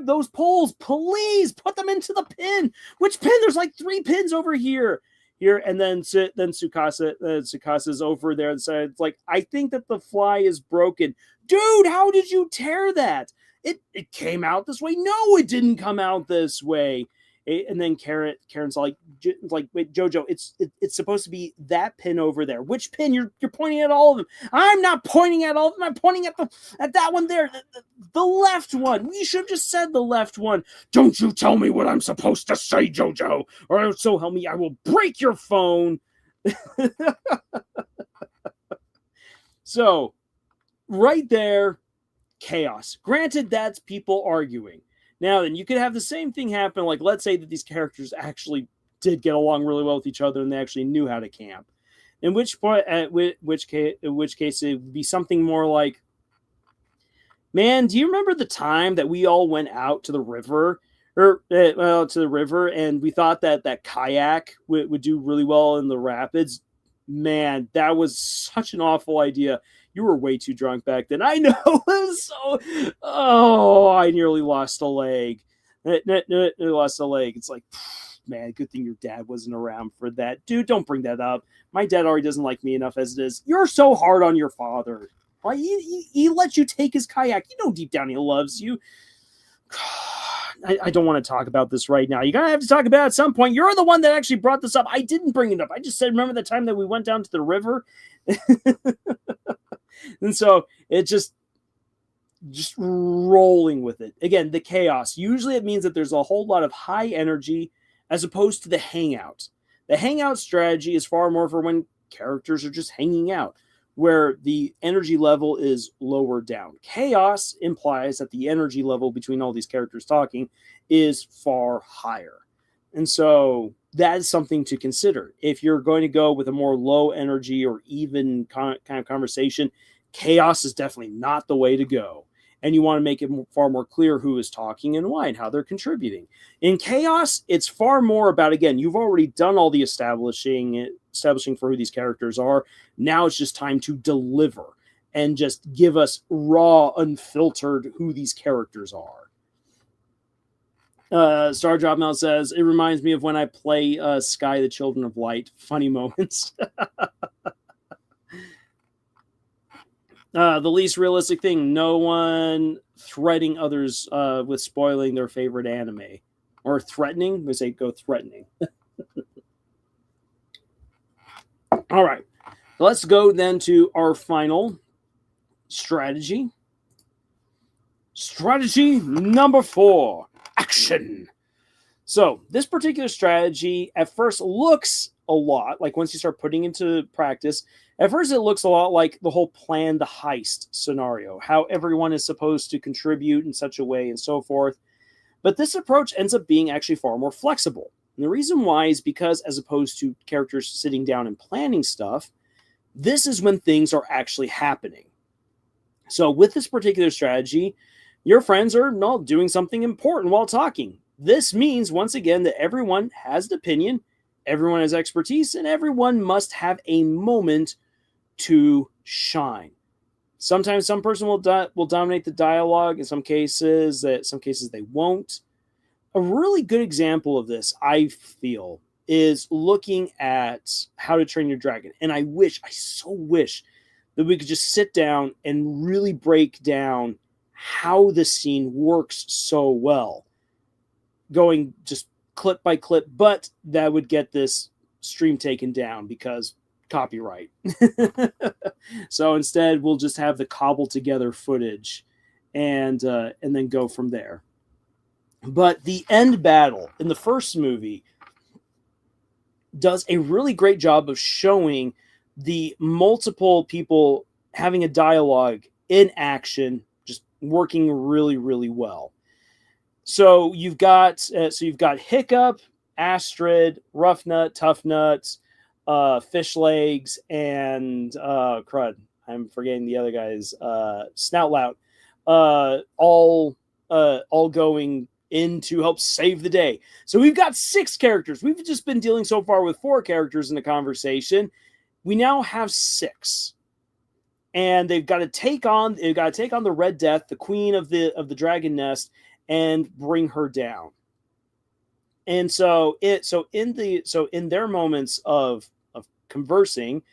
those poles, please put them into the pin. Which pin? There's like 3 pins over here, and then Tsukasa's over there and said, it's like, I think that the fly is broken. Dude, how did you tear that? It came out this way. No, it didn't come out this way. And then Karen's like, wait, Jojo, it's supposed to be that pin over there. Which pin? You're pointing at all of them. I'm not pointing at all of them. I'm pointing at that one there, the left one. We should have just said the left one. Don't you tell me what I'm supposed to say, Jojo, or so help me, I will break your phone. So, right there, chaos. Granted, that's people arguing. Now, then you could have the same thing happen. Like, let's say that these characters actually did get along really well with each other, and they actually knew how to camp. In which case, it would be something more like, "Man, do you remember the time that we all went out to the river, and we thought that kayak would do really well in the rapids? Man, that was such an awful idea. You were way too drunk back then. I know." I nearly lost a leg. Lost a leg. It's like, man, good thing your dad wasn't around for that. Dude, don't bring that up. My dad already doesn't like me enough as it is. You're so hard on your father. Well, he let you take his kayak. You know deep down he loves you. I don't want to talk about this right now. You're going to have to talk about it at some point. You're the one that actually brought this up. I didn't bring it up. I just said, remember the time that we went down to the river? And so it just rolling with it. Again, the chaos. Usually it means that there's a whole lot of high energy as opposed to the hangout. The hangout strategy is far more for when characters are just hanging out, where the energy level is lower down. Chaos implies that the energy level between all these characters talking is far higher. And so that is something to consider. If you're going to go with a more low energy or even kind of conversation, chaos is definitely not the way to go. And you want to make it far more clear who is talking and why and how they're contributing. In chaos, it's far more about, again, you've already done all the establishing for who these characters are. Now it's just time to deliver and just give us raw, unfiltered who these characters are. Star Drop Mount says, it reminds me of when I play Sky, the Children of Light. Funny moments. The least realistic thing, no one threatening others with spoiling their favorite anime. Or threatening. We say go threatening. All right. Let's go then to our final strategy. Strategy number 4. Action. So this particular strategy at first looks a lot like, once you start putting into practice, at first it looks a lot like the whole plan the heist scenario, how everyone is supposed to contribute in such a way and so forth. But this approach ends up being actually far more flexible. And the reason why is because, as opposed to characters sitting down and planning stuff, this is when things are actually happening. So with this particular strategy, your friends are doing something important while talking. This means, once again, that everyone has an opinion, everyone has expertise, and everyone must have a moment to shine. Sometimes some person will dominate the dialogue. In some cases they won't. A really good example of this, I feel, is looking at How to Train Your Dragon. And I so wish that we could just sit down and really break down how the scene works so well, going just clip by clip, but that would get this stream taken down because copyright. So instead, we'll just have the cobbled together footage and then go from there. But the end battle in the first movie does a really great job of showing the multiple people having a dialogue in action, just working really, really well. So you've got Hiccup, Astrid, Rough Nut, Tough Nut, Fish Legs, and crud. I'm forgetting the other guys. Snoutlout. All going in to help save the day. So we've got 6 characters. We've just been dealing so far with 4 characters in the conversation. We now have 6. And they've got to take on the Red Death, the queen of the dragon nest, and bring her down. And so in their moments of conversing,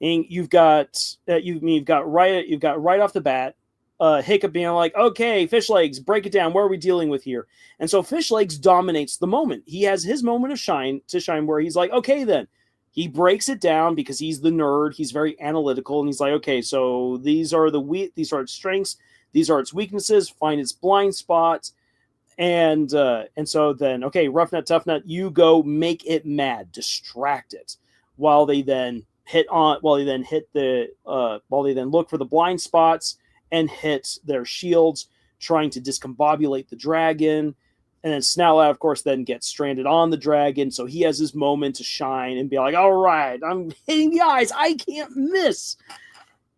and you've got right off the bat, Hiccup being like, okay, Fish Legs, break it down. What are we dealing with here? And so Fish Legs dominates the moment. He has his moment of shine where he's like, okay, then. He breaks it down because he's the nerd. He's very analytical, and he's like, okay, so these are its strengths, these are its weaknesses, find its blind spots, and so then, okay, Rough Nut, Tough Nut, you go make it mad, distract it, while they then look for the blind spots and hit their shields, trying to discombobulate the dragon. And then Snarlout, of course, then gets stranded on the dragon, so he has his moment to shine and be like, all right, I'm hitting the eyes, I can't miss.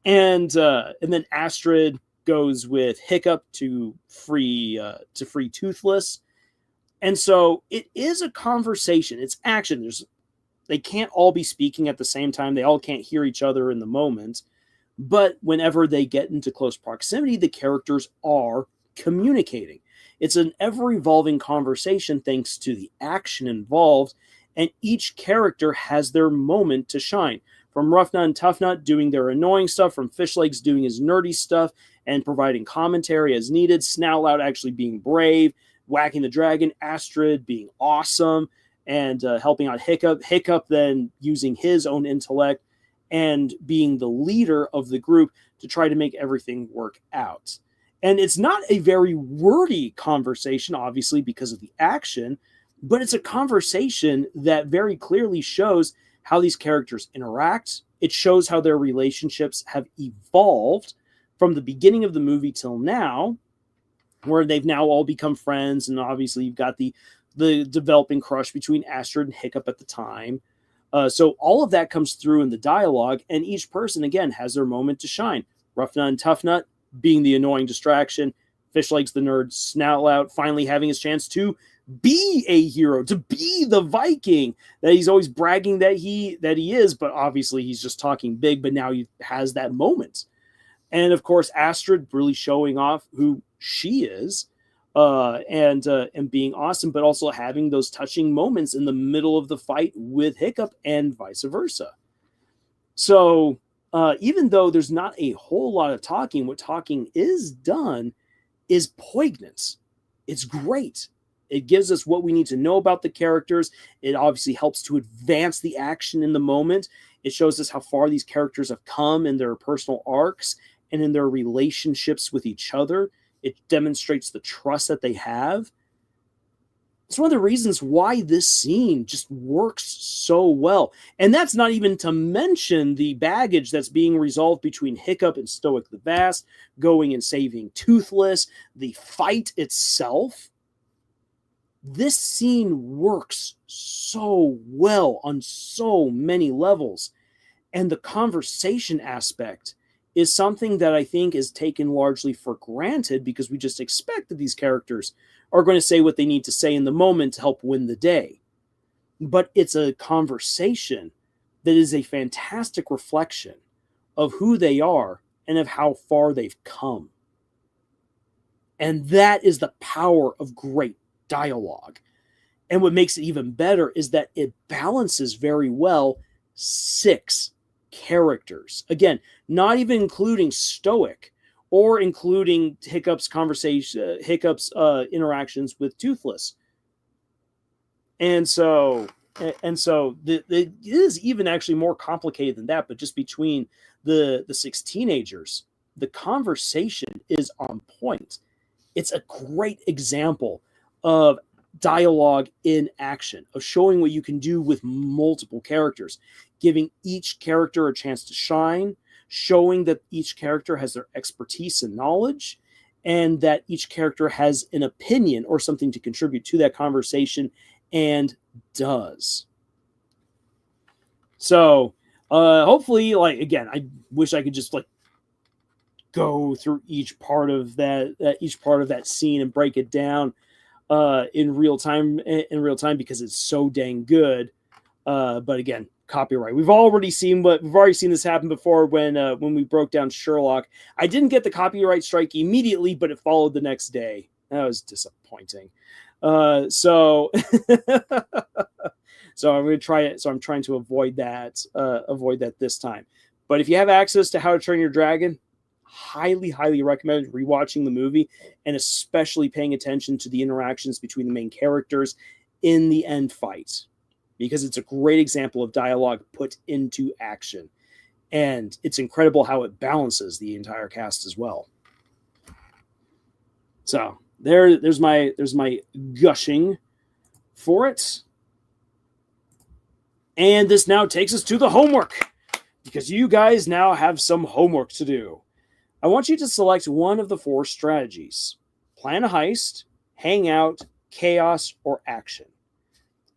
And then Astrid goes with Hiccup to free Toothless. And so it is a conversation. It's action. They can't all be speaking at the same time. They all can't hear each other in the moment. But whenever they get into close proximity, the characters are communicating. It's an ever-evolving conversation thanks to the action involved, and each character has their moment to shine. From Rough Nut and Tough Nut doing their annoying stuff, from Fish Legs doing his nerdy stuff and providing commentary as needed, Snarlout actually being brave, whacking the dragon, Astrid being awesome, and helping out Hiccup. Hiccup then using his own intellect and being the leader of the group to try to make everything work out. And it's not a very wordy conversation, obviously, because of the action, but it's a conversation that very clearly shows how these characters interact. It shows how their relationships have evolved from the beginning of the movie till now, where they've now all become friends, and obviously you've got the developing crush between Astrid and Hiccup at the time. So all of that comes through in the dialogue, and each person, again, has their moment to shine. Rough Nut and Tough Nut being the annoying distraction, Fish Legs the nerd, Snarlout finally having his chance to be a hero, to be the Viking that he's always bragging that he is, but obviously he's just talking big, but now he has that moment. And of course, Astrid really showing off who she is, and being awesome, but also having those touching moments in the middle of the fight with Hiccup and vice versa. So even though there's not a whole lot of talking, what talking is done is poignant. It's great. It gives us what we need to know about the characters. It obviously helps to advance the action in the moment. It shows us how far these characters have come in their personal arcs and in their relationships with each other. It demonstrates the trust that they have. It's one of the reasons why this scene just works so well. And that's not even to mention the baggage that's being resolved between Hiccup and Stoic the Vast, going and saving Toothless, the fight itself. This scene works so well on so many levels. And the conversation aspect is something that I think is taken largely for granted because we just expect that these characters are going to say what they need to say in the moment to help win the day. But it's a conversation that is a fantastic reflection of who they are and of how far they've come. And that is the power of great dialogue. And what makes it even better is that it balances very well 6 characters. Again, not even including Stoic or including Hiccup's interactions with Toothless. And so it is even actually more complicated than that, but just between the 6 teenagers, the conversation is on point. It's a great example of dialogue in action, of showing what you can do with multiple characters, giving each character a chance to shine, showing that each character has their expertise and knowledge, and that each character has an opinion or something to contribute to that conversation and does. So hopefully, like, again, I wish I could just like go through each part of that scene and break it down in real time because it's so dang good. But again, copyright. We've already seen this happen before when we broke down Sherlock. I didn't get the copyright strike immediately, but it followed the next day. That was disappointing. So I'm going to try it. So I'm trying to avoid that this time. But if you have access to How to Train Your Dragon, highly, highly recommend rewatching the movie and especially paying attention to the interactions between the main characters in the end fight, because it's a great example of dialogue put into action. And it's incredible how it balances the entire cast as well. So there's my gushing for it. And this now takes us to the homework, because you guys now have some homework to do. I want you to select one of the 4 strategies: plan a heist, hang out, chaos, or action.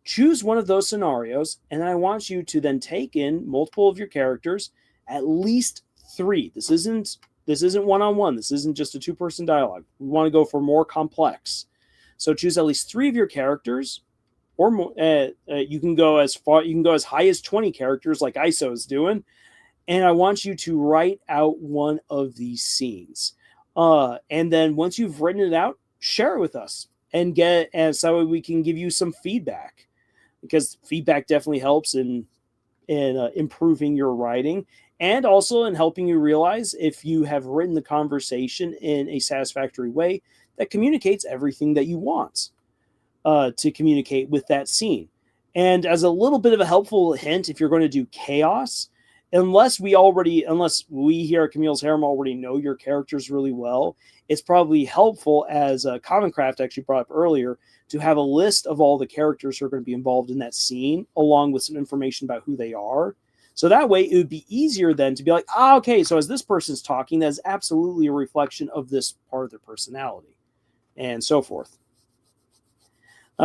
Choose one of those scenarios, and I want you to then take in multiple of your characters, at least 3. This isn't one-on-one. This isn't just a 2-person dialogue. We want to go for more complex. So choose at least 3 of your characters, or more. You can go as high as 20 characters, like ISO is doing. And I want you to write out one of these scenes. And then once you've written it out, share it with us and so we can give you some feedback, because feedback definitely helps in improving your writing, and also in helping you realize if you have written the conversation in a satisfactory way that communicates everything that you want to communicate with that scene. And as a little bit of a helpful hint, if you're going to do chaos, unless we here at Camille's Harem already know your characters really well, it's probably helpful, as Common Craft actually brought up earlier, to have a list of all the characters who are going to be involved in that scene, along with some information about who they are. So that way it would be easier then to be like, okay, so as this person's talking, that's absolutely a reflection of this part of their personality, and so forth.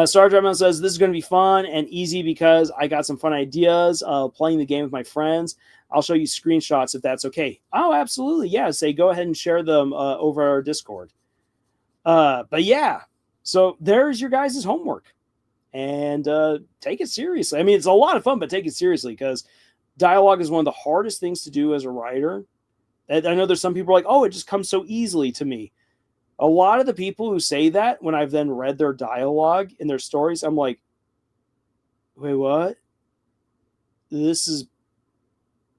Star Drama says, this is going to be fun and easy because I got some fun ideas playing the game with my friends. I'll show you screenshots if that's okay. Oh, absolutely. Yeah. Say, go ahead and share them over our Discord. But yeah, so there's your guys' homework, and take it seriously. I mean, it's a lot of fun, but take it seriously, because dialogue is one of the hardest things to do as a writer. And I know there's some people like, oh, it just comes so easily to me. A lot of the people who say that, when I've then read their dialogue in their stories, I'm like, wait, what? This is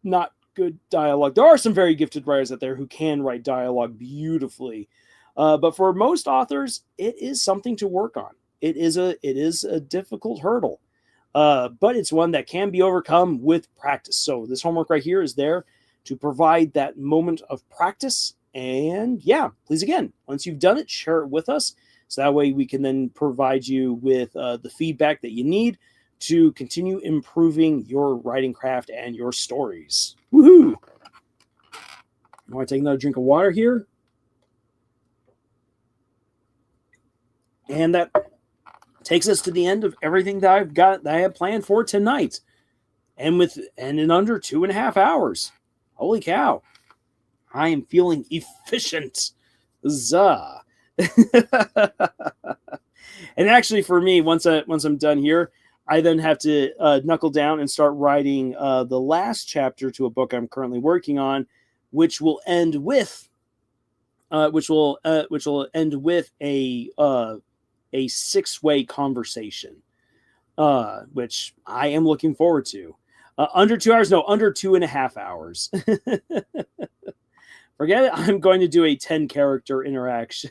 not good dialogue. There are some very gifted writers out there who can write dialogue beautifully. But for most authors, it is something to work on. It is a difficult hurdle. But it's one that can be overcome with practice. So this homework right here is there to provide that moment of practice. And yeah, please, again, once you've done it, share it with us. So that way we can then provide you with the feedback that you need to continue improving your writing craft and your stories. Woohoo! I want to take another drink of water here. And that takes us to the end of everything that I have planned for tonight. And in under 2.5 hours. Holy cow. I am feeling efficient. Zuh. And actually, for me, once I'm done here, I then have to knuckle down and start writing the last chapter to a book I'm currently working on, which will end with a 6-way conversation, which I am looking forward to. Under 2 hours? No, under 2.5 hours. Forget it. I'm going to do a 10-character interaction.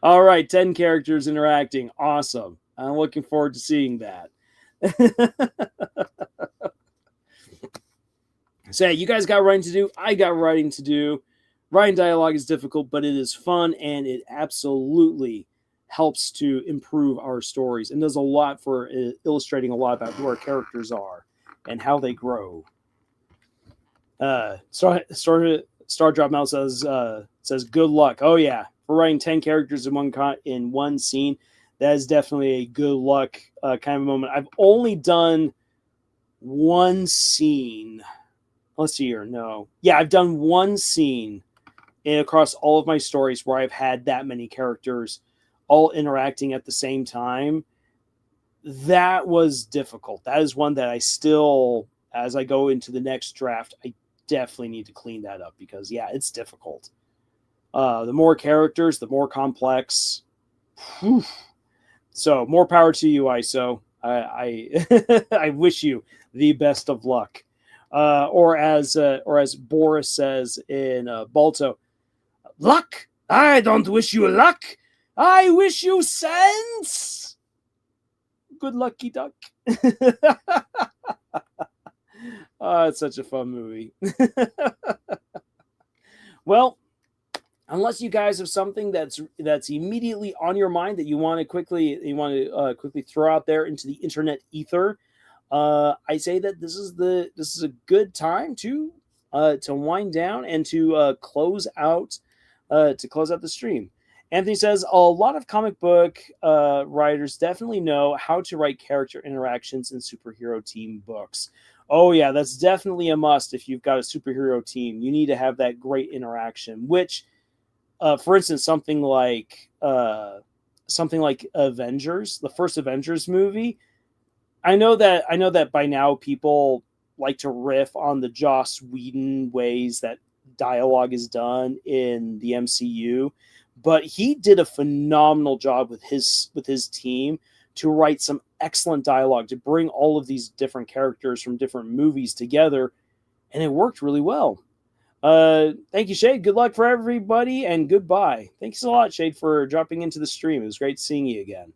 All right, 10 characters interacting. Awesome. I'm looking forward to seeing that. So, you guys got writing to do. I got writing to do. Writing dialogue is difficult, but it is fun, and it absolutely helps to improve our stories and does a lot for illustrating a lot about who our characters are and how they grow. Star Drop Mouse says good luck. Oh yeah, for writing 10 characters in one scene, that is definitely a good luck kind of moment. I've only done one scene. Let's see here. No, yeah, I've done one scene across all of my stories where I've had that many characters all interacting at the same time. That was difficult. That is one that I still, as I go into the next draft, I definitely need to clean that up, because yeah, it's difficult. The more characters, the more complex. Whew. So more power to you, ISO. I I wish you the best of luck. or as Boris says in Balto, luck. I don't wish you luck. I wish you sense. Good lucky duck. Oh, it's such a fun movie. Well, unless you guys have something that's immediately on your mind that you want to quickly throw out there into the internet ether, I say that this is a good time to wind down and to close out the stream. Anthony says a lot of comic book writers definitely know how to write character interactions in superhero team books. Oh yeah, that's definitely a must. If you've got a superhero team, you need to have that great interaction. Which, for instance, something like Avengers, the first Avengers movie. I know that by now people like to riff on the Joss Whedon ways that dialogue is done in the MCU, but he did a phenomenal job with his team to write some excellent dialogue, to bring all of these different characters from different movies together, and it worked really well. Thank you, Shade. Good luck for everybody, and goodbye. Thanks a lot, Shade, for dropping into the stream. It was great seeing you again.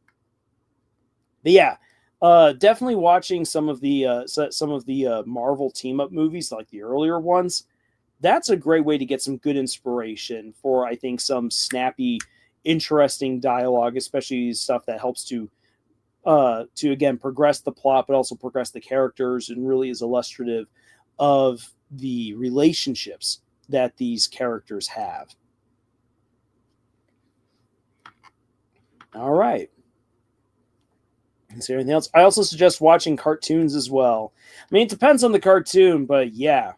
But yeah, definitely watching some of the Marvel team up movies, like the earlier ones. That's a great way to get some good inspiration for, I think, some snappy, interesting dialogue, especially stuff that helps to again progress the plot, but also progress the characters, and really is illustrative of the relationships that these characters have. All right. Is there anything else? I also suggest watching cartoons as well. I mean, it depends on the cartoon, but yeah,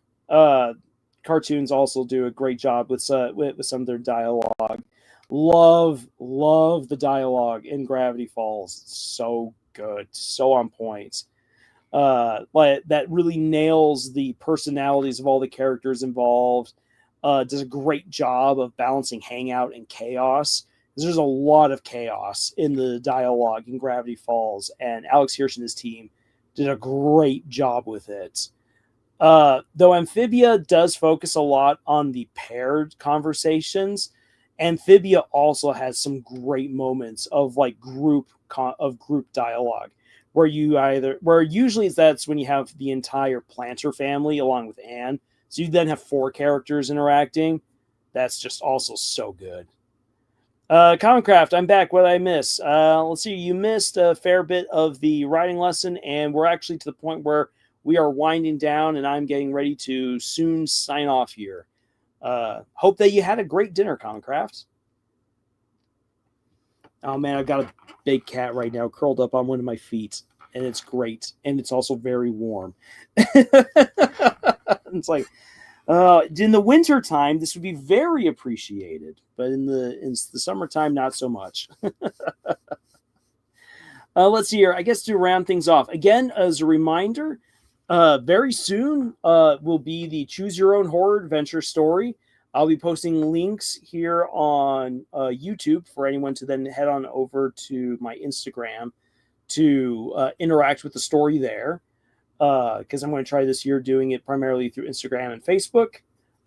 cartoons also do a great job with some of their dialogue. Love the dialogue in Gravity Falls. It's so good, so on point. Like that really nails the personalities of all the characters involved. Does a great job of balancing hangout and chaos. There's a lot of chaos in the dialogue in Gravity Falls, and Alex Hirsch and his team did a great job with it. Though Amphibia does focus a lot on the paired conversations, Amphibia also has some great moments of like group dialogue, where usually that's when you have the entire Planter family along with Anne, so you then have 4 characters interacting. That's just also so good. Commoncraft, I'm back. What did I miss? Let's see. You missed a fair bit of the writing lesson, and we're actually to the point where we are winding down, and I'm getting ready to soon sign off here. Hope that you had a great dinner, Commoncraft. Oh man, I've got a big cat right now curled up on one of my feet, and it's great, and it's also very warm. It's like, in the winter time, this would be very appreciated, but in the summertime, not so much. Let's see here. I guess to round things off again, as a reminder, very soon will be the Choose Your Own Horror Adventure story. I'll be posting links here on YouTube for anyone to then head on over to my Instagram to interact with the story there. Because I'm going to try this year doing it primarily through Instagram and Facebook,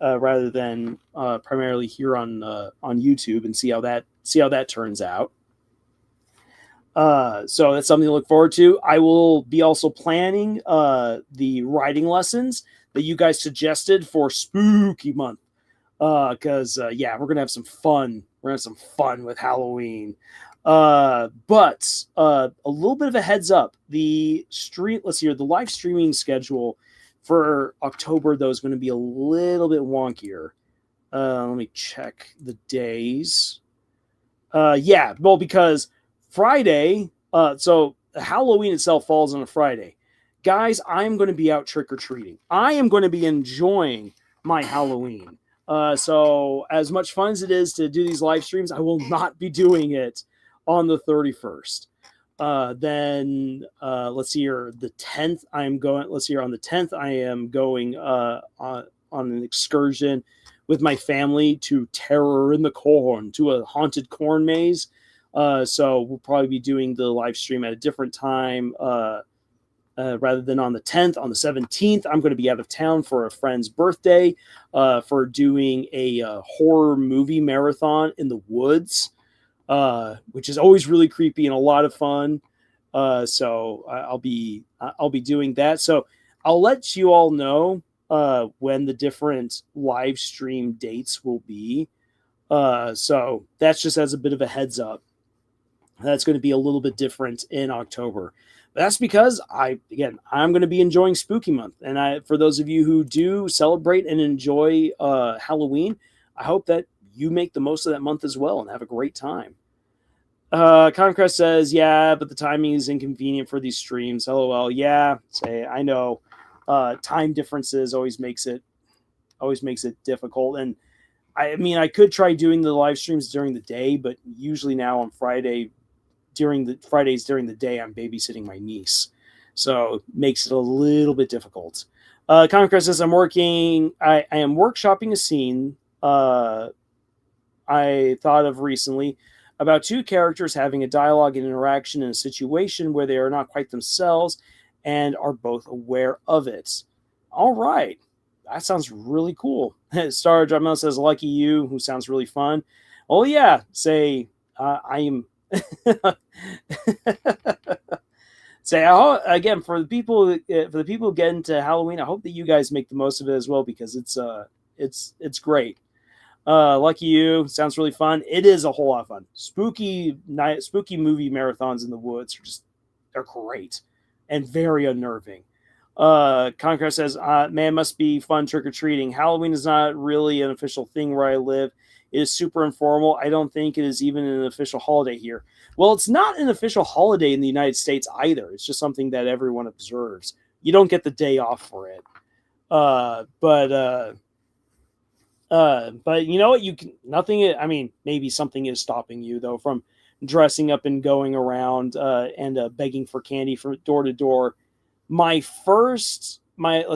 rather than primarily here on YouTube, and see how that turns out. So that's something to look forward to. I will be also planning the writing lessons that you guys suggested for Spooky Month. Because yeah, we're gonna have some fun. We're gonna have some fun with Halloween. But a little bit of a heads up. The live streaming schedule for October, though, is going to be a little bit wonkier. Let me check the days. Yeah, well, because Friday, so Halloween itself falls on a Friday. Guys, I'm going to be out trick-or-treating. I am going to be enjoying my Halloween. So as much fun as it is to do these live streams, I will not be doing it on the 31st. Then let's see here, the 10th on the 10th I am going on an excursion with my family to Terror in the Corn, to a haunted corn maze. So we'll probably be doing the live stream at a different time rather than on the 10th. On the 17th, I'm going to be out of town for a friend's birthday for doing a horror movie marathon in the woods, which is always really creepy and a lot of fun. So I'll be doing that. So I'll let you all know when the different live stream dates will be. So that's just as a bit of a heads up. That's going to be a little bit different in October. But that's because I'm going to be enjoying Spooky Month. And for those of you who do celebrate and enjoy Halloween, I hope that you make the most of that month as well and have a great time. Conquest says, yeah, but the timing is inconvenient for these streams. LOL. Yeah, I know. Time differences always makes it difficult. And I mean, I could try doing the live streams during the day, but usually now on Fridays during the day, I'm babysitting my niece. So it makes it a little bit difficult. Conquest says, I am workshopping a scene I thought of recently about two characters having a dialogue and interaction in a situation where they are not quite themselves and are both aware of it. All right. That sounds really cool. Star Jamel says, lucky you, who sounds really fun. Oh, yeah. I am. Again, for the people who get into Halloween, I hope that you guys make the most of it as well, because it's great. Lucky you, sounds really fun. It is a whole lot of fun. Spooky movie marathons in the woods they're great and very unnerving. Conquest says, man, must be fun trick-or-treating. Halloween is not really an official thing where I live. It is super informal. I don't think it is even an official holiday here. Well, it's not an official holiday in the United States either. It's just something that everyone observes. You don't get the day off for it. But you know what? Maybe something is stopping you though from dressing up and going around and begging for candy from door to door. Let's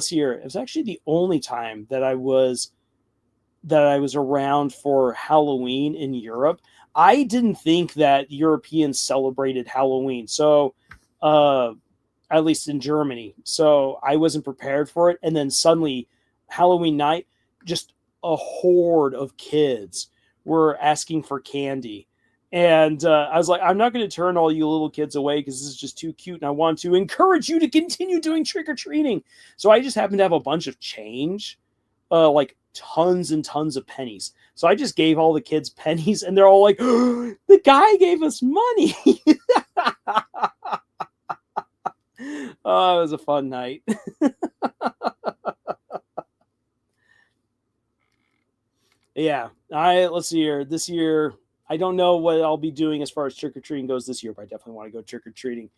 see here. It was actually the only time that I was around for Halloween in Europe. I didn't think that Europeans celebrated Halloween. So, at least in Germany. So I wasn't prepared for it. And then suddenly Halloween night, just a horde of kids were asking for candy. And I was like, I'm not going to turn all you little kids away because this is just too cute. And I want to encourage you to continue doing trick-or-treating. So I just happened to have a bunch of change, like tons and tons of pennies. So I just gave all the kids pennies and they're all like, oh, the guy gave us money. Oh, it was a fun night. Yeah. Let's see here. This year, I don't know what I'll be doing as far as trick-or-treating goes this year, but I definitely want to go trick-or-treating.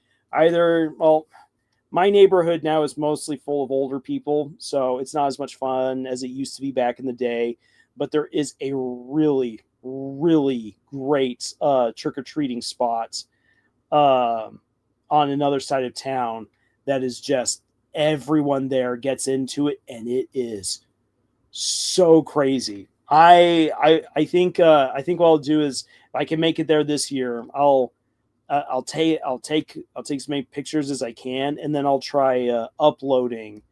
My neighborhood now is mostly full of older people, so it's not as much fun as it used to be back in the day. But there is a really, really great trick-or-treating spot on another side of town that is just everyone there gets into it, and it is so crazy. I think what I'll do is, if I can make it there this year, I'll take as many pictures as I can, and then I'll try uploading.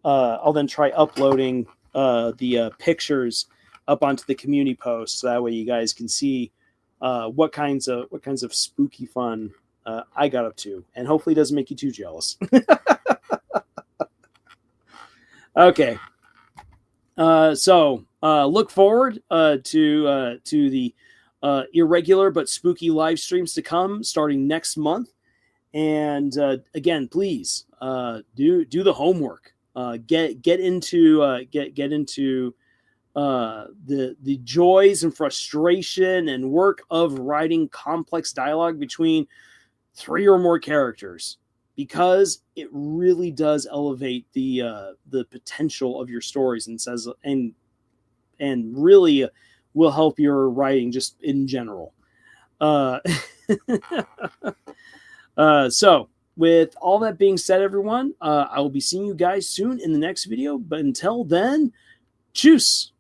I'll then try uploading the pictures up onto the community post, so that way you guys can see what kinds of spooky fun I got up to, and hopefully it doesn't make you too jealous. Okay. So look forward to the irregular but spooky live streams to come starting next month. And again, please do the homework. Get into the joys and frustration and work of writing complex dialogue between 3 or more characters, because it really does elevate the potential of your stories and really will help your writing just in general. So with all that being said, everyone, I will be seeing you guys soon in the next video. But until then, tschüss.